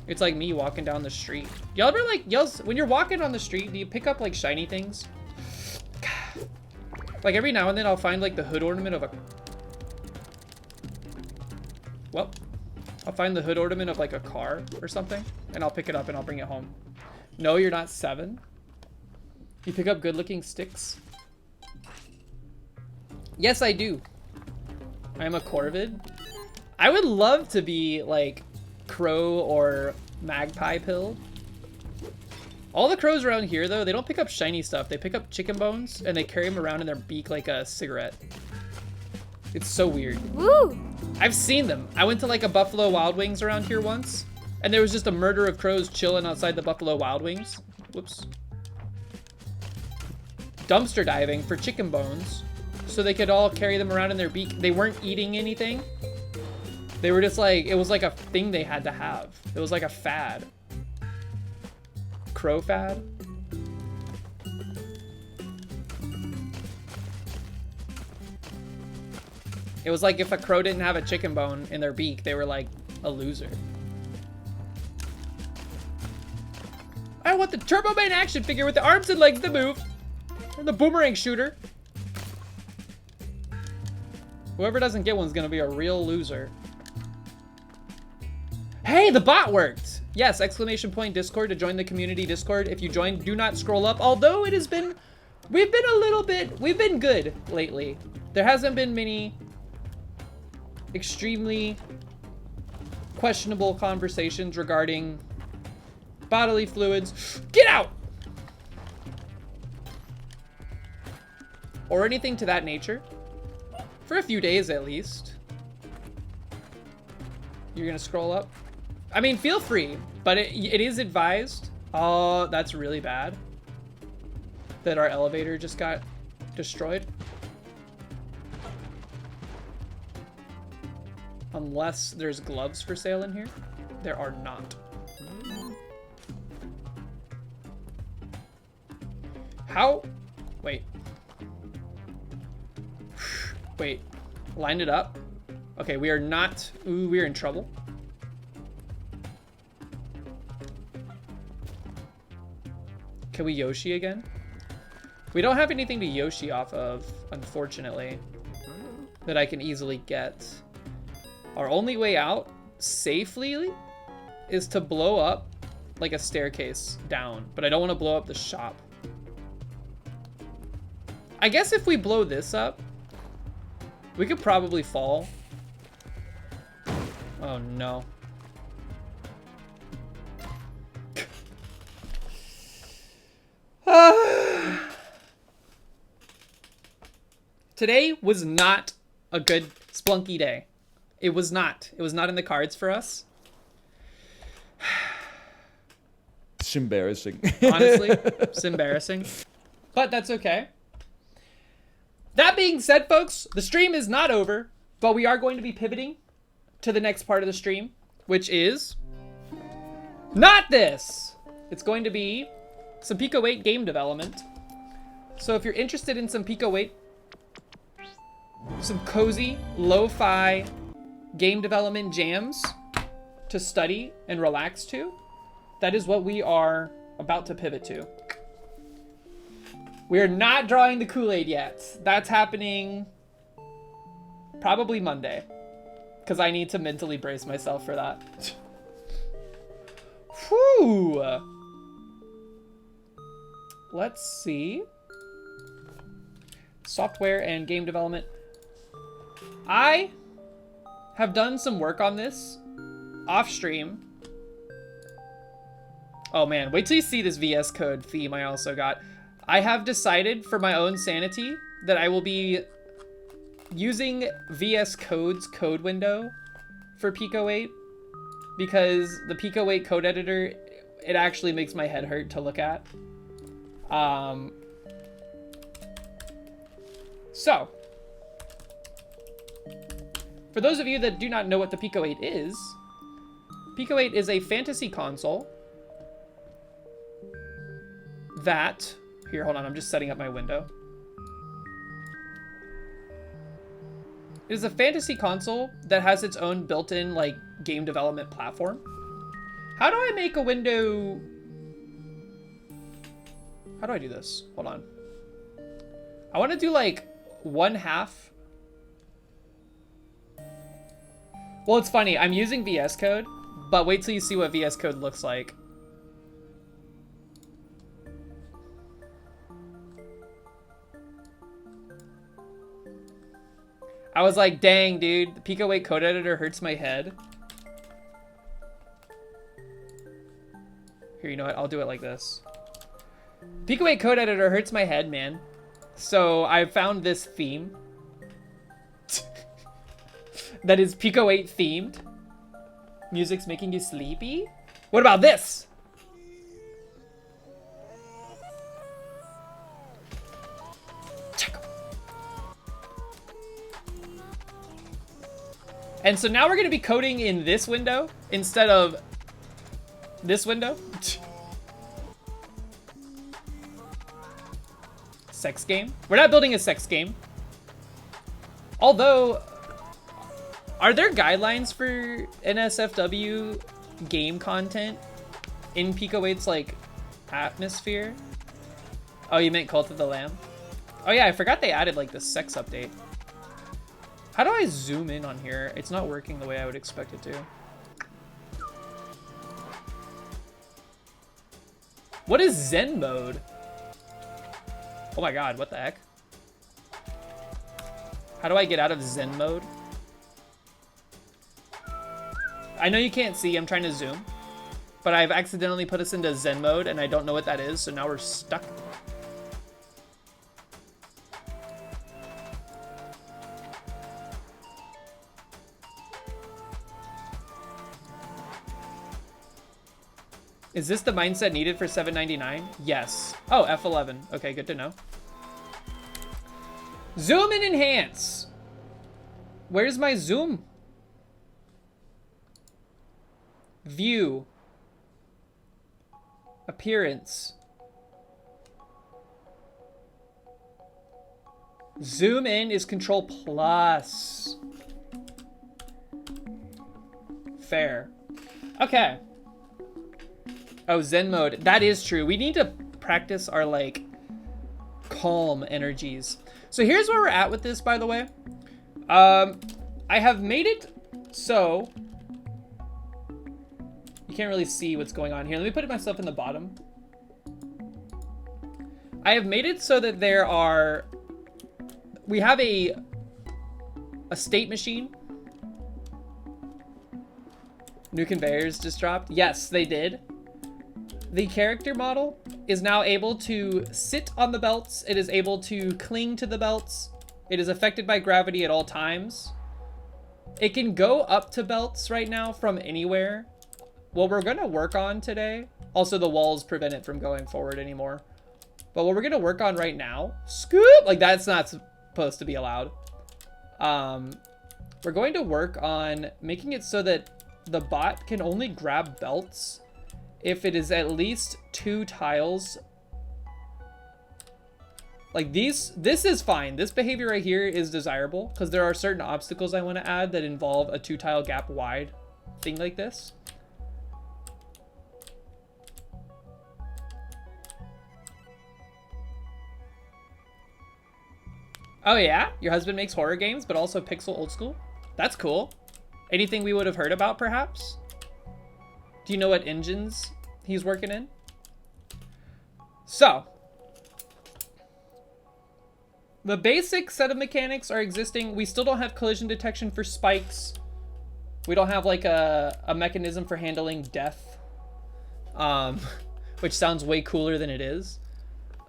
It's like me walking down the street. Y'all ever like, when you're walking on the street, do you pick up like shiny things? Like every now and then I'll find like the hood ornament of a... Well, I'll find the hood ornament of like a car or something, and I'll pick it up and I'll bring it home. No, you're not 7. You pick up good looking sticks? Yes, I do. I'm a corvid. I would love to be like crow or magpie pilled. All the crows around here, though, they don't pick up shiny stuff. They pick up chicken bones, and they carry them around in their beak like a cigarette. It's so weird. Woo! I've seen them. I went to like a Buffalo Wild Wings around here once, and there was just a murder of crows chilling outside the Buffalo Wild Wings. Whoops. Dumpster diving for chicken bones, so they could all carry them around in their beak. They weren't eating anything. They were just like, it was like a thing they had to have. It was like a fad. Crow fad. It was like if a crow didn't have a chicken bone in their beak, they were like a loser. I want the Turbo Man action figure with the arms and legs that move. And the boomerang shooter. Whoever doesn't get one's gonna be a real loser. Hey, the bot worked! Yes, exclamation point Discord to join the community Discord. If you join, do not scroll up. Although it has been, we've been good lately. There hasn't been many extremely questionable conversations regarding bodily fluids. Get out! Or anything to that nature. For a few days at least. You're gonna scroll up? I mean, feel free, but it is advised. Oh, that's really bad. That our elevator just got destroyed. Unless there's gloves for sale in here. There are not. How? Wait. Wait. Line it up. Okay, we are not... Ooh, we're in trouble. Can we Yoshi again? We don't have anything to Yoshi off of, unfortunately, that I can easily get. Our only way out safely is to blow up like a staircase down, but I don't want to blow up the shop. I guess if we blow this up, we could probably fall. Oh no. Today was not a good Splunky day. It was not. It was not in the cards for us. It's embarrassing. Honestly, it's embarrassing. But that's okay. That being said, folks, the stream is not over, but we are going to be pivoting to the next part of the stream, which is not this. It's going to be some Pico 8 game development. So if you're interested in some Pico 8, some cozy, lo-fi game development jams to study and relax to, that is what we are about to pivot to. We are not drawing the Kool-Aid yet. That's happening probably Monday, because I need to mentally brace myself for that. Whew. Let's see. Software and game development. I have done some work on this off stream. Oh man, wait till you see this VS Code theme I also got. I have decided for my own sanity that I will be using VS Code's code window for Pico 8 because the Pico 8 code editor, it actually makes my head hurt to look at. So, for those of you that do not know what the Pico 8 is a fantasy console that... Here, hold on, I'm just setting up my window. It is a fantasy console that has its own built-in, like, game development platform. How do I make a window... How do I do this? Hold on. I want to do, like, 1/2. Well, it's funny. I'm using VS Code, but wait till you see what VS Code looks like. I was like, dang, dude, the Pico 8 code editor hurts my head. Here, you know what? I'll do it like this. Pico 8 code editor hurts my head, man. So I found this theme that is Pico 8 themed. Music's making you sleepy? What about this? And so now we're gonna be coding in this window instead of this window. Sex game? We're not building a sex game. Although, are there guidelines for NSFW game content in Pico 8's like atmosphere? Oh, you meant Cult of the Lamb? Oh yeah, I forgot they added like the sex update. How do I zoom in on here? It's not working the way I would expect it to. What is Zen mode? Oh my god, what the heck? How do I get out of Zen mode? I know you can't see, I'm trying to zoom. But I've accidentally put us into Zen mode and I don't know what that is, so now we're stuck. Is this the mindset needed for $7.99? Yes. Oh, F11. Okay, good to know. Zoom and enhance. Where's my zoom? View. Appearance. Zoom in is Control plus. Fair. Okay. Oh, Zen mode. That is true. We need to practice our, like, calm energies. So here's where we're at with this, by the way. I have made it so... You can't really see what's going on here. Let me put myself in the bottom. I have made it so that there are... We have a state machine. New conveyors just dropped. Yes, they did. The character model is now able to sit on the belts. It is able to cling to the belts. It is affected by gravity at all times. It can go up to belts right now from anywhere. What we're gonna work on today, also the walls prevent it from going forward anymore. But what we're gonna work on right now, scoop, like that's not supposed to be allowed. We're going to work on making it so that the bot can only grab belts if it is at least 2 tiles. Like this is fine. This behavior right here is desirable because there are certain obstacles I want to add that involve a 2 tile gap wide thing like this. Oh yeah? Your husband makes horror games, but also pixel old school? That's cool. Anything we would have heard about, perhaps? Do you know what engines he's working in? So, the basic set of mechanics are existing. We still don't have collision detection for spikes. We don't have like a mechanism for handling death, which sounds way cooler than it is.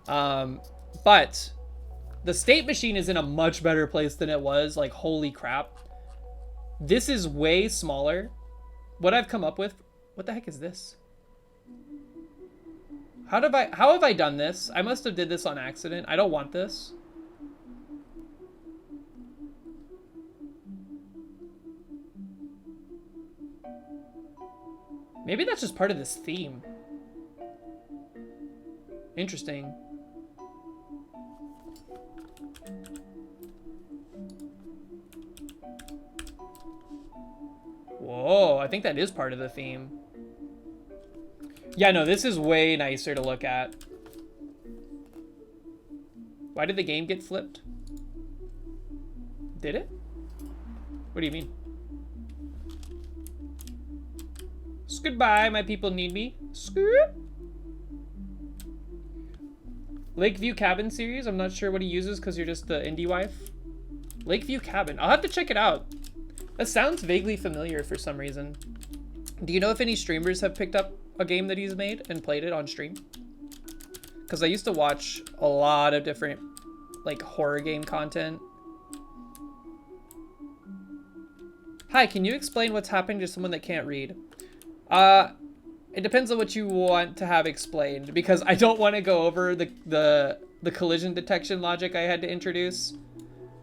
But the state machine is in a much better place than it was. Like, holy crap. This is way smaller. What I've come up with, what the heck is this? How have I done this? I must have did this on accident. I don't want this. Maybe that's just part of this theme. Interesting. Whoa, I think that is part of the theme. Yeah, no, this is way nicer to look at. Why did the game get flipped? Did it? What do you mean? Goodbye, my people need me. Scoop. Lakeview Cabin series. I'm not sure what he uses because you're just the indie wife. Lakeview Cabin. I'll have to check it out. That sounds vaguely familiar for some reason. Do you know if any streamers have picked up a game that he's made and played it on stream? because I used to watch a lot of different like horror game content. Hi, can you explain what's happening to someone that can't read? It depends on what you want to have explained, because I don't want to go over the collision detection logic I had to introduce.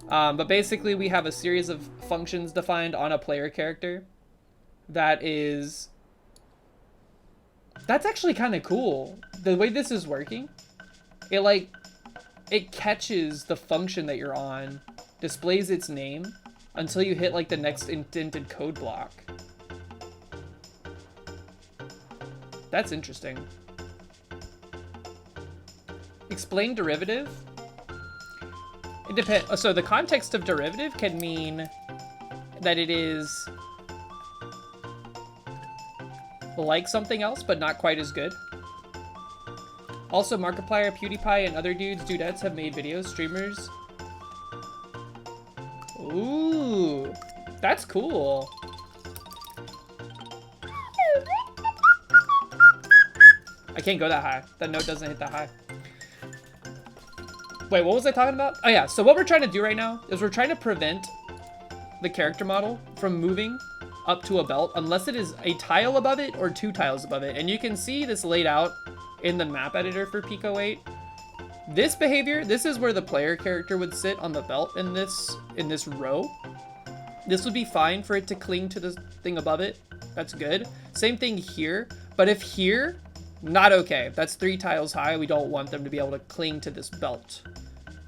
But basically we have a series of functions defined on a player character that's actually kind of cool. The way this is working, it catches the function that you're on, displays its name until you hit like the next indented code block. That's interesting. Explain derivative. It depends. So the context of derivative can mean that it is like something else, but not quite as good. Also, Markiplier, PewDiePie, and other dudes, dudettes have made videos, streamers. Ooh, that's cool. I can't go that high. That note doesn't hit that high. Wait, what was I talking about? Oh yeah, so what we're trying to do right now is we're trying to prevent the character model from moving up to a belt unless it is a tile above it or 2 tiles above it. And you can see this laid out in the map editor for Pico 8. This behavior, this is where the player character would sit on the belt in this row. This would be fine for it to cling to the thing above it. That's good. Same thing here, but if here, not okay. That's 3 tiles high. We don't want them to be able to cling to this belt.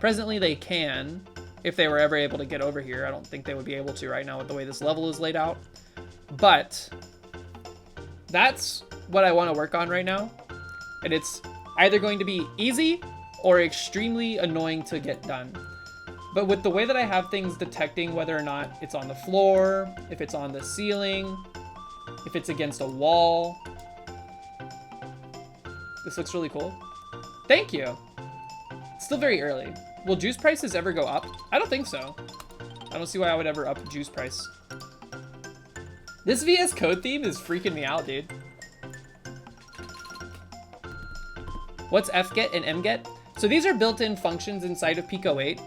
Presently they can, if they were ever able to get over here. I don't think they would be able to right now with the way this level is laid out. But that's what I want to work on right now. And it's either going to be easy or extremely annoying to get done. But with the way that I have things detecting whether or not it's on the floor, if it's on the ceiling, if it's against a wall. This looks really cool. Thank you. It's still very early. Will juice prices ever go up? I don't think so. I don't see why I would ever up juice price. This VS Code theme is freaking me out, dude. What's fget and mget? So these are built-in functions inside of Pico 8.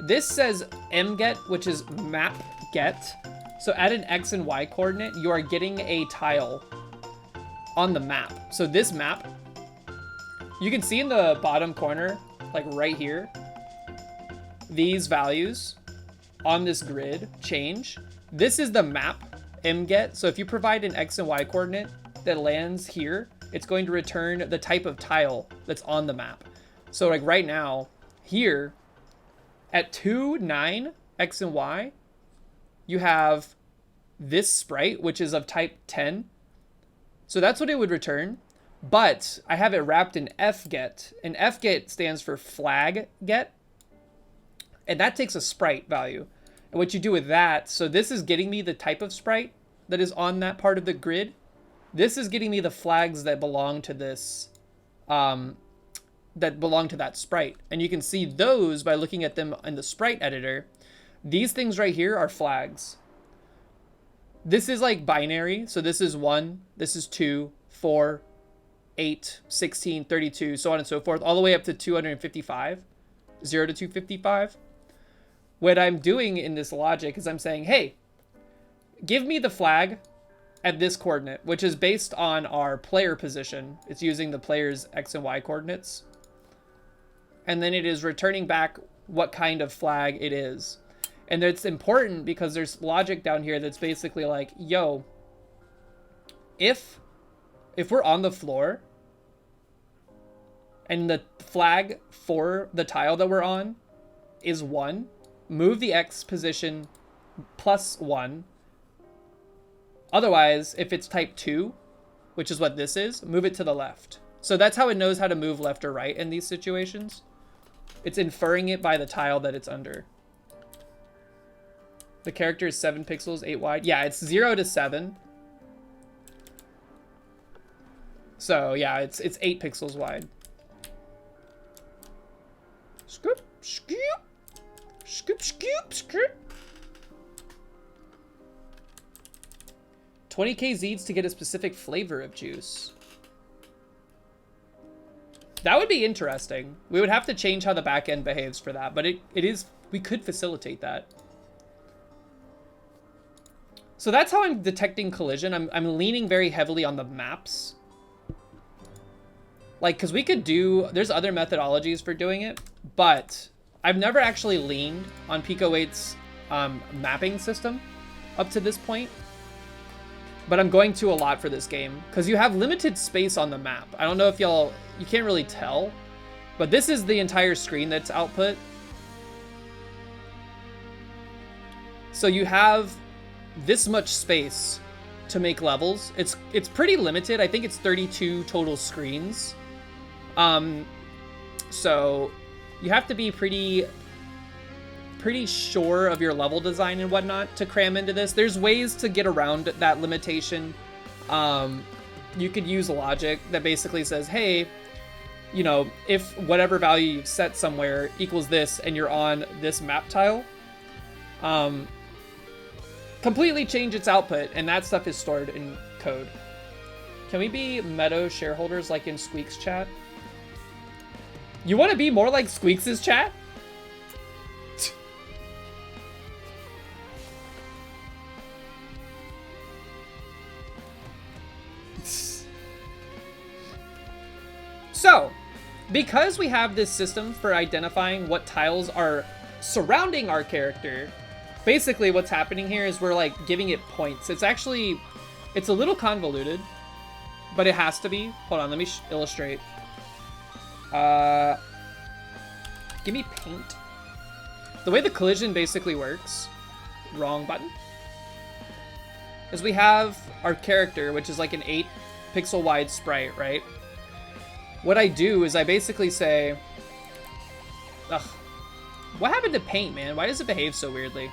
This says mget, which is map get. So at an X and Y coordinate, you are getting a tile on the map. So this map, you can see in the bottom corner, like right here, these values on this grid change. This is the map mget. So if you provide an X and Y coordinate that lands here, it's going to return the type of tile that's on the map. So like right now, here at 2, 9, X and Y, you have this sprite, which is of type 10. So that's what it would return. But I have it wrapped in fget, and fget stands for flag get. And that takes a sprite value. And what you do with that, so this is getting me the type of sprite that is on that part of the grid. This is getting me the flags that belong to this, that belong to that sprite. And you can see those by looking at them in the sprite editor. These things right here are flags. This is like binary. So this is 1, this is 2, 4, 8, 16, 32, so on and so forth, all the way up to 255, 0 to 255. What I'm doing in this logic is I'm saying, hey, give me the flag at this coordinate, which is based on our player position. It's using the player's X and Y coordinates. And then it is returning back what kind of flag it is. And it's important because there's logic down here that's basically like, yo, if we're on the floor and the flag for the tile that we're on is 1, move the X position plus 1. Otherwise, if it's type 2, which is what this is, move it to the left. So that's how it knows how to move left or right in these situations. It's inferring it by the tile that it's under. The character is 7 pixels, 8 wide. Yeah, it's 0 to 7. So yeah, it's 8 pixels wide. Scoop, scoop, scoop, scoop, scoop. 20k Zeeds to get a specific flavor of juice. That would be interesting. We would have to change how the back end behaves for that, but it is, we could facilitate that. So that's how I'm detecting collision. I'm leaning very heavily on the maps. Like, because we could do, there's other methodologies for doing it, but I've never actually leaned on Pico 8's mapping system up to this point. But I'm going to a lot for this game, because you have limited space on the map. I don't know if you can't really tell, but this is the entire screen that's output. So you have this much space to make levels. It's pretty limited. I think it's 32 total screens. So you have to be pretty sure of your level design and whatnot to cram into this. There's ways to get around that limitation. You could use logic that basically says, hey, you know, if whatever value you've set somewhere equals this and you're on this map tile, completely change its output, and that stuff is stored in code. Can we be Meadow shareholders like in Squeak's chat? You want to be more like Squeaks' chat? So, because we have this system for identifying what tiles are surrounding our character, basically what's happening here is we're like giving it points. It's a little convoluted, but it has to be. Hold on, let me illustrate. Give me paint. The way the collision basically works, wrong button, is we have our character, which is like an 8 pixel wide sprite, right? What I do is I basically say, ugh, what happened to paint, man? Why does it behave so weirdly?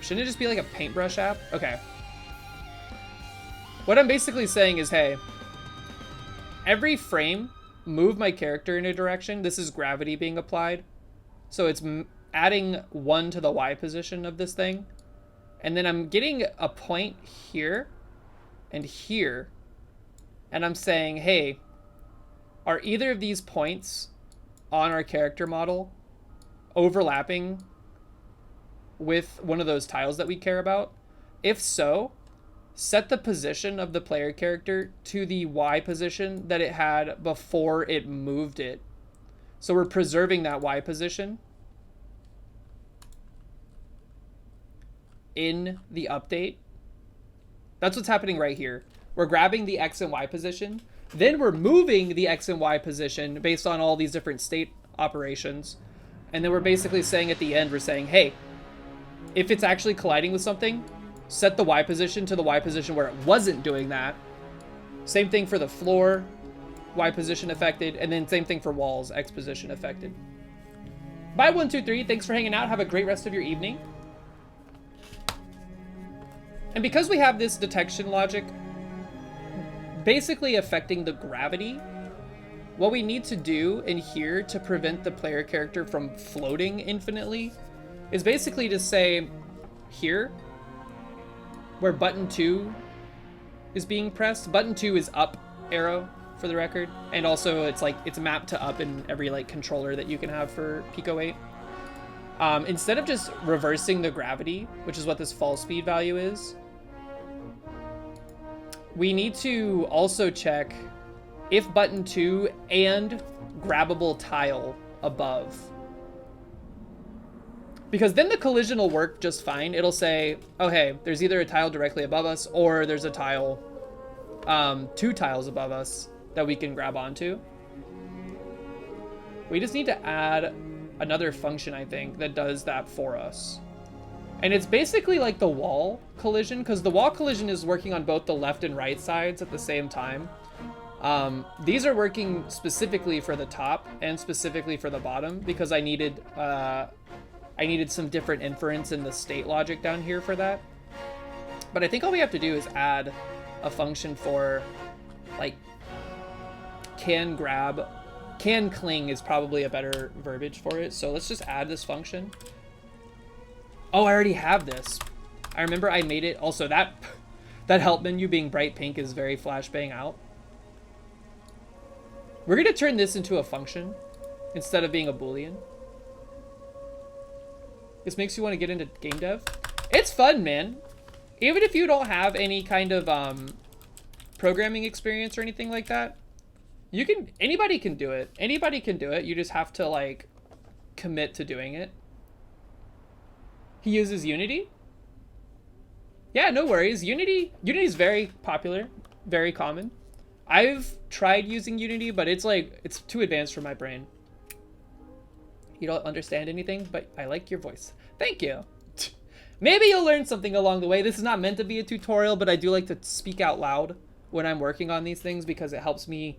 Shouldn't it just be like a paintbrush app? Okay. What I'm basically saying is, hey, every frame, move my character in a direction. This is gravity being applied. So it's adding 1 to the Y position of this thing. And then I'm getting a point here and here. And I'm saying, hey, are either of these points on our character model overlapping with one of those tiles that we care about? If so, set the position of the player character to the Y position that it had before it moved it. So we're preserving that Y position in the update. That's what's happening right here. We're grabbing the X and Y position, then we're moving the X and Y position based on all these different state operations. And then we're basically saying at the end, we're saying, hey, if it's actually colliding with something, set the Y position to the Y position where it wasn't doing that. Same thing for the floor, Y position affected, and then same thing for walls, X position affected. Bye 123, thanks for hanging out. Have a great rest of your evening. And because we have this detection logic basically affecting the gravity, what we need to do in here to prevent the player character from floating infinitely is basically to say here, where button 2 is being pressed, button 2 is up arrow for the record, and also it's like it's mapped to up in every like controller that you can have for Pico 8. Instead of just reversing the gravity, which is what this fall speed value is, we need to also check if button 2 and grabbable tile above. Because then the collision will work just fine. It'll say, oh hey, there's either a tile directly above us or there's a tile, 2 tiles above us that we can grab onto. We just need to add another function, I think, that does that for us. And it's basically like the wall collision, because the wall collision is working on both the left and right sides at the same time. These are working specifically for the top and specifically for the bottom because I needed some different inference in the state logic down here for that. But I think all we have to do is add a function for like can cling is probably a better verbiage for it. So let's just add this function. Oh, I already have this. I remember I made it. Also, that help menu being bright pink is very flashbang out. We're gonna turn this into a function instead of being a Boolean. This makes you want to get into game dev. It's fun, man. Even if you don't have any kind of programming experience or anything like that, anybody can do it. Anybody can do it. You just have to like commit to doing it. He uses Unity? Yeah, no worries. Unity is very popular, very common. I've tried using Unity, but it's too advanced for my brain. You don't understand anything, but I like your voice. Thank you. Maybe you'll learn something along the way. This is not meant to be a tutorial, but I do like to speak out loud when I'm working on these things because it helps me.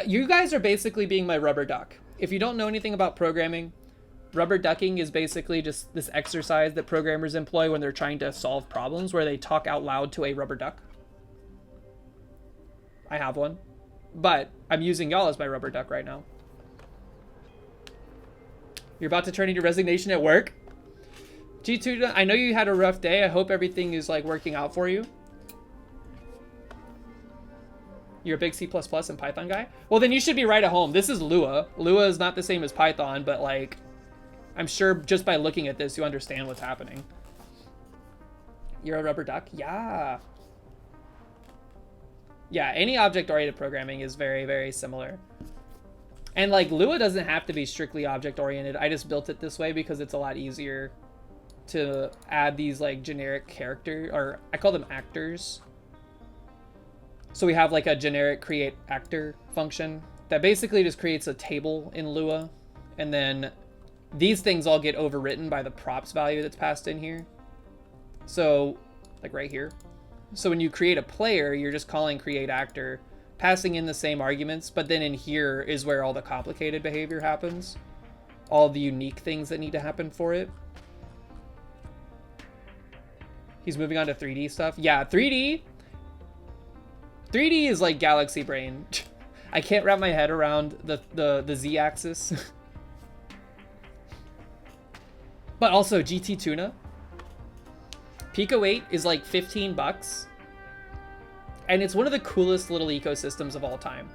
You guys are basically being my rubber duck. If you don't know anything about programming, rubber ducking is basically just this exercise that programmers employ when they're trying to solve problems where they talk out loud to a rubber duck. I have one, but I'm using y'all as my rubber duck right now. You're about to turn in your resignation at work? G2, I know you had a rough day. I hope everything is like working out for you. You're a big C++ and Python guy? Well, then you should be right at home. This is Lua. Lua is not the same as Python, but like, I'm sure just by looking at this, you understand what's happening. You're a rubber duck? Yeah. Yeah, any object-oriented programming is very, very similar. And like, Lua doesn't have to be strictly object-oriented. I just built it this way because it's a lot easier to add these like generic character, or I call them actors. So we have like a generic create actor function that basically just creates a table in Lua, and then these things all get overwritten by the props value that's passed in here. So like right here. So when you create a player, you're just calling create actor, passing in the same arguments, but then in here is where all the complicated behavior happens. All the unique things that need to happen for it. He's moving on to 3D stuff. Yeah, 3D is like Galaxy Brain. I can't wrap my head around the Z-axis. But also GT Tuna. Pico 8 is like 15 bucks. And it's one of the coolest little ecosystems of all time.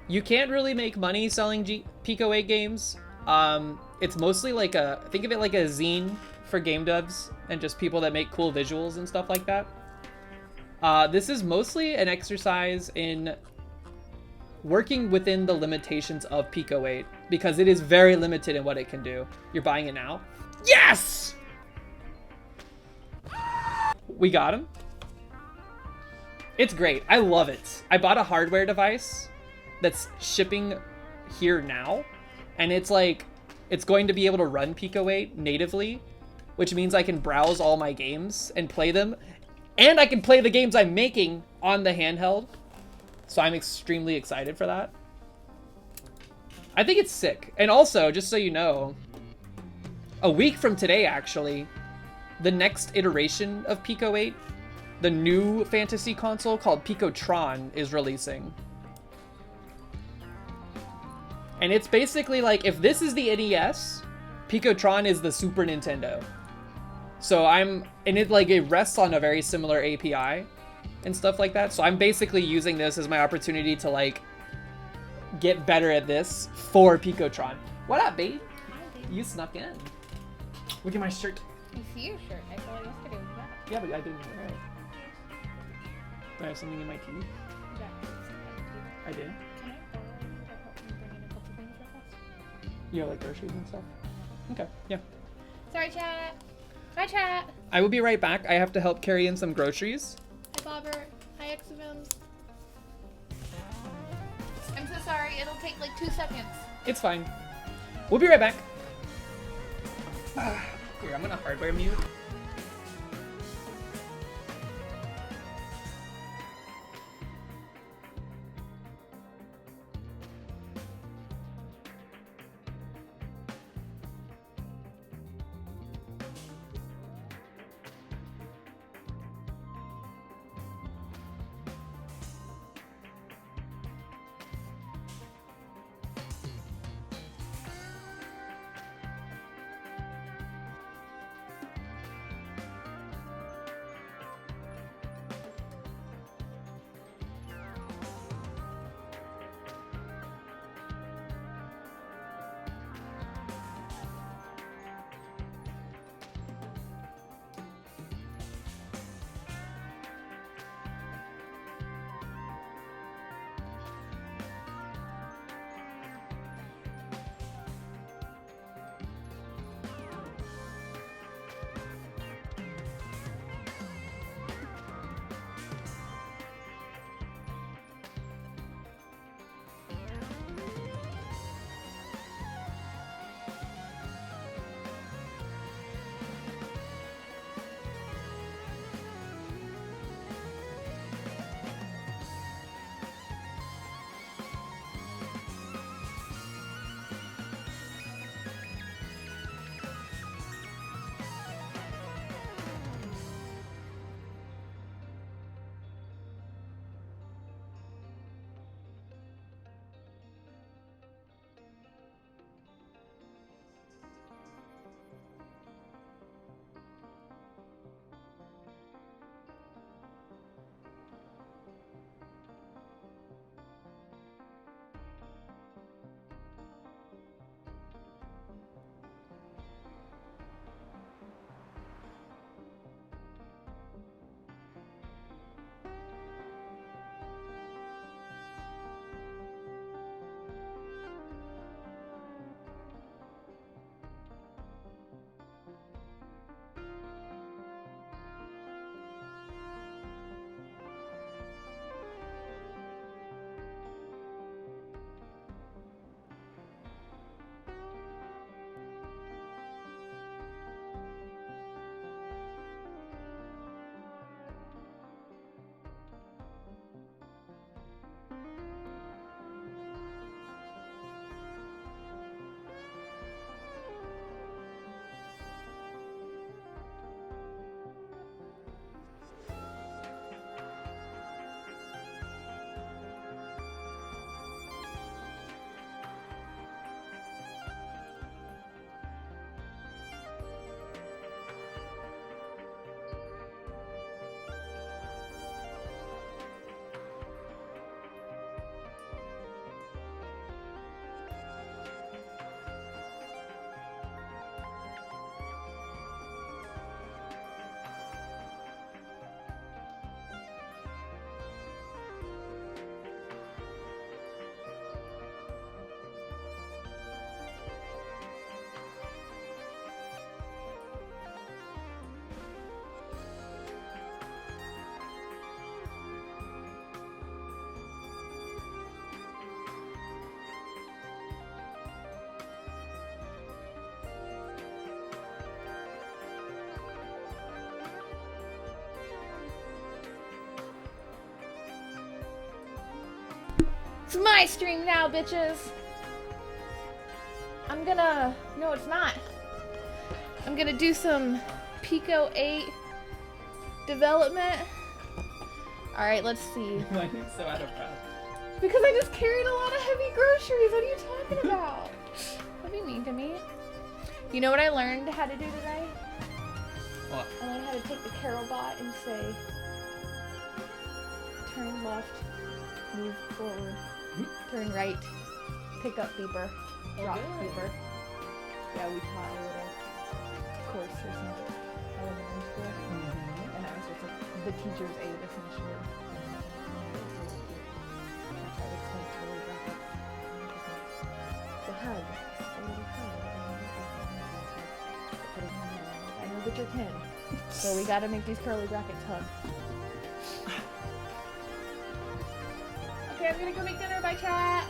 You can't really make money selling Pico 8 games. It's mostly like think of it like a zine for game devs and just people that make cool visuals and stuff like that. This is mostly an exercise in working within the limitations of Pico 8 because it is very limited in what it can do. You're buying it now? Yes! We got him. It's great. I love it. I bought a hardware device that's shipping here now, and it's like, it's going to be able to run Pico 8 natively, which means I can browse all my games and play them, and I can play the games I'm making on the handheld. So I'm extremely excited for that. I think it's sick. And also, just so you know, a week from today, actually, the next iteration of Pico 8, the new fantasy console called Picotron is releasing. And it's basically like, if this is the NES, Picotron is the Super Nintendo. So and it rests on a very similar API and stuff like that. So I'm basically using this as my opportunity to like get better at this for Picotron. What up, babe? Hi, babe. You snuck in. Look at my shirt. I see your shirt. I saw it yesterday. What's that? Yeah, but I didn't wear it. Do I have something in my teeth? I did. Can I borrow you to help me bring in a couple things real fast? You know, like groceries and stuff? Okay, yeah. Sorry, chat. Hi, chat. I will be right back. I have to help carry in some groceries. Hi, Bobber. Hi, Exavims. I'm so sorry. It'll take like 2 seconds. It's fine. We'll be right back. Here, I'm gonna hardware mute. It's my stream now, bitches. I'm gonna... No, it's not. I'm gonna do some Pico 8 development. Alright, let's see. Why are you so out of breath? Because I just carried a lot of heavy groceries. What are you talking about? Don't be mean to me. You know what I learned how to do today? What? I learned how to take the Carol bot and say, turn left, move forward, turn right, pick up beeper, drop beeper. Yeah, we taught a little course or something elementary school. And I was just like the teacher's aide essentially. I tried to explain curly brackets. The hug. A little hug. I know that you're 10. So we gotta make these curly brackets hug. Okay, I'm gonna go make dinner. Bye, chat.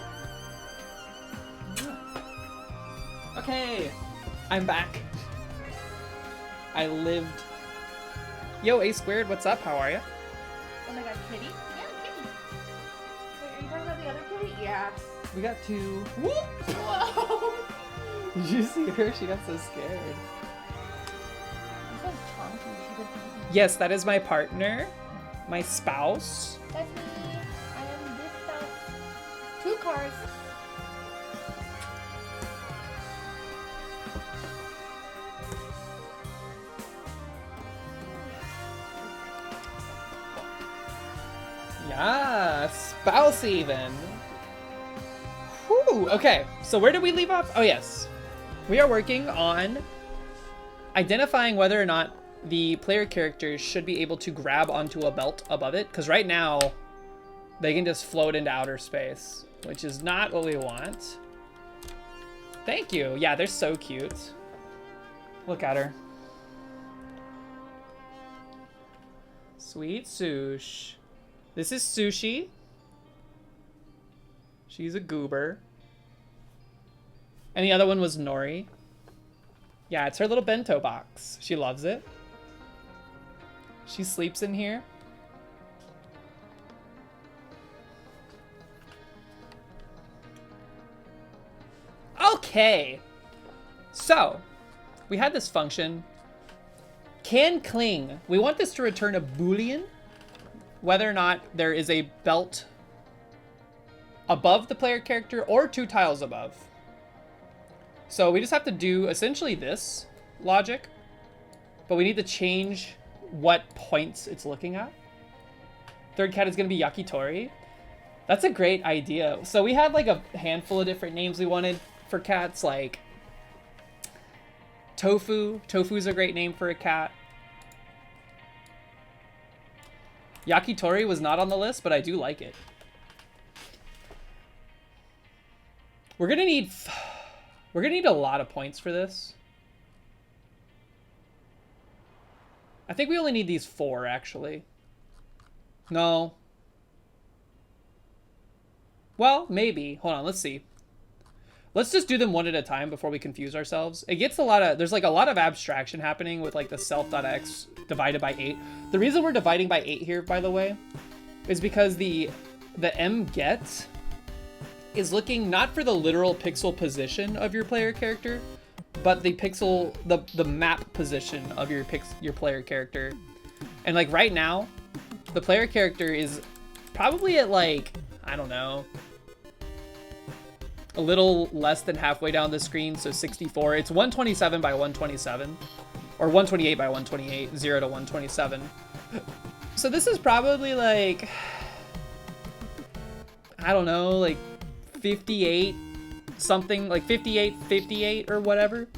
Okay, I'm back. I lived. Yo, A squared, what's up? How are you? Oh my god, kitty? Yeah, kitty. Wait, are you talking about the other kitty? Yeah. We got two. Whoop! Whoa! Did you see her? She got so scared. You said chunky. She did- Yes, that is my partner, my spouse. That's me. I am this stuff. 2 cars. Yeah, spouse even. Whew, okay, so where did we leave off? Oh yes, we are working on identifying whether or not the player characters should be able to grab onto a belt above it, because right now they can just float into outer space, which is not what we want. Thank you. Yeah, they're so cute. Look at her. Sweet Sush. This is Sushi. She's a goober. And the other one was Nori. Yeah, it's her little bento box. She loves it. She sleeps in here. Okay. So, we had this function. Can cling. We want this to return a Boolean, whether or not there is a belt above the player character or 2 tiles above. So we just have to do essentially this logic, but we need to change what points it's looking at. Third cat is going to be Yakitori. That's a great idea. So we had like a handful of different names we wanted for cats, like Tofu. Tofu's a great name for a cat. Yakitori was not on the list, but I do like it. We're gonna need a lot of points for this. I think we only need these 4, actually. No. Well, maybe. Hold on, let's see. Let's just do them one at a time before we confuse ourselves. It gets a lot of, there's like a lot of abstraction happening with like the self.x divided by 8. The reason we're dividing by 8 here, by the way, is because the mget is looking not for the literal pixel position of your player character, but the pixel, the map position of your player character. And like right now, the player character is probably at like, I don't know, a little less than halfway down the screen, so 64. It's 127 by 127, or 128 by 128, 0 to 127. So this is probably like, I don't know, like 58 something, like 58 or whatever.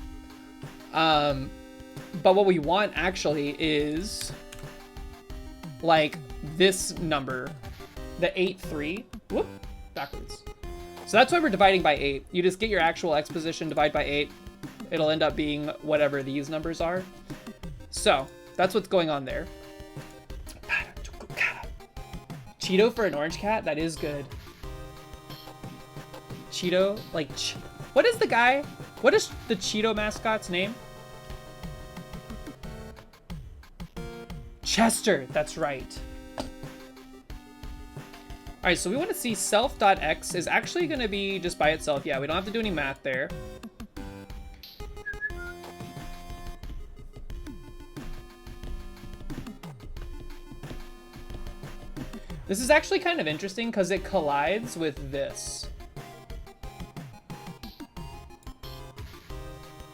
But what we want actually is like this number, the 8-3. Whoop, backwards. So that's why we're dividing by 8. You just get your actual X position, divide by 8. It'll end up being whatever these numbers are. So that's what's going on there. Cheeto for an orange cat? That is good. Cheeto, like, what is the guy? What is the Cheeto mascot's name? Chester, that's right. All All right, so we want to see self.x is actually going to be just by itself. Yeah, we don't have to do any math there. This is actually kind of interesting because it collides with this.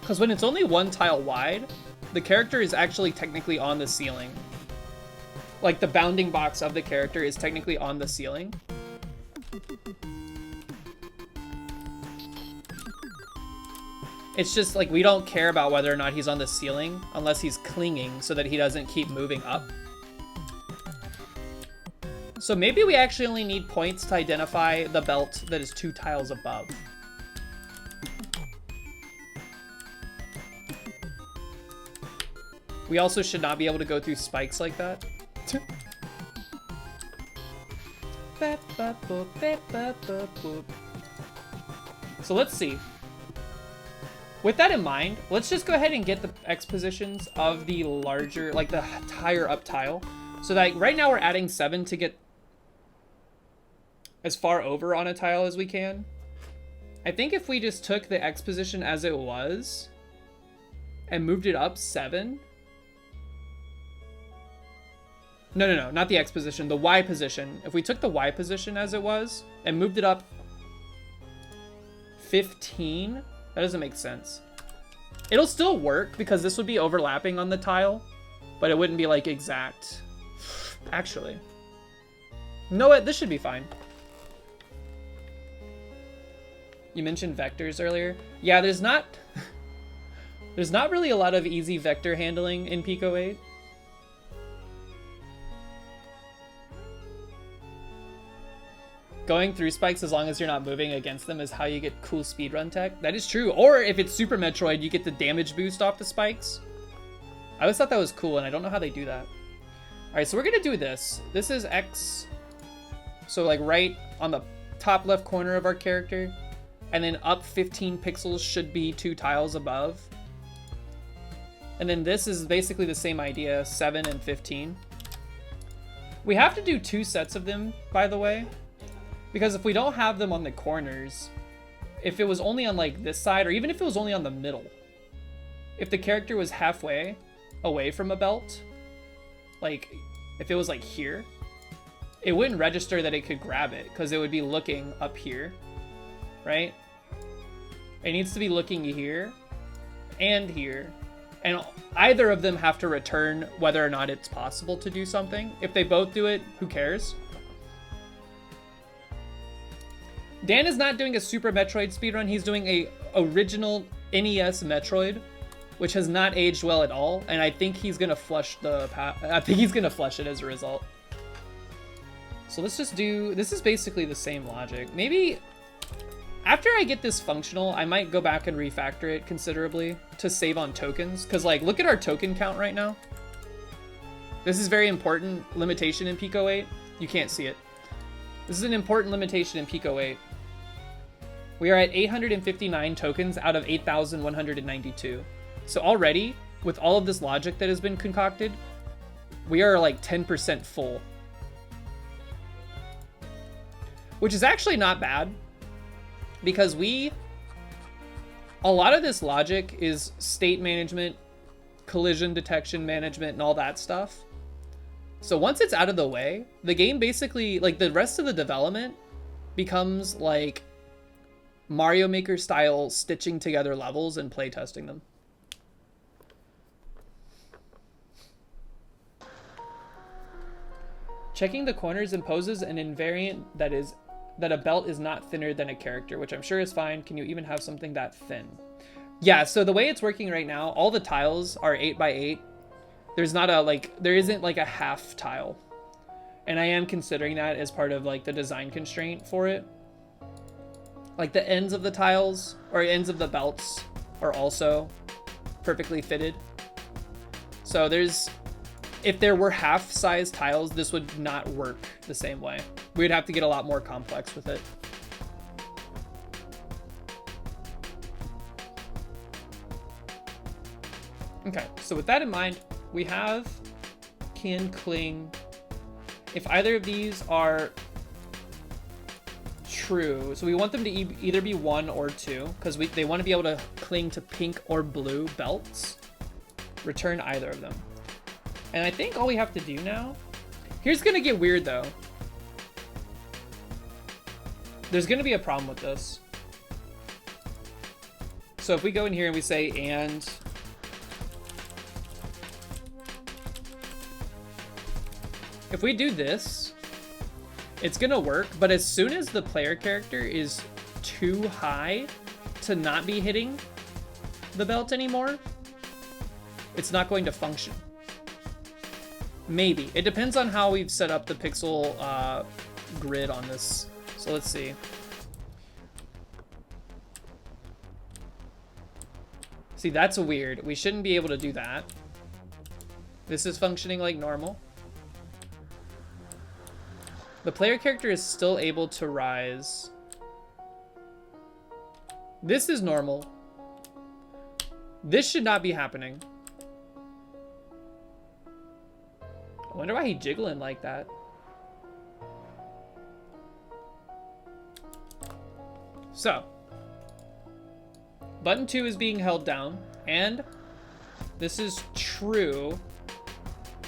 Because when it's only one tile wide, the character is actually technically on the ceiling. Like the bounding box of the character is technically on the ceiling. It's just like we don't care about whether or not he's on the ceiling unless he's clinging so that he doesn't keep moving up. So maybe we actually only need points to identify the belt that is 2 tiles above. We also should not be able to go through spikes like that. So let's see. With that in mind, let's just go ahead and get the X positions of the larger, like the higher up tile. So that right now we're adding 7 to get as far over on a tile as we can. I think if we just took the X position as it was and moved it up 7. No, not the X position, the Y position. If we took the Y position as it was and moved it up 15, that doesn't make sense. It'll still work because this would be overlapping on the tile, but it wouldn't be like exact. Actually, no, this should be fine. You mentioned vectors earlier. Yeah, there's not really a lot of easy vector handling in Pico 8. Going through spikes as long as you're not moving against them is how you get cool speedrun tech. That is true. Or if it's Super Metroid, you get the damage boost off the spikes. I always thought that was cool, and I don't know how they do that. All right, so we're gonna do this. This is X, so like right on the top left corner of our character, and then up 15 pixels should be 2 tiles above. And then this is basically the same idea, 7 and 15. We have to do 2 sets of them, by the way. Because if we don't have them on the corners, if it was only on like this side, or even if it was only on the middle, if the character was halfway away from a belt, like if it was like here, it wouldn't register that it could grab it because it would be looking up here, right? It needs to be looking here and here. And either of them have to return whether or not it's possible to do something. If they both do it, who cares? Dan is not doing a Super Metroid speedrun. He's doing a original NES Metroid, which has not aged well at all. And I think he's gonna flush it as a result. So let's just do, this is basically the same logic. Maybe after I get this functional, I might go back and refactor it considerably to save on tokens. Cause like, look at our token count right now. This is very important limitation in Pico 8. You can't see it. This is an important limitation in Pico 8. We are at 859 tokens out of 8,192. So already, with all of this logic that has been concocted, we are like 10% full. Which is actually not bad, because a lot of this logic is state management, collision detection management, and all that stuff. So once it's out of the way, the game basically, like the rest of the development becomes like Mario Maker style stitching together levels and playtesting them. Checking the corners imposes an invariant that a belt is not thinner than a character, which I'm sure is fine. Can you even have something that thin? Yeah, so the way it's working right now, all the tiles are 8x8. There isn't like a half tile. And I am considering that as part of like the design constraint for it. Like the ends of the tiles or ends of the belts are also perfectly fitted. So if there were half size tiles, this would not work the same way. We'd have to get a lot more complex with it. Okay, so with that in mind, we have can cling. If either of these are true. So we want them to either be 1 or 2, because they want to be able to cling to pink or blue belts. Return either of them. And I think all we have to do now... Here's gonna get weird, though. There's gonna be a problem with this. So if we go in here and we say, and... If we do this, it's gonna work, but as soon as the player character is too high to not be hitting the belt anymore, it's not going to function. Maybe. It depends on how we've set up the pixel grid on this. So let's see. See, that's weird. We shouldn't be able to do that. This is functioning like normal. The player character is still able to rise. This is normal. This should not be happening. I wonder why he's jiggling like that. So, button 2 is being held down, and this is true.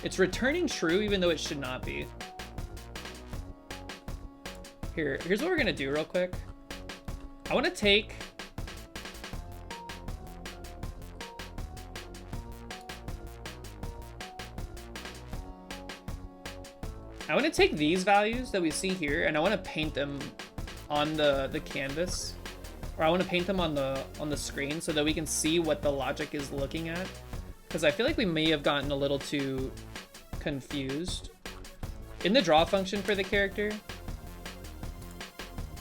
It's returning true even though it should not be. Here's what we're gonna do real quick. I wanna take... these values that we see here, and I want to paint them on the canvas, or I want to paint them on the screen so that we can see what the logic is looking at, because I feel like we may have gotten a little too confused. In the draw function for the character,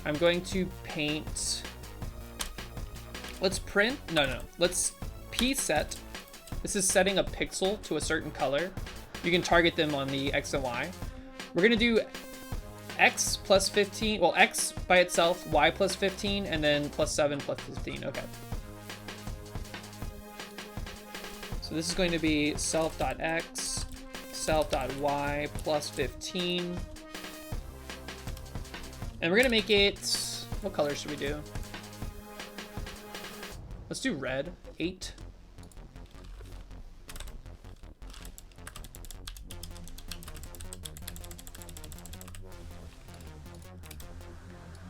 I'm going to paint... Let's p-set. This is setting a pixel to a certain color. You can target them on the X and Y. We're gonna do X plus 15, well, X by itself, Y plus 15, and then plus 7 plus 15, okay. So this is going to be self.x, self.y plus 15. And we're gonna make it, what color should we do? Let's do red, 8.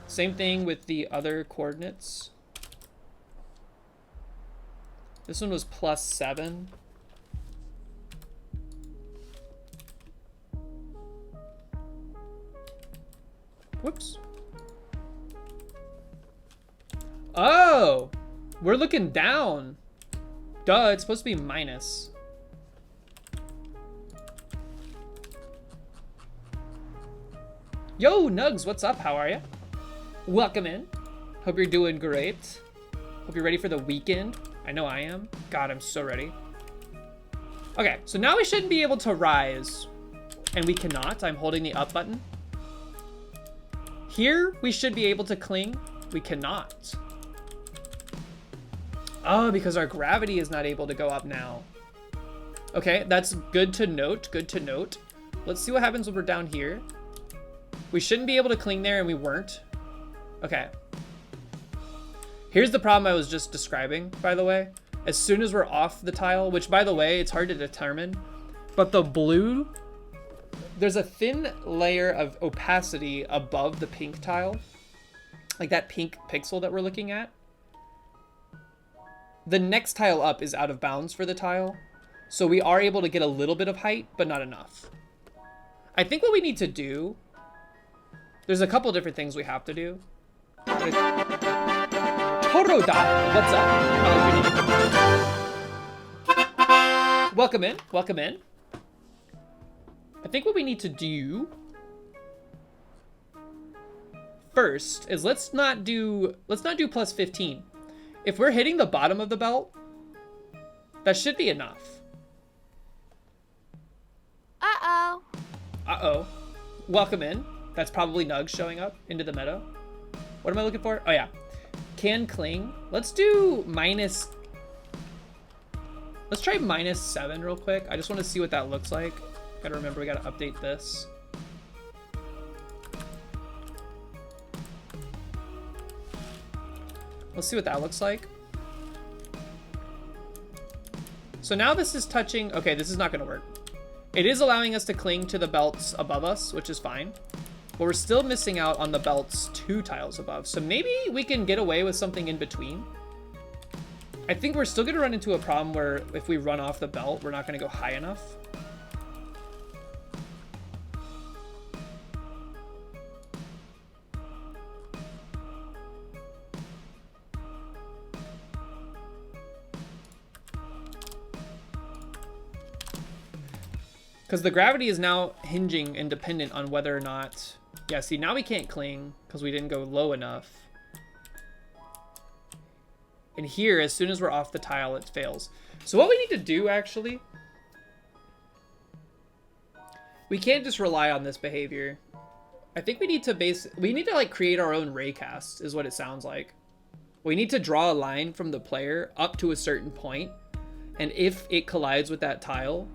Same thing with the other coordinates. This one was plus 7. Whoops. Oh! We're looking down. Duh, it's supposed to be minus. Yo, Nugs, what's up? How are ya? Welcome in. Hope you're doing great. Hope you're ready for the weekend. I know I am. God, I'm so ready. Okay, so now we shouldn't be able to rise. And we cannot. I'm holding the up button. Here, we should be able to cling. We cannot. Oh, because our gravity is not able to go up now. Okay, that's good to note. Good to note. Let's see what happens when we're down here. We shouldn't be able to cling there, and we weren't. Okay. Here's the problem I was just describing, by the way. As soon as we're off the tile, which, by the way, it's hard to determine, but the blue, there's a thin layer of opacity above the pink tile, like that pink pixel that we're looking at. The next tile up is out of bounds for the tile, so we are able to get a little bit of height, but not enough. I think what we need to do, there's a couple different things we have to do. Toroda, what's up? Welcome in, welcome in. I think what we need to do first is let's not do plus 15. If we're hitting the bottom of the belt, that should be enough. Uh-oh. Uh-oh. Welcome in. That's probably Nugs showing up into the meadow. What am I looking for? Oh, yeah. Can cling. Let's do minus... Let's try minus 7 real quick. I just want to see what that looks like. Gotta remember, we gotta update this. Let's see what that looks like. So now this is touching... Okay, this is not going to work. It is allowing us to cling to the belts above us, which is fine. But we're still missing out on the belts 2 tiles above. So maybe we can get away with something in between. I think we're still going to run into a problem where if we run off the belt, we're not going to go high enough. Because the gravity is now hinging and dependent on whether or not... Yeah, see, now we can't cling because we didn't go low enough. And here, as soon as we're off the tile, it fails. So what we need to do, actually... We can't just rely on this behavior. I think we need to like, create our own raycast, is what it sounds like. We need to draw a line from the player up to a certain point, and if it collides with that tile...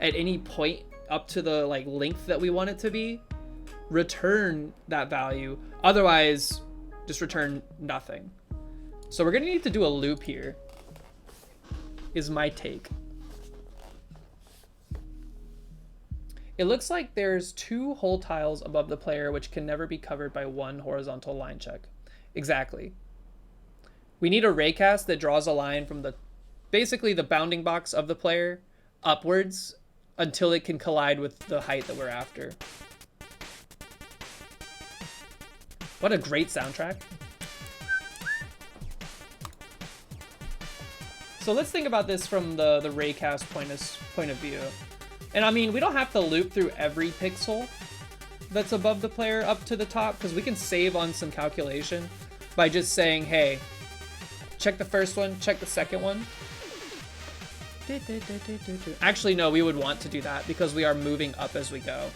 at any point up to the like length that we want it to be, return that value. Otherwise, just return nothing. So we're gonna need to do a loop here, is my take. It looks like there's 2 hole tiles above the player which can never be covered by 1 horizontal line check. Exactly. We need a raycast that draws a line from basically the bounding box of the player upwards until it can collide with the height that we're after. What a great soundtrack. So let's think about this from the raycast point of view. And I mean, we don't have to loop through every pixel that's above the player up to the top, because we can save on some calculation by just saying, hey, check the first one, check the second one. Actually, no, we would want to do that because we are moving up as we go.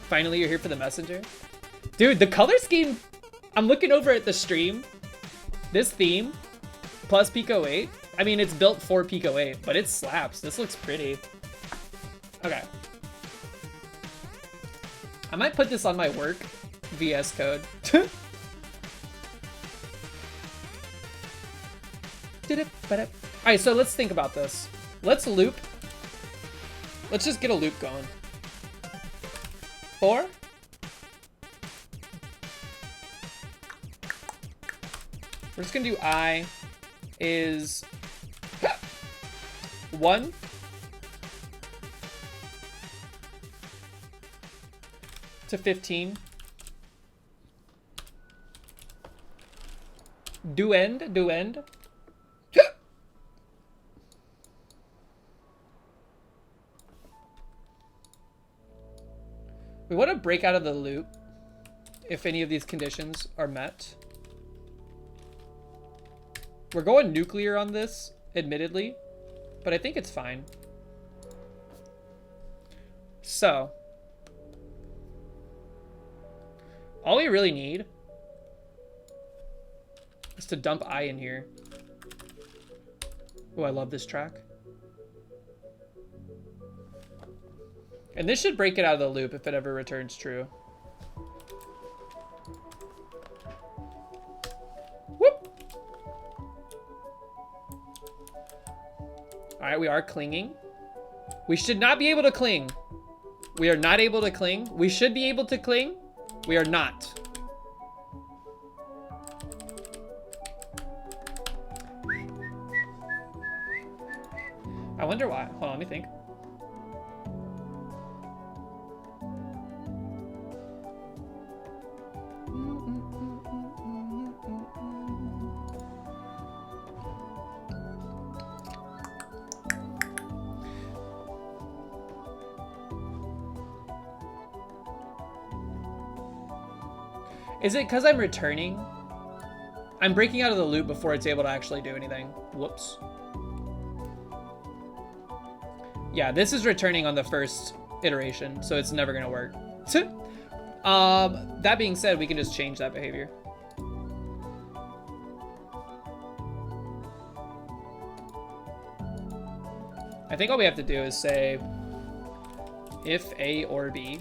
Finally, you're here for the messenger. Dude, the color scheme, I'm looking over at the stream. This theme, plus Pico 8. I mean, it's built for Pico 8, but it slaps. This looks pretty. Okay. I might put this on my work VS Code. Alright, so let's think about this. Let's loop. Let's just get a loop going. 4. We're just gonna do I is 1 to 15. Do end. We want to break out of the loop if any of these conditions are met. We're going nuclear on this, admittedly, but I think it's fine. So, all we really need is to dump I in here. Oh, I love this track. And this should break it out of the loop if it ever returns true. Whoop! Alright, we are clinging. We should not be able to cling. We are not able to cling. We should be able to cling. We are not. I wonder why. Hold on, let me think. Is it because I'm returning? I'm breaking out of the loop before it's able to actually do anything. Whoops. Yeah, this is returning on the first iteration, so it's never gonna work. That being said, we can just change that behavior. I think all we have to do is say if A or B,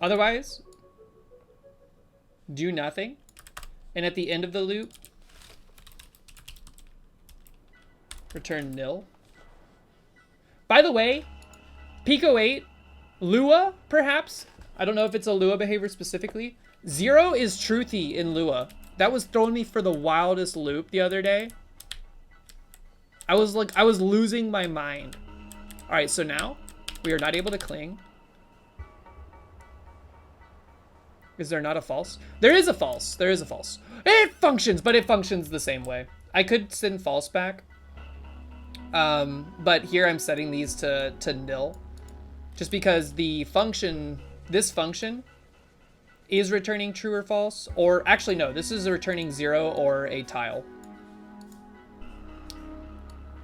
Otherwise, do nothing. And at the end of the loop, return nil. By the way, Pico 8, Lua, perhaps? I don't know if it's a Lua behavior specifically. 0 is truthy in Lua. That was throwing me for the wildest loop the other day. I was losing my mind. All right, so now we are not able to cling. Is there not a false? There is a false. There is a false. It functions, but it functions the same way. I could send false back. But here I'm setting these to nil. Just because the function, this function is returning true or false. Or actually, no, this is returning 0 or a tile.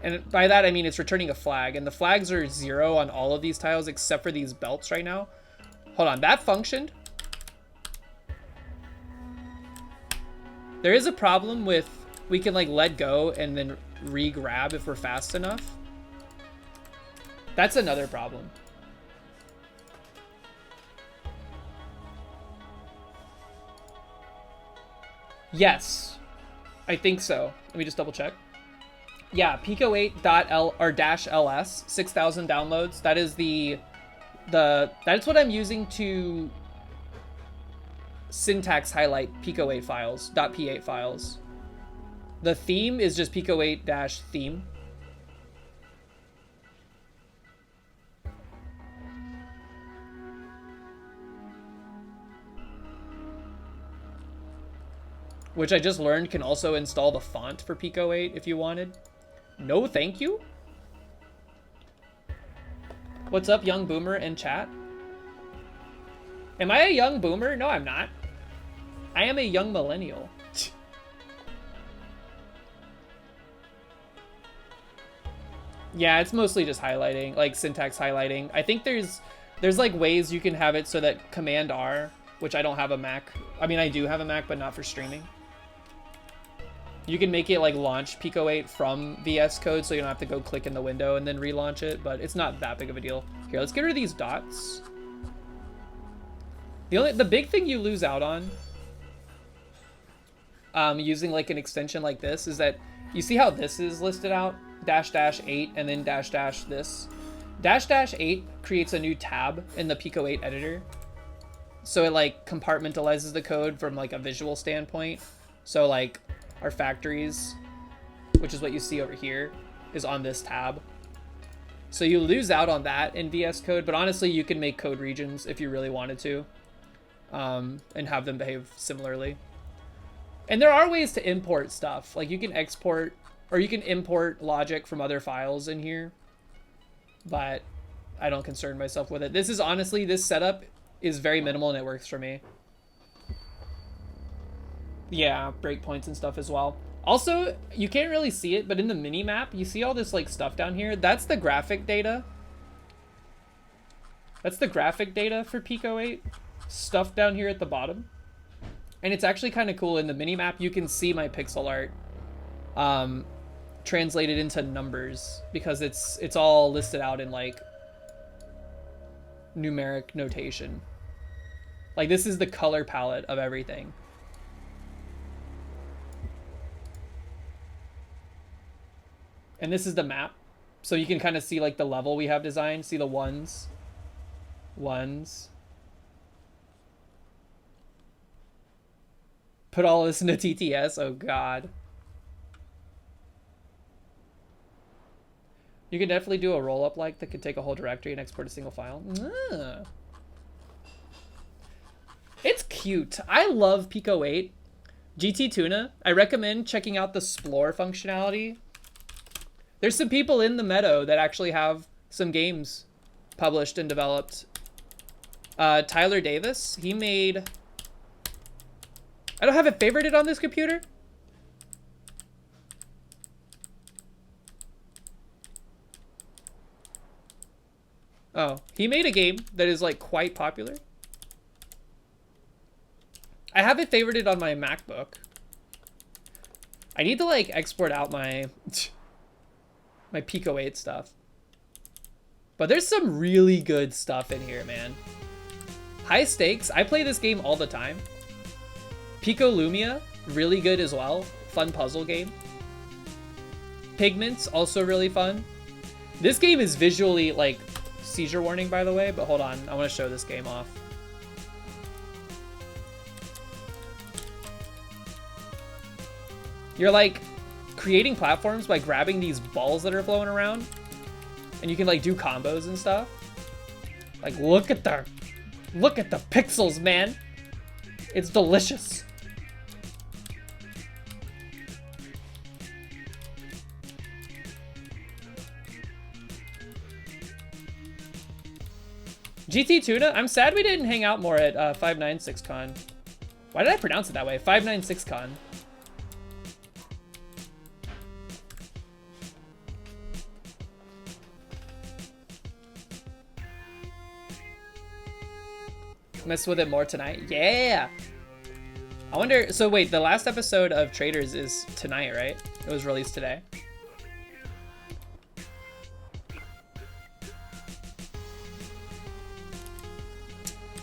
And by that, I mean it's returning a flag. And the flags are 0 on all of these tiles except for these belts right now. Hold on, that functioned. There is a problem with, we can like let go and then re-grab if we're fast enough. That's another problem. Yes, I think so. Let me just double check. Yeah, Pico 8.l or -ls, 6,000 downloads. That is that's what I'm using to syntax highlight Pico 8 files, .p8 files. The theme is just Pico 8-theme. Which I just learned can also install the font for Pico 8 if you wanted. No, thank you. What's up, young boomer in chat? Am I a young boomer? No, I'm not. I am a young millennial. Yeah, it's mostly just highlighting, like syntax highlighting. I think there's like ways you can have it so that Command R, which I don't have a Mac. I mean, I do have a Mac, but not for streaming. You can make it like launch Pico 8 from VS Code, so you don't have to go click in the window and then relaunch it, but it's not that big of a deal. Here, let's get rid of these dots. The big thing you lose out on using like an extension like this is that you see how this is listed out? --8 and then -- this. --8 creates a new tab in the Pico 8 editor. So it like compartmentalizes the code from like a visual standpoint. So like our factories, which is what you see over here, is on this tab. So you lose out on that in VS Code, but honestly you can make code regions if you really wanted to, and have them behave similarly. And there are ways to import stuff. Like you can export, or you can import logic from other files in here, but I don't concern myself with it. This is honestly, this setup is very minimal and it works for me. Yeah, breakpoints and stuff as well. Also, you can't really see it, but in the mini map, you see all this like stuff down here. That's the graphic data. That's the graphic data for Pico 8. Stuff down here at the bottom. And it's actually kind of cool. In the mini map, you can see my pixel art translated into numbers because it's all listed out in like numeric notation. Like this is the color palette of everything. And this is the map. So you can kind of see like the level we have designed. See the ones. Put all this into TTS. Oh God. You could definitely do a roll-up like that could take a whole directory and export a single file. Ah. It's cute. I love Pico 8. GT Tuna, I recommend checking out the Splore functionality. There's some people in the Meadow that actually have some games published and developed. Tyler Davis, he made... I don't have it favorited on this computer. Oh, he made a game that is like quite popular. I have it favorited on my MacBook. I need to like export out my my Pico 8 stuff. But there's some really good stuff in here, man. High Stakes, I play this game all the time. Pico Lumia, really good as well. Fun puzzle game. Pigments, also really fun. This game is visually, like, seizure warning, by the way, but hold on. I want to show this game off. You're, like, creating platforms by grabbing these balls that are flowing around. And you can, like, do combos and stuff. Like, look at the pixels, man. It's delicious. GT Tuna, I'm sad we didn't hang out more at 596Con. Why did I pronounce it that way? 596Con. Mess with it more tonight. Yeah. I wonder, so wait, the last episode of Traders is tonight, right? It was released today.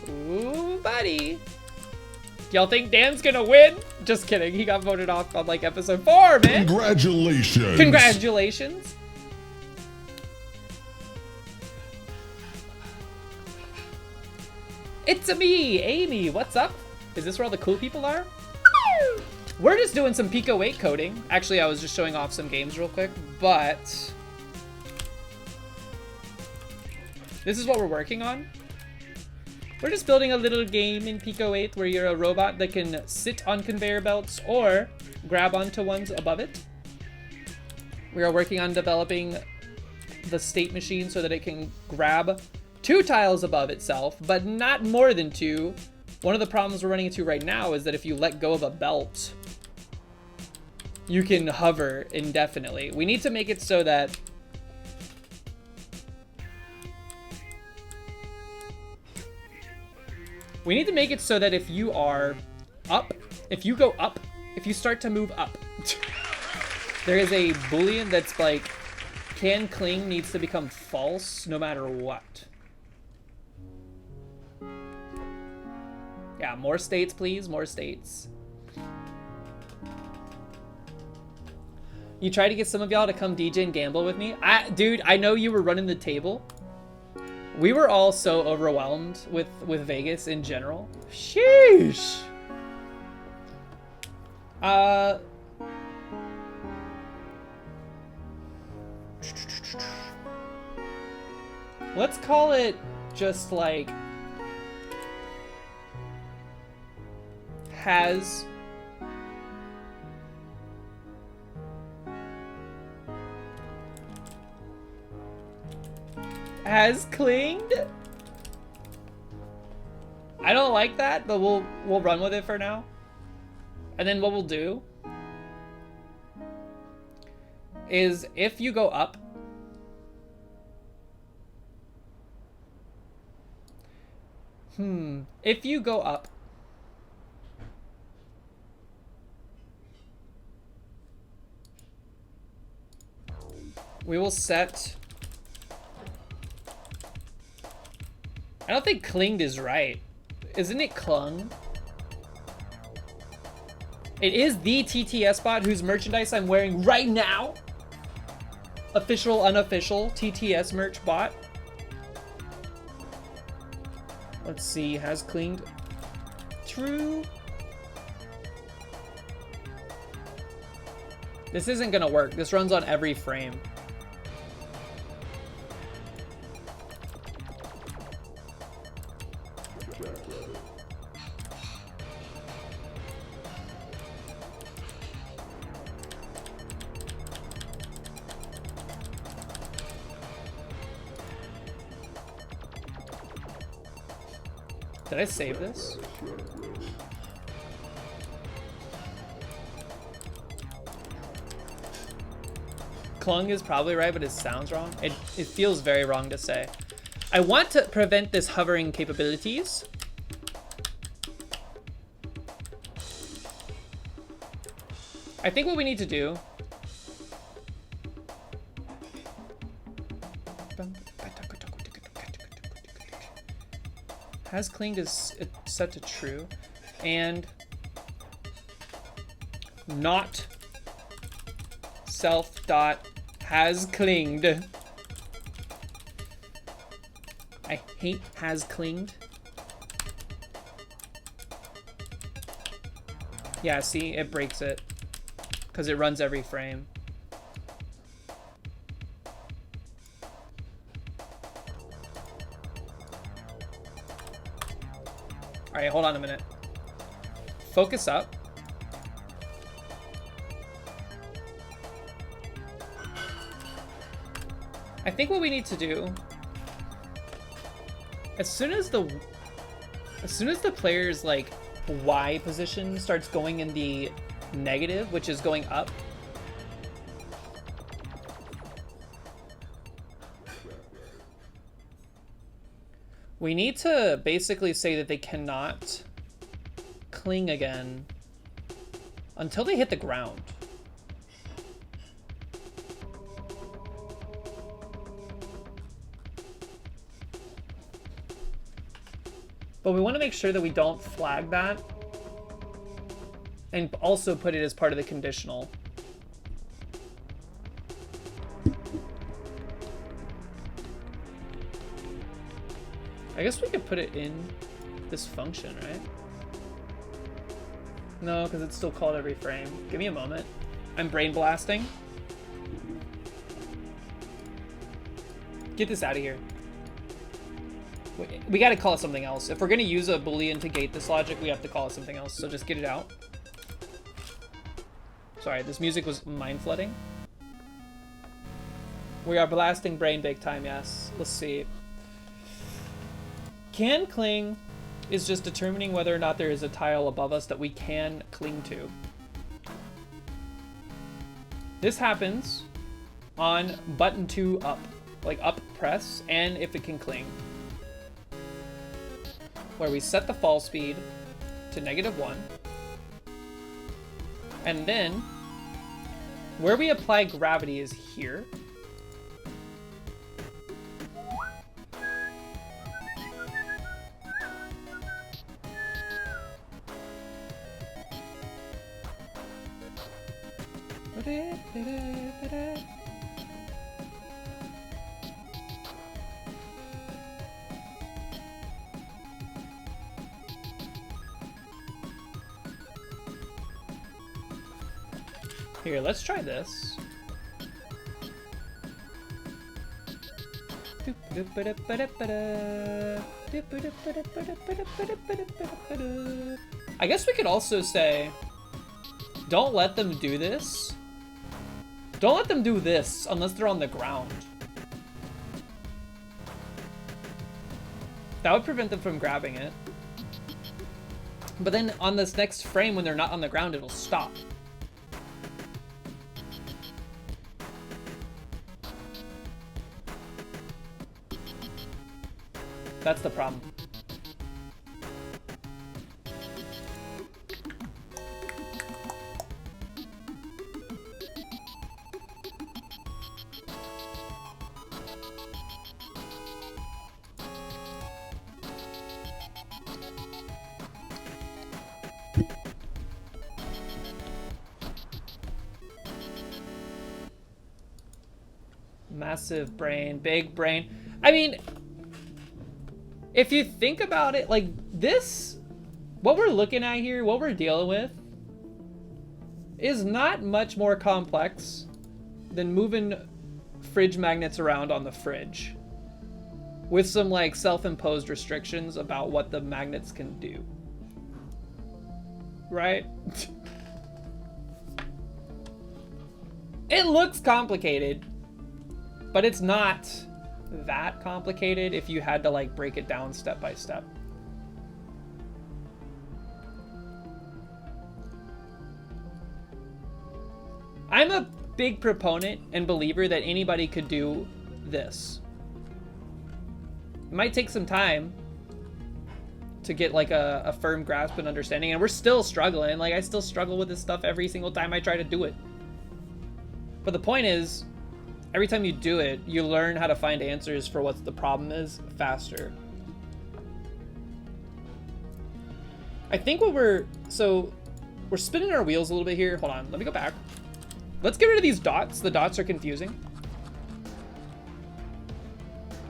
Ooh, buddy. Y'all think Dan's gonna win? Just kidding. He got voted off on like episode 4, man. Congratulations. Congratulations. It's a me, Amy. What's up? Is this where all the cool people are? We're just doing some Pico 8 coding. Actually, I was just showing off some games real quick, but this is what we're working on. We're just building a little game in Pico 8 where you're a robot that can sit on conveyor belts or grab onto ones above it. We are working on developing the state machine so that it can grab 2 tiles above itself, but not more than 2. One of the problems we're running into right now is that if you let go of a belt, you can hover indefinitely. We need to make it so that if you are up, if you go up, if you start to move up, there is a Boolean that's like, can cling needs to become false no matter what. Yeah, more states, please. More states. You try to get some of y'all to come DJ and gamble with me. Dude, I know you were running the table. We were all so overwhelmed with Vegas in general. Sheesh. Let's call it just like has clinged. I don't like that, but we'll run with it for now. And then what we'll do is if you go up, if you go up, we will set, I don't think clinged is right. Isn't it clung? It is the TTS bot whose merchandise I'm wearing right now. Official, unofficial TTS merch bot. Let's see, has clinged. True. This isn't gonna work. This runs on every frame. Did I save this? Clung is probably right, but it sounds wrong. It feels very wrong to say. I want to prevent this hovering capabilities. I think what we need to do has clinged is set to true, and not self dot has clinged. I hate has clinged. Yeah, see, it breaks it because it runs every frame. All right, hold on a minute. Focus up. I think what we need to do, as soon as the player's like Y position starts going in the negative, which is going up, we need to basically say that they cannot cling again until they hit the ground. But we want to make sure that we don't flag that and also put it as part of the conditional. I guess we could put it in this function, right? No, because it's still called every frame. Give me a moment. I'm brain blasting. Get this out of here. We gotta call it something else. If we're gonna use a Boolean to gate this logic, we have to call it something else. So just get it out. Sorry, this music was mind flooding. We are blasting brain big time, yes. Let's see. Can cling is just determining whether or not there is a tile above us that we can cling to. This happens on button 2 up, like up press, and if it can cling. Where we set the fall speed to -1. And then where we apply gravity is here. Here, let's try this. I guess we could also say, don't let them do this. Don't let them do this unless they're on the ground. That would prevent them from grabbing it. But then on this next frame, when they're not on the ground, it'll stop. That's the problem. Massive brain, big brain. I mean, if you think about it, like this, what we're looking at here, what we're dealing with, is not much more complex than moving fridge magnets around on the fridge with some like self-imposed restrictions about what the magnets can do. Right? It looks complicated, but it's not that complicated if you had to like break it down step by step. I'm a big proponent and believer that anybody could do this. It might take some time to get like a firm grasp and understanding, and we're still struggling. Like I still struggle with this stuff every single time I try to do it. But the point is, every time you do it, you learn how to find answers for what the problem is faster. I think what we're spinning our wheels a little bit here. Hold on, let me go back. Let's get rid of these dots. The dots are confusing.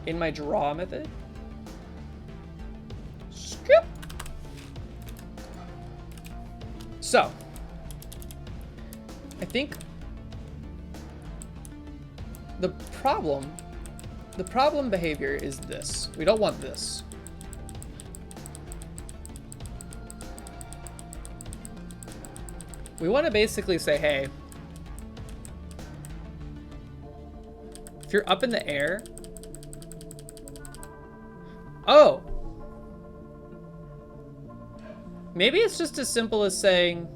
In my draw method. Scoop. So, I think the problem behavior is this. We don't want this. We want to basically say, hey, if you're up in the air, oh, maybe it's just as simple as saying,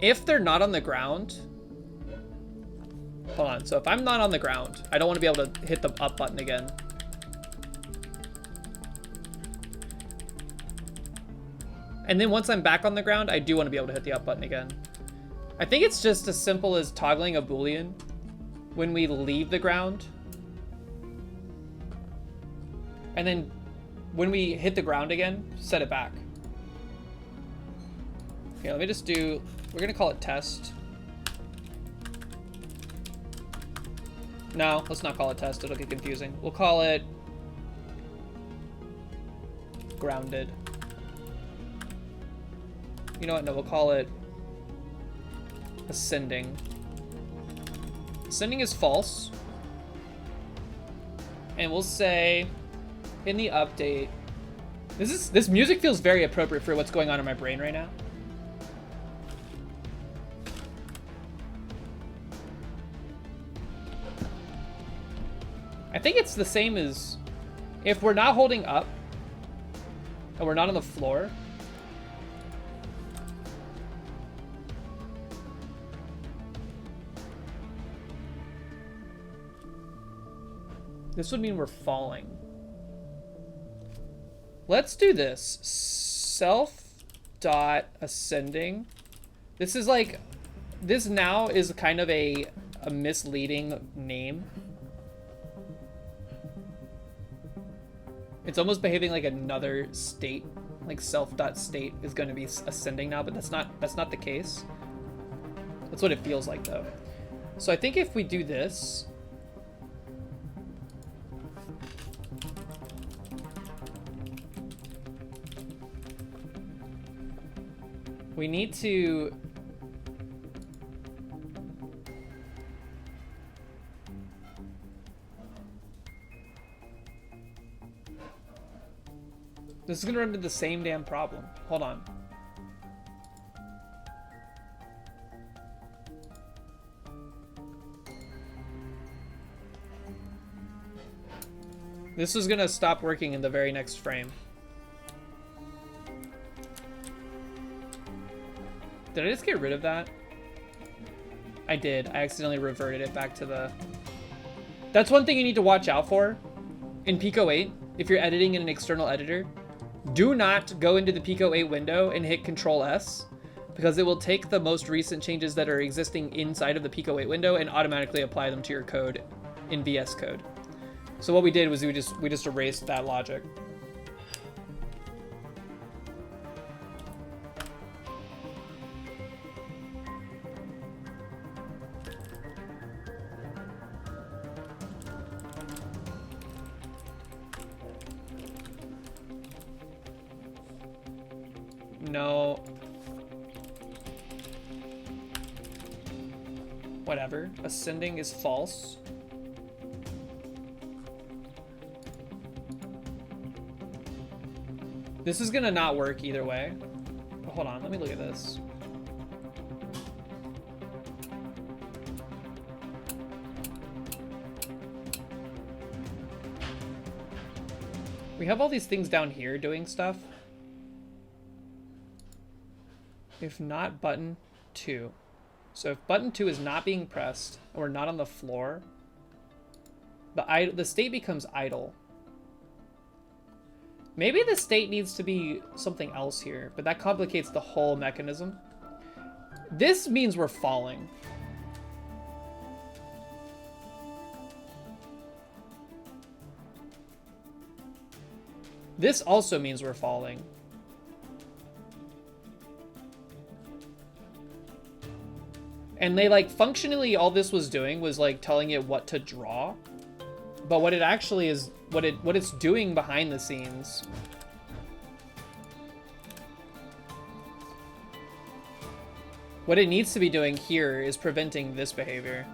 if they're not on the ground, hold on, so if I'm not on the ground, I don't want to be able to hit the up button again. And then once I'm back on the ground, I do want to be able to hit the up button again. I think it's just as simple as toggling a Boolean when we leave the ground. And then when we hit the ground again, set it back. Okay, let me just do, we're gonna call it test. No, let's not call it test, it'll get confusing. We'll call it grounded. You know what, no, we'll call it ascending. Ascending is false. And we'll say in the update, this music feels very appropriate for what's going on in my brain right now. I think it's the same as if we're not holding up and we're not on the floor. This would mean we're falling. Let's do this. Self.ascending. This is like, this now is kind of a misleading name. It's almost behaving like another state, like self.state is going to be ascending now, but that's not the case. That's what it feels like though. So I think if we do this, we need to this is gonna run into the same damn problem. Hold on. This is gonna stop working in the very next frame. Did I just get rid of that? I did. I accidentally reverted it back to the... That's one thing you need to watch out for in Pico 8. If you're editing in an external editor, do not go into the Pico 8 window and hit Control S, because it will take the most recent changes that are existing inside of the Pico 8 window and automatically apply them to your code in VS Code. So what we did was we just erased that logic. No. Whatever. Ascending is false. This is gonna not work either way. But hold on, let me look at this. We have all these things down here doing stuff. If not button 2. So if button 2 is not being pressed and we're not on the floor, the state becomes idle. Maybe the state needs to be something else here, but that complicates the whole mechanism. This means we're falling. This also means we're falling. And they, like, functionally, all this was doing was, like, telling it what to draw. But what it actually is, what it's doing behind the scenes. What it needs to be doing here is preventing this behavior.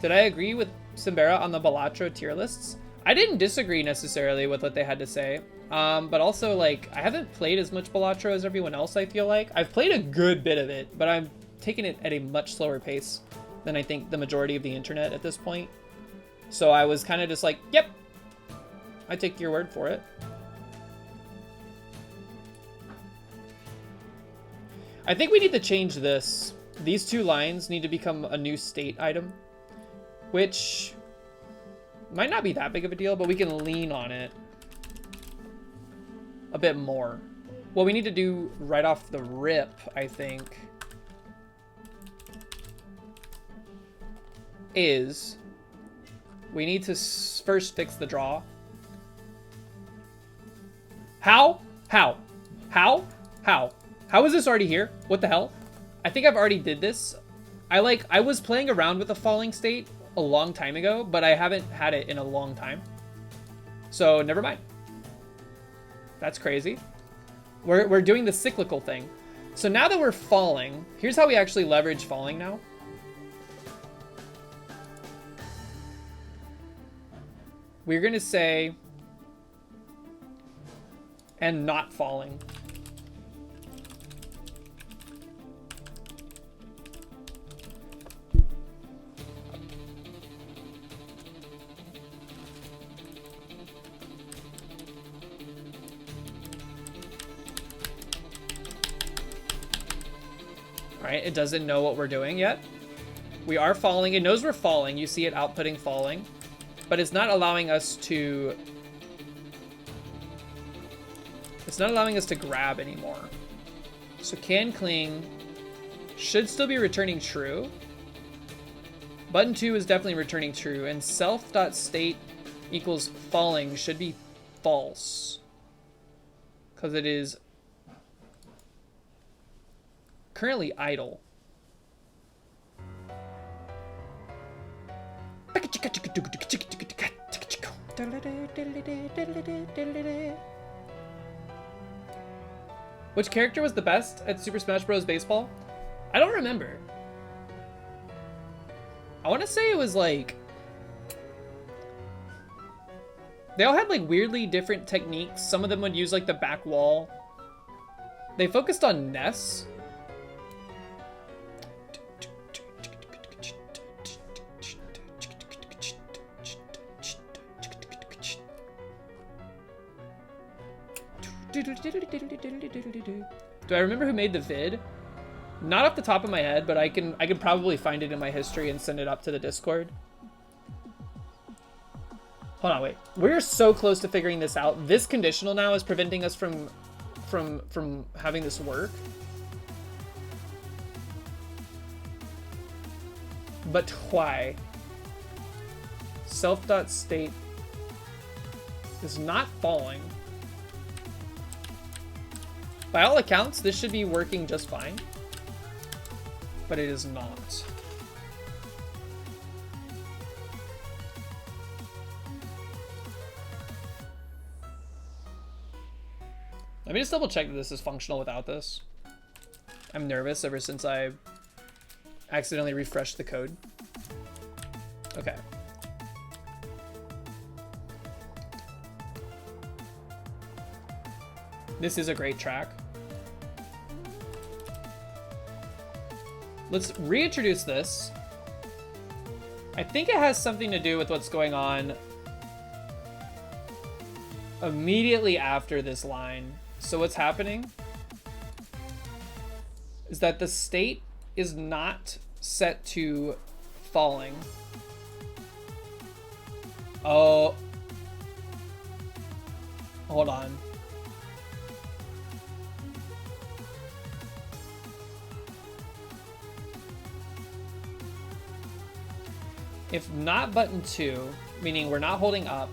Did I agree with Simbera on the Balatro tier lists? I didn't disagree necessarily with what they had to say. But also, like, I haven't played as much Balatro as everyone else, I feel like. I've played a good bit of it, but I'm taking it at a much slower pace than I think the majority of the internet at this point. So I was kind of just like, yep, I take your word for it. I think we need to change this. These two lines need to become a new state item, which might not be that big of a deal, but we can lean on it a bit more. What we need to do right off the rip, I think, is we need to first fix the draw. How is this already here? What the hell? I think I've already did this. I was playing around with the falling state a long time ago, but I haven't had it in a long time. So never mind. That's crazy. We're doing the cyclical thing. So now that we're falling, here's how we actually leverage falling now. We're gonna say, and not falling. Right, it doesn't know what we're doing yet. We are falling. It knows we're falling. You see it outputting falling. But it's not allowing us to... It's not allowing us to grab anymore. So can cling should still be returning true. Button 2 is definitely returning true. And self.state equals falling should be false. Because it is currently idle. Which character was the best at Super Smash Bros. Baseball? I don't remember. I want to say it was like... They all had like weirdly different techniques. Some of them would use like the back wall. They focused on Ness. Do I remember who made the vid? Not off the top of my head, but I can probably find it in my history and send it up to the Discord. Hold on, wait. We're so close to figuring this out. This conditional now is preventing us from having this work. But why? Self.state is not falling. By all accounts, this should be working just fine. But it is not. Let me just double check that this is functional without this. I'm nervous ever since I accidentally refreshed the code. Okay. This is a great track. Let's reintroduce this. I think it has something to do with what's going on immediately after this line. So what's happening is that the state is not set to falling. Oh, Hold on. If not button 2, meaning we're not holding up,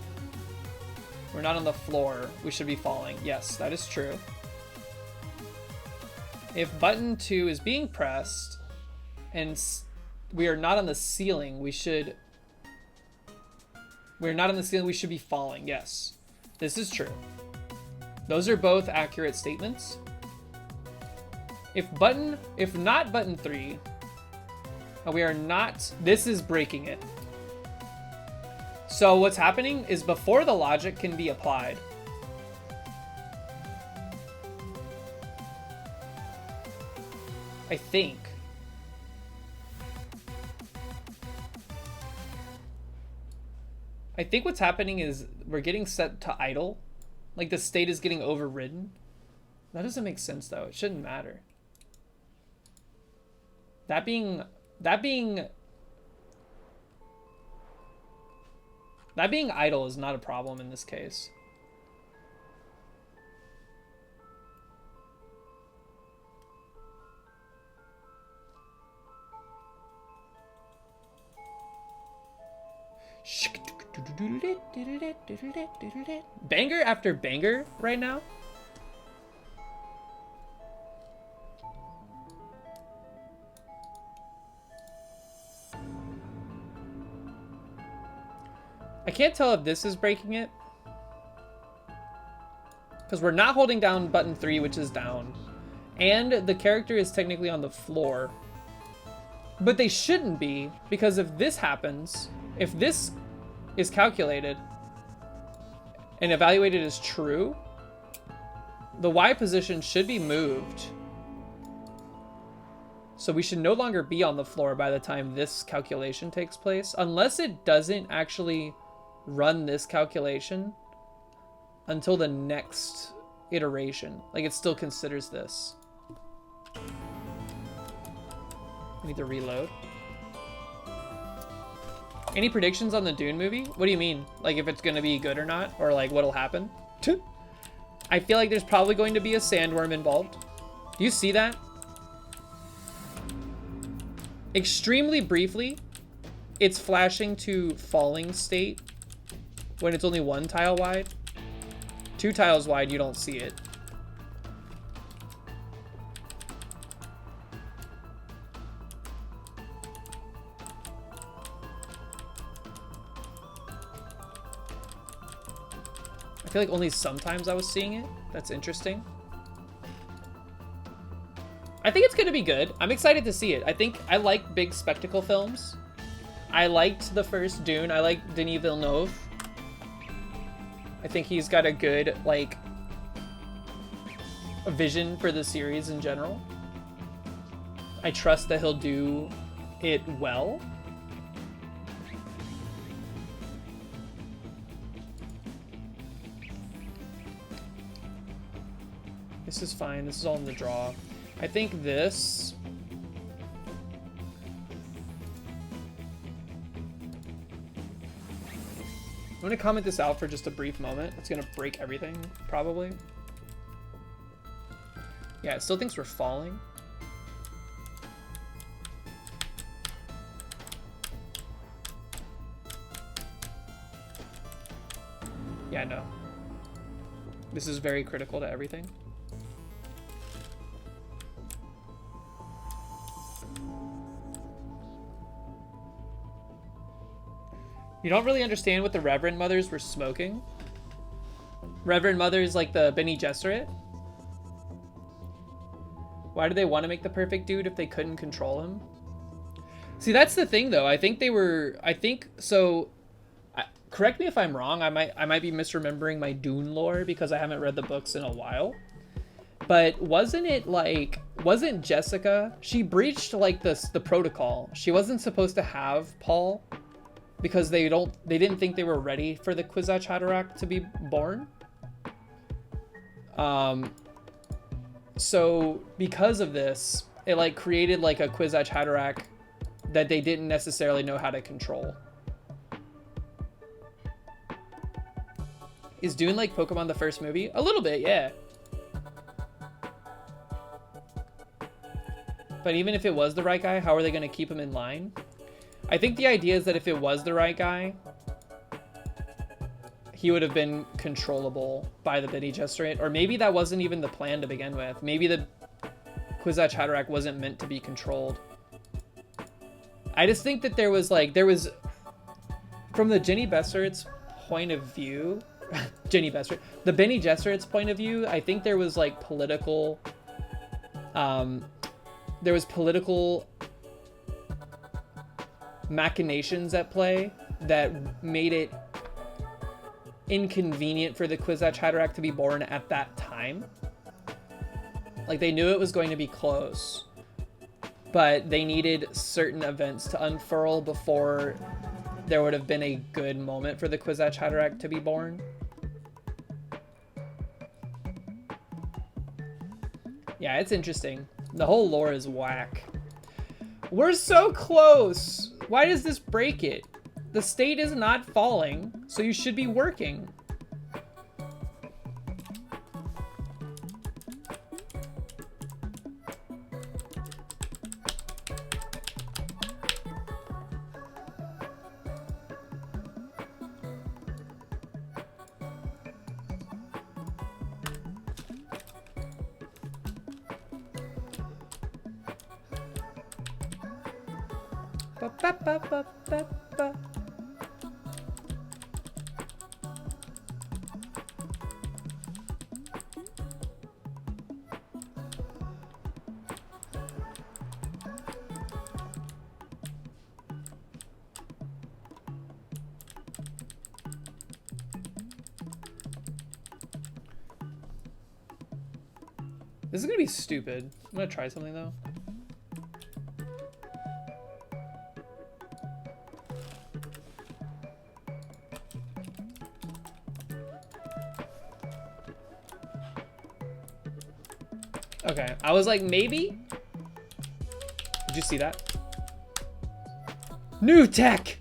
we're not on the floor, we should be falling. Yes, that is true. If button 2 is being pressed and we are not on the ceiling, we should be falling. Yes, this is true. Those are both accurate statements. If not button 3, and we are not, this is breaking it. So what's happening is before the logic can be applied, I think what's happening is we're getting set to idle. Like the state is getting overridden. That doesn't make sense though. It shouldn't matter. That being idle is not a problem in this case. Banger after banger right now. I can't tell if this is breaking it, because we're not holding down button 3, which is down, and the character is technically on the floor, but they shouldn't be, because if this happens, if this is calculated and evaluated as true, the Y position should be moved. So we should no longer be on the floor by the time this calculation takes place, unless it doesn't actually run this calculation until the next iteration. Like it still considers this. I need to reload. Any predictions on the Dune movie? What do you mean? Like if it's gonna be good or not? Or like what'll happen? I feel like there's probably going to be a sandworm involved. Do you see that? Extremely briefly, it's flashing to falling state when it's only 1 tile wide. 2 tiles wide, you don't see it. I feel like only sometimes I was seeing it. That's interesting. I think it's gonna be good. I'm excited to see it. I think I like big spectacle films. I liked the first Dune. I like Denis Villeneuve. I think he's got a good, like, a vision for the series in general. I trust that he'll do it well. This is fine. This is all in the draw. I think this... I'm going to comment this out for just a brief moment. It's going to break everything, probably. Yeah, it still thinks we're falling. Yeah, no. This is very critical to everything. You don't really understand what the Reverend Mothers were smoking. Reverend Mothers like the Bene Gesserit. Why do they want to make the perfect dude if they couldn't control him? See, that's the thing though. I think correct me if I'm wrong. I might be misremembering my Dune lore because I haven't read the books in a while. But wasn't Jessica, she breached like the protocol. She wasn't supposed to have Paul because they didn't think they were ready for the Kwisatz Haderach to be born. So because of this, it like created like a Kwisatz Haderach that they didn't necessarily know how to control. Is Dune like Pokemon the first movie? A little bit, yeah. But even if it was the right guy, how are they going to keep him in line? I think the idea is that if it was the right guy, he would have been controllable by the Bene Gesserit. Or maybe that wasn't even the plan to begin with. Maybe the Kwisatz Haderach wasn't meant to be controlled. I just think that there was, from the Jenny Besserit's point of view, Jenny Besserit, the Bene Gesserit's point of view, I think there was like political, machinations at play that made it inconvenient for the Kwisatz Haderach to be born at that time. Like, they knew it was going to be close, but they needed certain events to unfurl before there would have been a good moment for the Kwisatz Haderach to be born. Yeah, it's interesting. The whole lore is whack. We're so close. Why does this break it? The state is not falling, so you should be working. Ba-ba-ba-ba-ba-ba. This is gonna be stupid. I'm gonna try something though. Okay, I was like, maybe? Did you see that? New tech!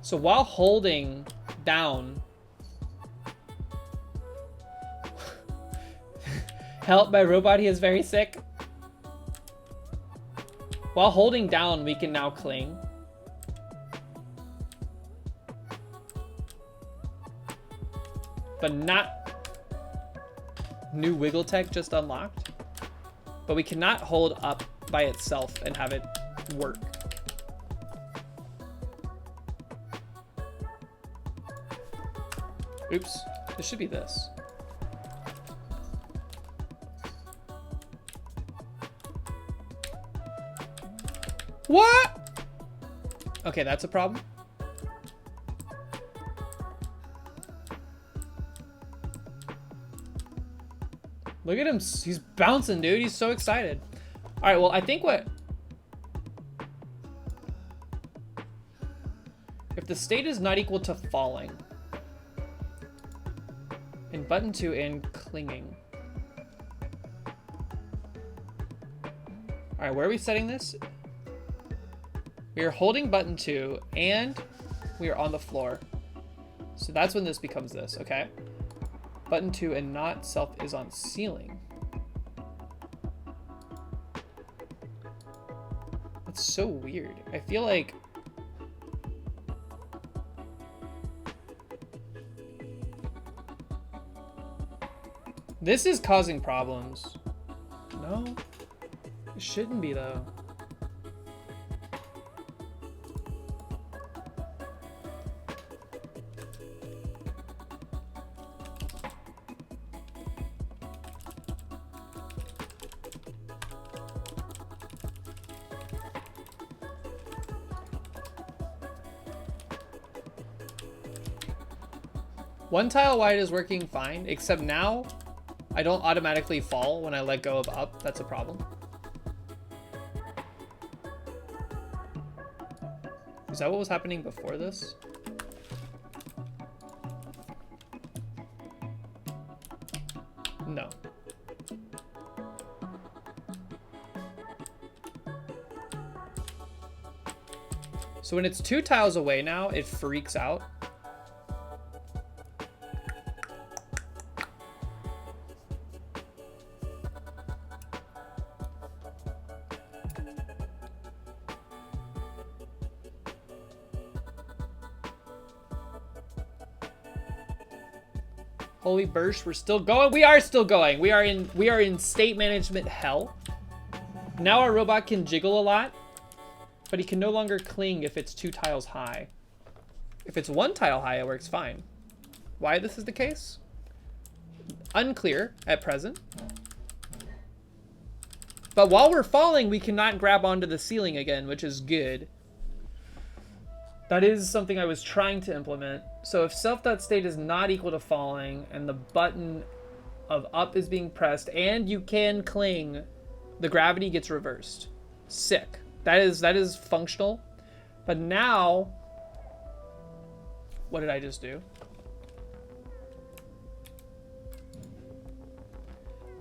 So while holding down, help, my robot, he is very sick. While holding down, we can now cling. But not new wiggle tech just unlocked. But we cannot hold up by itself and have it work. Oops, this should be this. What? Okay, that's a problem. Look at him, he's bouncing, dude. He's so excited. All right, well, I think if the state is not equal to falling, in button 2 and clinging. All right, where are we setting this? We are holding button 2 and we are on the floor. So that's when this becomes this, okay? Button 2 and not self is on ceiling. That's so weird. I feel like this is causing problems. No, it shouldn't be though. One tile wide is working fine, except now I don't automatically fall when I let go of up. That's a problem. Is that what was happening before this? No. So when it's 2 tiles away now, it freaks out. Holy burst, we're still going. We are still going. We are in state management hell. Now our robot can jiggle a lot, but he can no longer cling if it's 2 tiles high. If it's 1 tile high, it works fine. Why this is the case? Unclear at present. But while we're falling, we cannot grab onto the ceiling again, which is good. That is something I was trying to implement. So if self.state is not equal to falling and the button of up is being pressed and you can cling, the gravity gets reversed. Sick. That is functional. But now, what did I just do?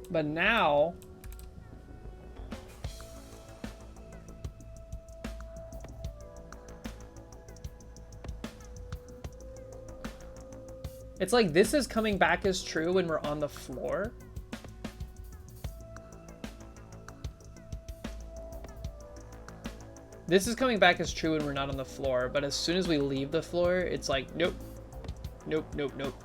But now, it's like this is coming back as true when we're on the floor. This is coming back as true when we're not on the floor, but as soon as we leave the floor, it's like, nope. Nope, nope, nope.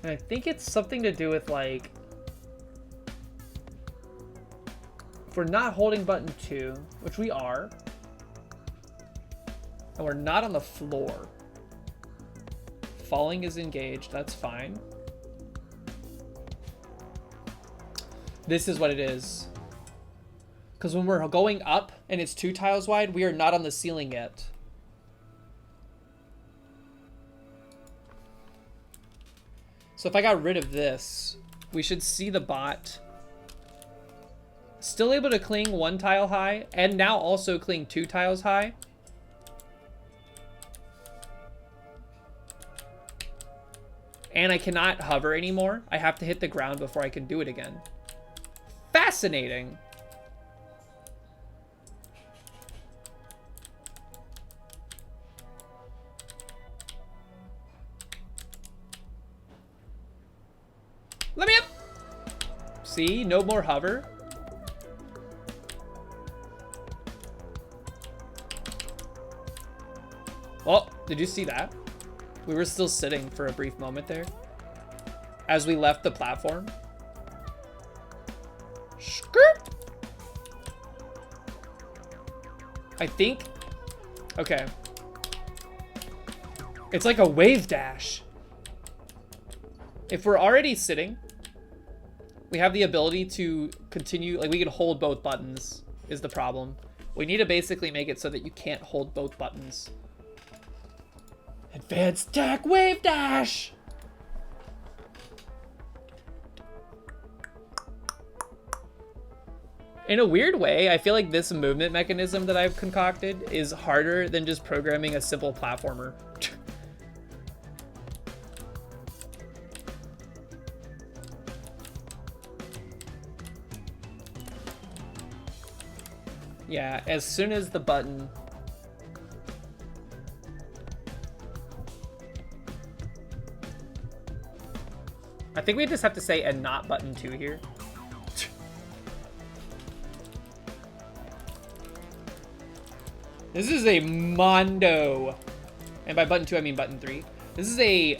And I think it's something to do with, like, if we're not holding button 2, which we are, and we're not on the floor, falling is engaged, that's fine. This is what it is. Because when we're going up and it's 2 tiles wide, we are not on the ceiling yet. So if I got rid of this, we should see the bot still able to cling 1 tile high and now also cling 2 tiles high. And I cannot hover anymore. I have to hit the ground before I can do it again. Fascinating. Let me up. See, no more hover. Oh, did you see that? We were still sitting for a brief moment there as we left the platform. Skirt. I think, okay. It's like a wave dash. If we're already sitting, we have the ability to continue, like we can hold both buttons is the problem. We need to basically make it so that you can't hold both buttons. Advanced Tech Wave Dash! In a weird way, I feel like this movement mechanism that I've concocted is harder than just programming a simple platformer. Yeah, as soon as the button... I think we just have to say and not button 2 here. This is a mondo. And by button 2, I mean button 3. This is a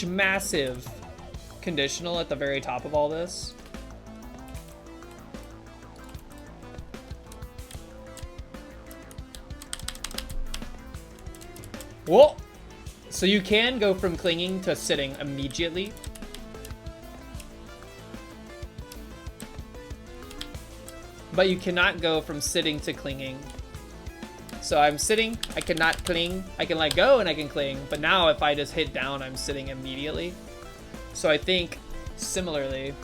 massive conditional at the very top of all this. Whoa! So you can go from clinging to sitting immediately. But you cannot go from sitting to clinging. So I'm sitting, I cannot cling. I can let go and I can cling. But now if I just hit down, I'm sitting immediately. So I think similarly,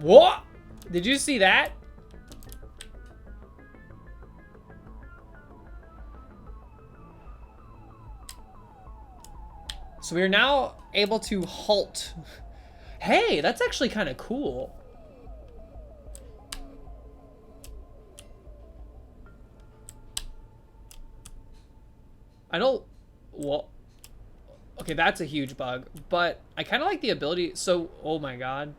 What? Did you see that? So we are now able to halt. Hey, that's actually kind of cool. I don't, well, okay, that's a huge bug, but I kind of like the ability. So, oh my God.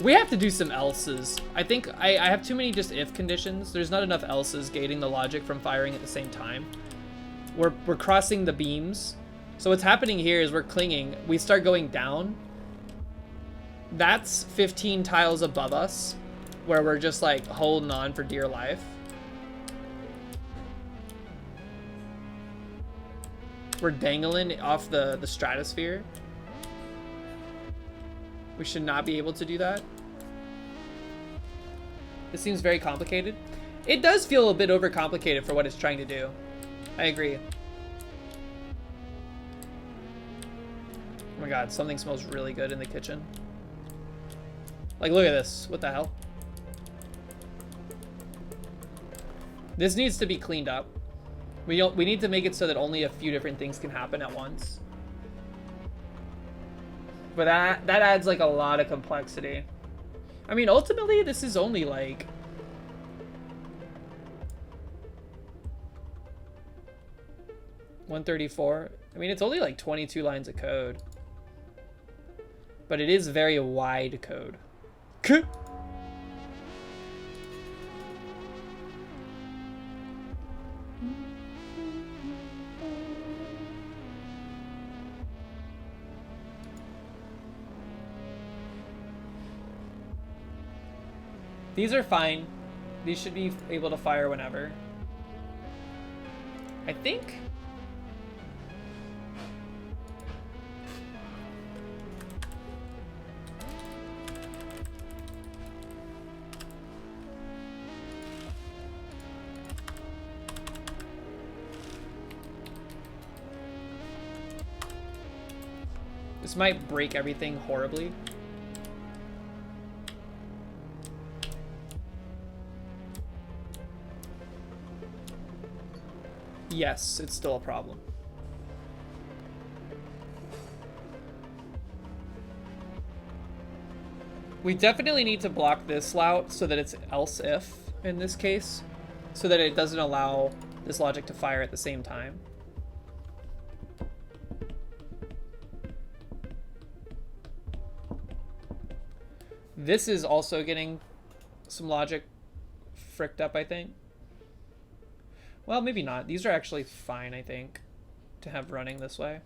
We have to do some else's. I think I have too many just if conditions. There's not enough else's gating the logic from firing at the same time. We're crossing the beams. So what's happening here is we're clinging. We start going down. That's 15 tiles above us, where we're just like holding on for dear life. We're dangling off the stratosphere. We should not be able to do that. This seems very complicated. It does feel a bit overcomplicated for what it's trying to do. I agree. Oh my God, something smells really good in the kitchen. Like, look at this. What the hell? This needs to be cleaned up. We need to make it so that only a few different things can happen at once. But that adds like a lot of complexity. I mean, ultimately, this is only like... $134. I mean, it's only like 22 lines of code. But it is very wide code. These are fine. These should be able to fire whenever. I think. This might break everything horribly. Yes, it's still a problem. We definitely need to block this lout so that it's else if in this case, so that it doesn't allow this logic to fire at the same time. This is also getting some logic fricked up, I think. Well, maybe not. These are actually fine, I think, to have running this way.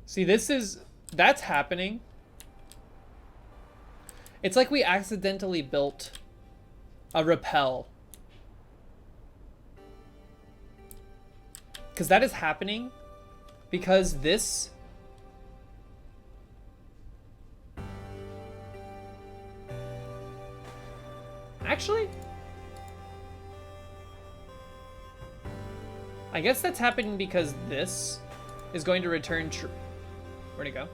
See, that's happening. It's like we accidentally built a repel. Because that is happening because this... Actually... I guess that's happening because this is going to return true. Where'd it go?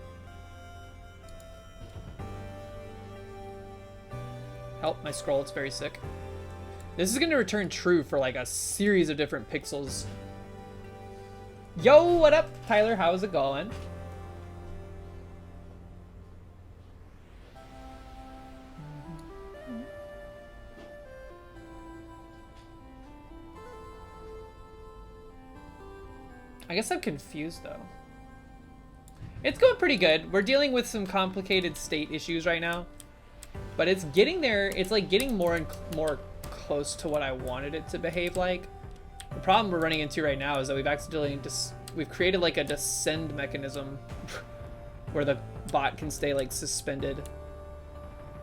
Help, my scroll, it's very sick. This is gonna return true for like a series of different pixels. Yo, what up, Tyler? How's it going? I guess I'm confused though. It's going pretty good. We're dealing with some complicated state issues right now, but it's getting there. It's like getting more and more close to what I wanted it to behave like. The problem we're running into right now is that we've accidentally we've created like a descend mechanism where the bot can stay like suspended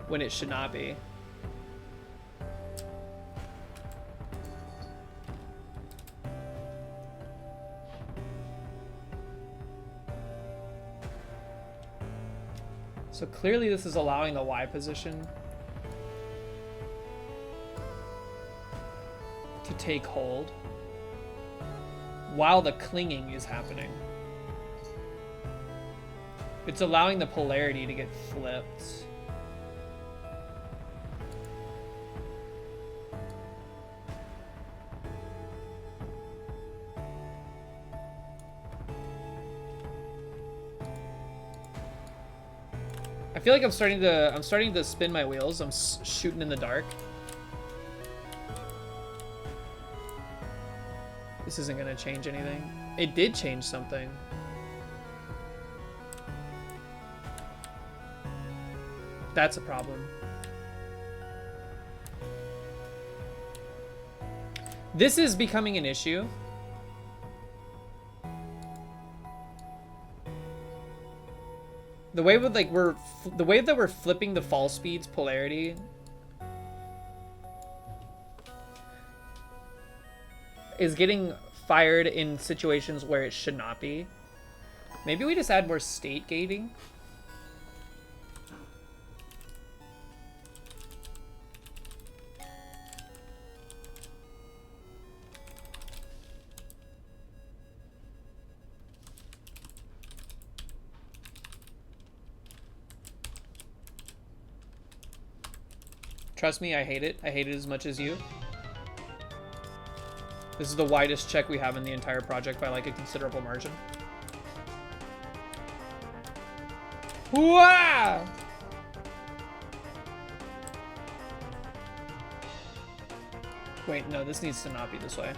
when it should not be. So clearly this is allowing the Y position to take hold while the clinging is happening. It's allowing the polarity to get flipped. I feel like I'm starting to spin my wheels. I'm shooting in the dark. This isn't gonna change anything. It did change something. That's a problem. This is becoming an issue. The way with like the way that we're flipping the fall speeds polarity is getting fired in situations where it should not be. Maybe we just add more state gating. Trust me, I hate it. I hate it as much as you. This is the widest check we have in the entire project by like a considerable margin. Wow! Wait, no, this needs to not be this way.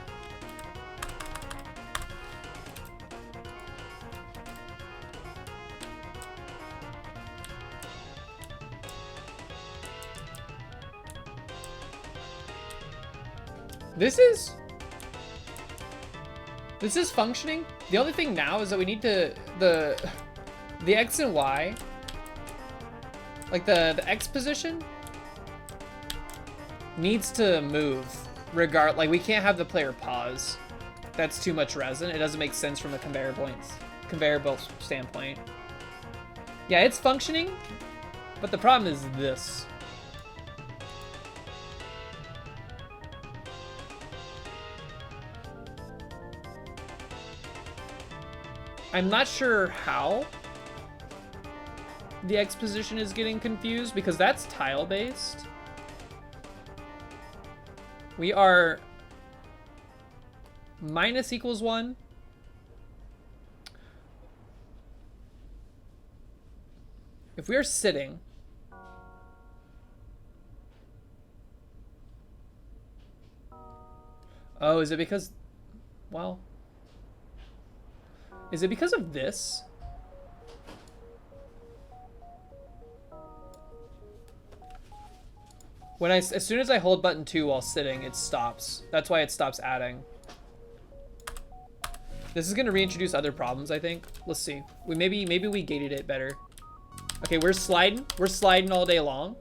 This is functioning. The only thing now is that we need to the X and Y, like the X position needs to move like we can't have the player pause. That's too much resin. It doesn't make sense from a conveyor belt standpoint. Yeah, it's functioning, but the problem is this. I'm not sure how the X position is getting confused because that's tile based. We are minus equals 1. If we are sitting, oh, is it because, well, is it because of this? As soon as I hold button 2 while sitting, it stops. That's why it stops adding. This is gonna reintroduce other problems, I think. Let's see. Maybe we gated it better. Okay, we're sliding. We're sliding all day long.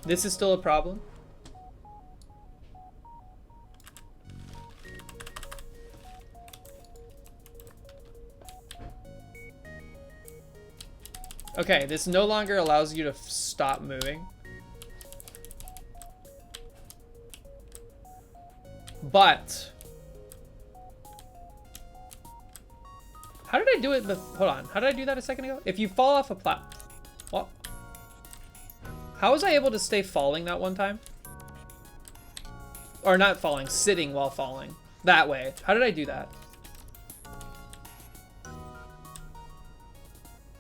This is still a problem. Okay, this no longer allows you to stop moving. But how did I do it? Hold on. How did I do that a second ago? If you fall off a what? How was I able to stay falling that one time? Or not falling, sitting while falling. That way. How did I do that?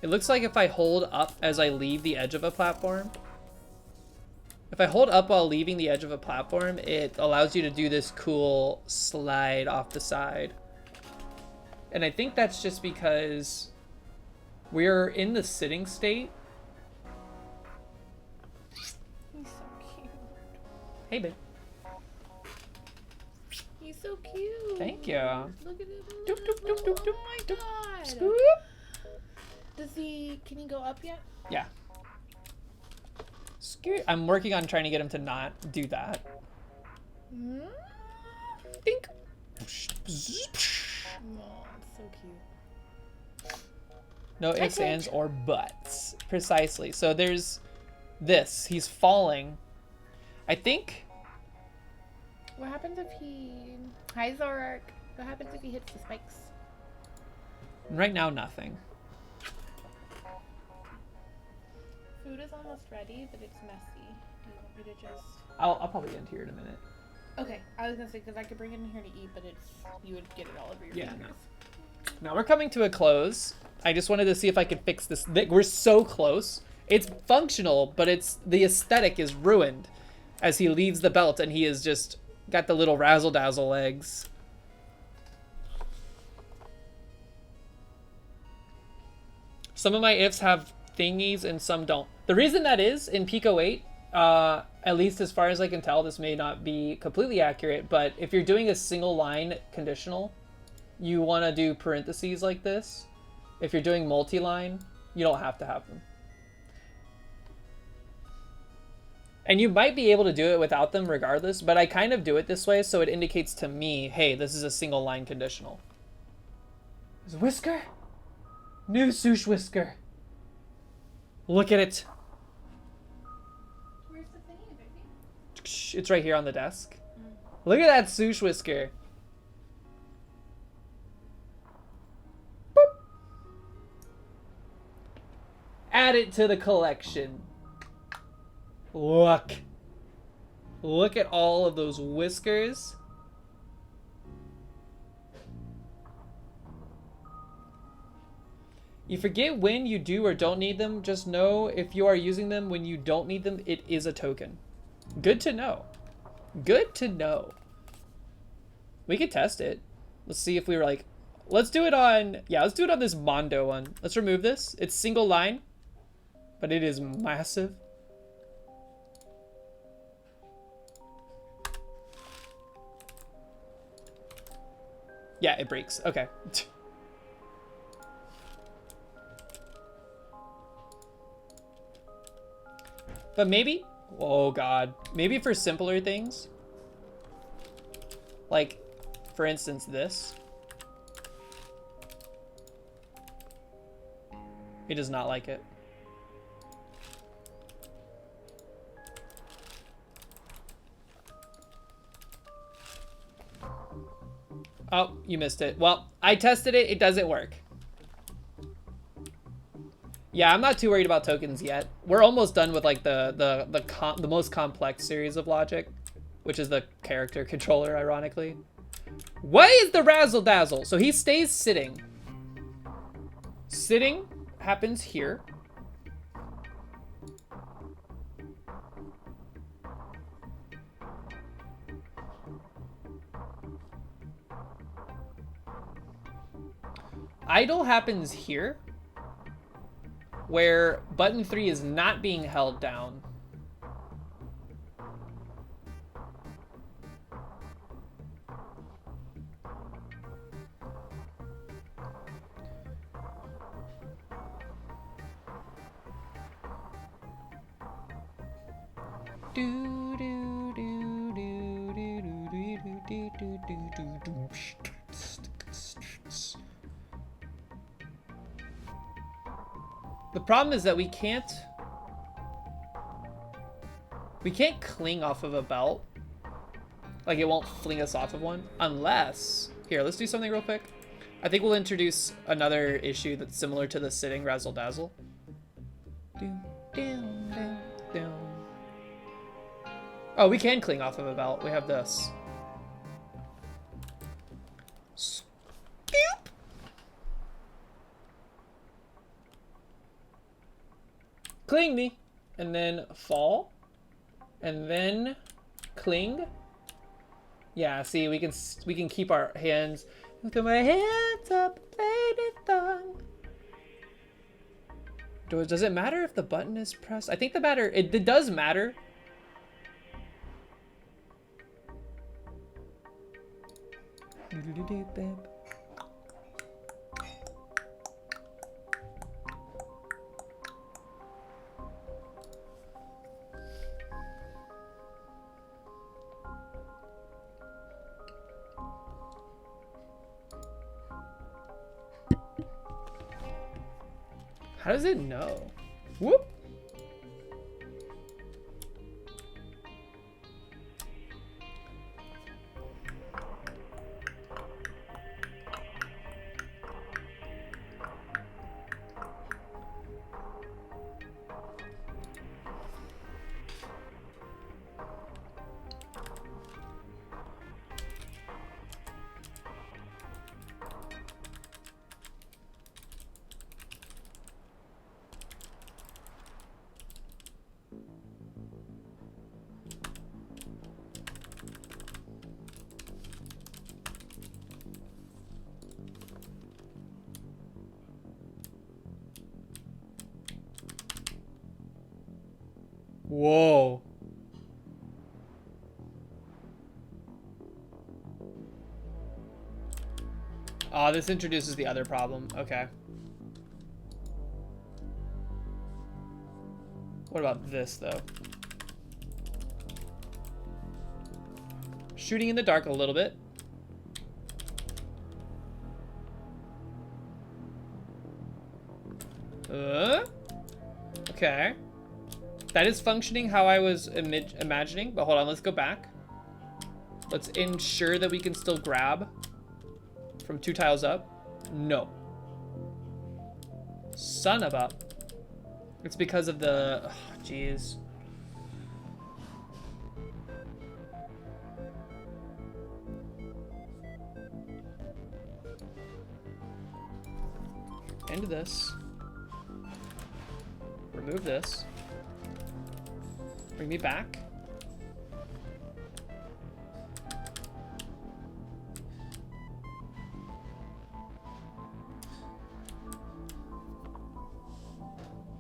It looks like if I hold up as I leave the edge of a platform, if I hold up while leaving the edge of a platform, it allows you to do this cool slide off the side. And I think that's just because we're in the sitting state. He's so cute. Hey, babe. He's so cute. Thank you. Look at him. Doop, doop, doop, doop, doop, Oh my doop. god. Scoop. Can he go up yet? Yeah. I'm working on trying to get him to not do that. Think. Oh, it's so cute. No ifs, Okay. ands, or buts. Precisely. So there's this. He's falling. I think. What happens if he... Hi, Zorak. What happens if he hits the spikes? Right now, nothing. Food is almost ready, but it's messy. Do you want me to just... I'll probably get into here in a minute. Okay, I was gonna say, because I could bring it in here to eat, but you would get it all over your Yeah, fingers. Now we're coming to a close. I just wanted to see if I could fix this. We're so close. It's functional, but the aesthetic is ruined as he leaves the belt and he is just got the little razzle dazzle legs. Some of my ifs have thingies and some don't. The reason that is in Pico 8, at least as far as I can tell, this may not be completely accurate, but if you're doing a single line conditional, you want to do parentheses like this. If you're doing multi-line, you don't have to have them. And you might be able to do it without them regardless, but I kind of do it this way so it indicates to me, hey, this is a single line conditional. Is Whisker? New Swoosh Whisker. Look at it. Where's the thingy, baby? It's right here on the desk. Look at that Swoosh Whisker. Boop. Add it to the collection. Look. Look at all of those whiskers. You forget when you do or don't need them. Just know if you are using them when you don't need them, it is a token. Good to know. Good to know. We could test it. Let's see if we were like, let's do it on, yeah, let's do it on this Mondo one. Let's remove this. It's single line, but it is massive. Yeah, it breaks. Okay. But maybe, oh god, maybe for simpler things, like, for instance, this. He does not like it. Oh, you missed it. Well, I tested it. It doesn't work. Yeah, I'm not too worried about tokens yet. We're almost done with like the most complex series of logic, which is the character controller, ironically. What is the razzle dazzle? So he stays sitting. Sitting happens here. Idle happens here, where button 3 is not being held down. Do do do do do do do do do do do. The problem is that we can't cling off of a belt. Like, it won't fling us off of one unless, here, let's do something real quick. I think we'll introduce another issue that's similar to the sitting razzle dazzle. Oh, we can cling off of a belt. We have this. Scoop. Cling me, and then fall, and then cling. Yeah, see, we can keep our hands. Look at my hands up, baby thong. Does it matter if the button is pressed? I think it does matter. How does it know? Whoop. Whoa. Oh, this introduces the other problem. Okay. What about this, though? Shooting in the dark a little bit. Okay. That is functioning how I was imagining, but hold on, let's go back. Let's ensure that we can still grab from 2 tiles up. No. Son of a... It's because of the... Jeez. End this. Remove this. Bring me back.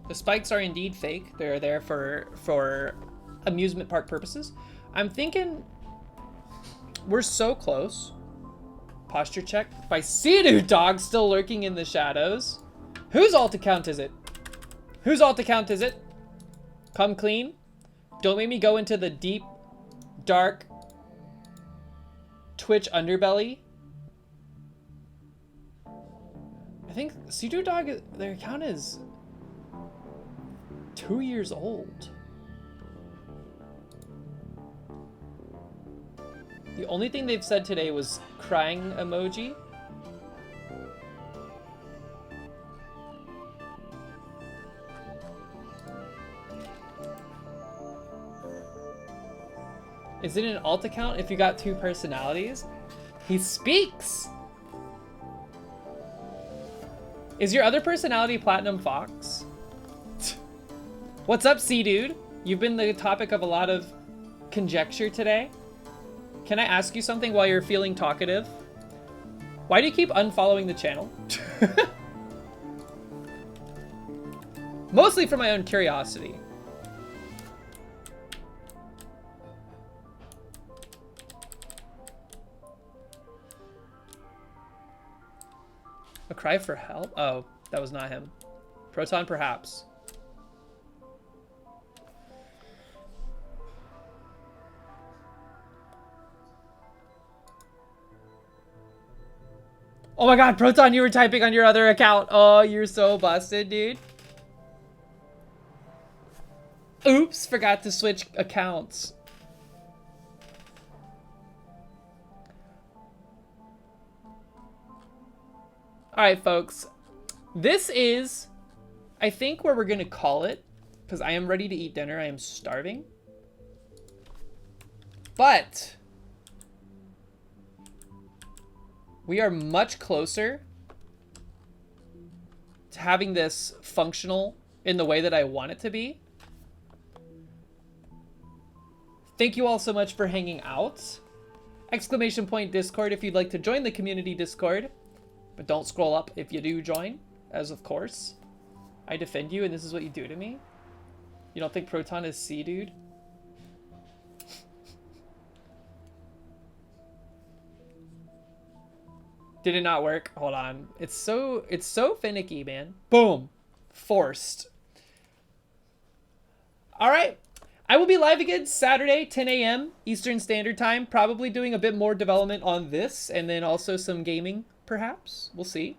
The spikes are indeed fake. They're there for amusement park purposes. I'm thinking we're so close. Posture check by Sea-Doo Dog still lurking in the shadows. Whose alt account is it? Whose alt account is it? Come clean. Don't make me go into the deep, dark Twitch underbelly. I think Sea-Doo Dog, their account is 2 years old. The only thing they've said today was crying emoji. Is it an alt account if you got 2 personalities? He speaks! Is your other personality Platinum Fox? What's up, Sea-Dude? You've been the topic of a lot of conjecture today. Can I ask you something while you're feeling talkative? Why do you keep unfollowing the channel? Mostly for my own curiosity. A cry for help? Oh, that was not him. Proton, perhaps. Oh my god, Proton, you were typing on your other account. Oh, you're so busted, dude. Oops, forgot to switch accounts. Alright, folks. This is, I think, where we're going to call it. Because I am ready to eat dinner. I am starving. But we are much closer to having this functional in the way that I want it to be. Thank you all so much for hanging out. Exclamation point Discord if you'd like to join the community Discord. But don't scroll up if you do join, as of course. I defend you and this is what you do to me? You don't think Proton is Sea-Dude? Did it not work? Hold on. It's so finicky, man. Boom. Forced. All right. I will be live again Saturday, 10 a.m. Eastern Standard Time. Probably doing a bit more development on this and then also some gaming, perhaps. We'll see.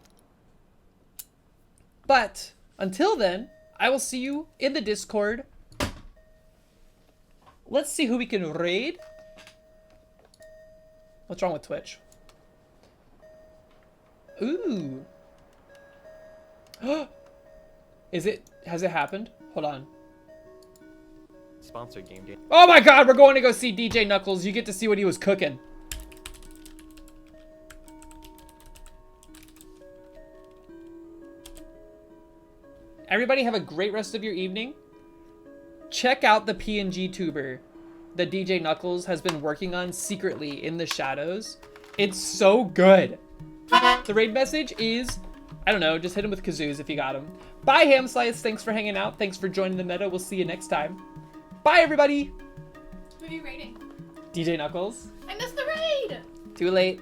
But Until then, I will see you in the Discord. Let's see who we can raid. What's wrong with Twitch? Ooh. Has it happened? Hold on. Sponsored game. Oh my god, we're going to go see DJ Knuckles. You get to see what he was cooking. Everybody have a great rest of your evening. Check out the PNG tuber that DJ Knuckles has been working on secretly in the shadows. It's so good. The raid message is, I don't know, just hit him with kazoos if you got him. Bye, Ham Slice. Thanks for hanging out. Thanks for joining the meta. We'll see you next time. Bye, everybody. Who are you raiding? DJ Knuckles. I missed the raid! Too late.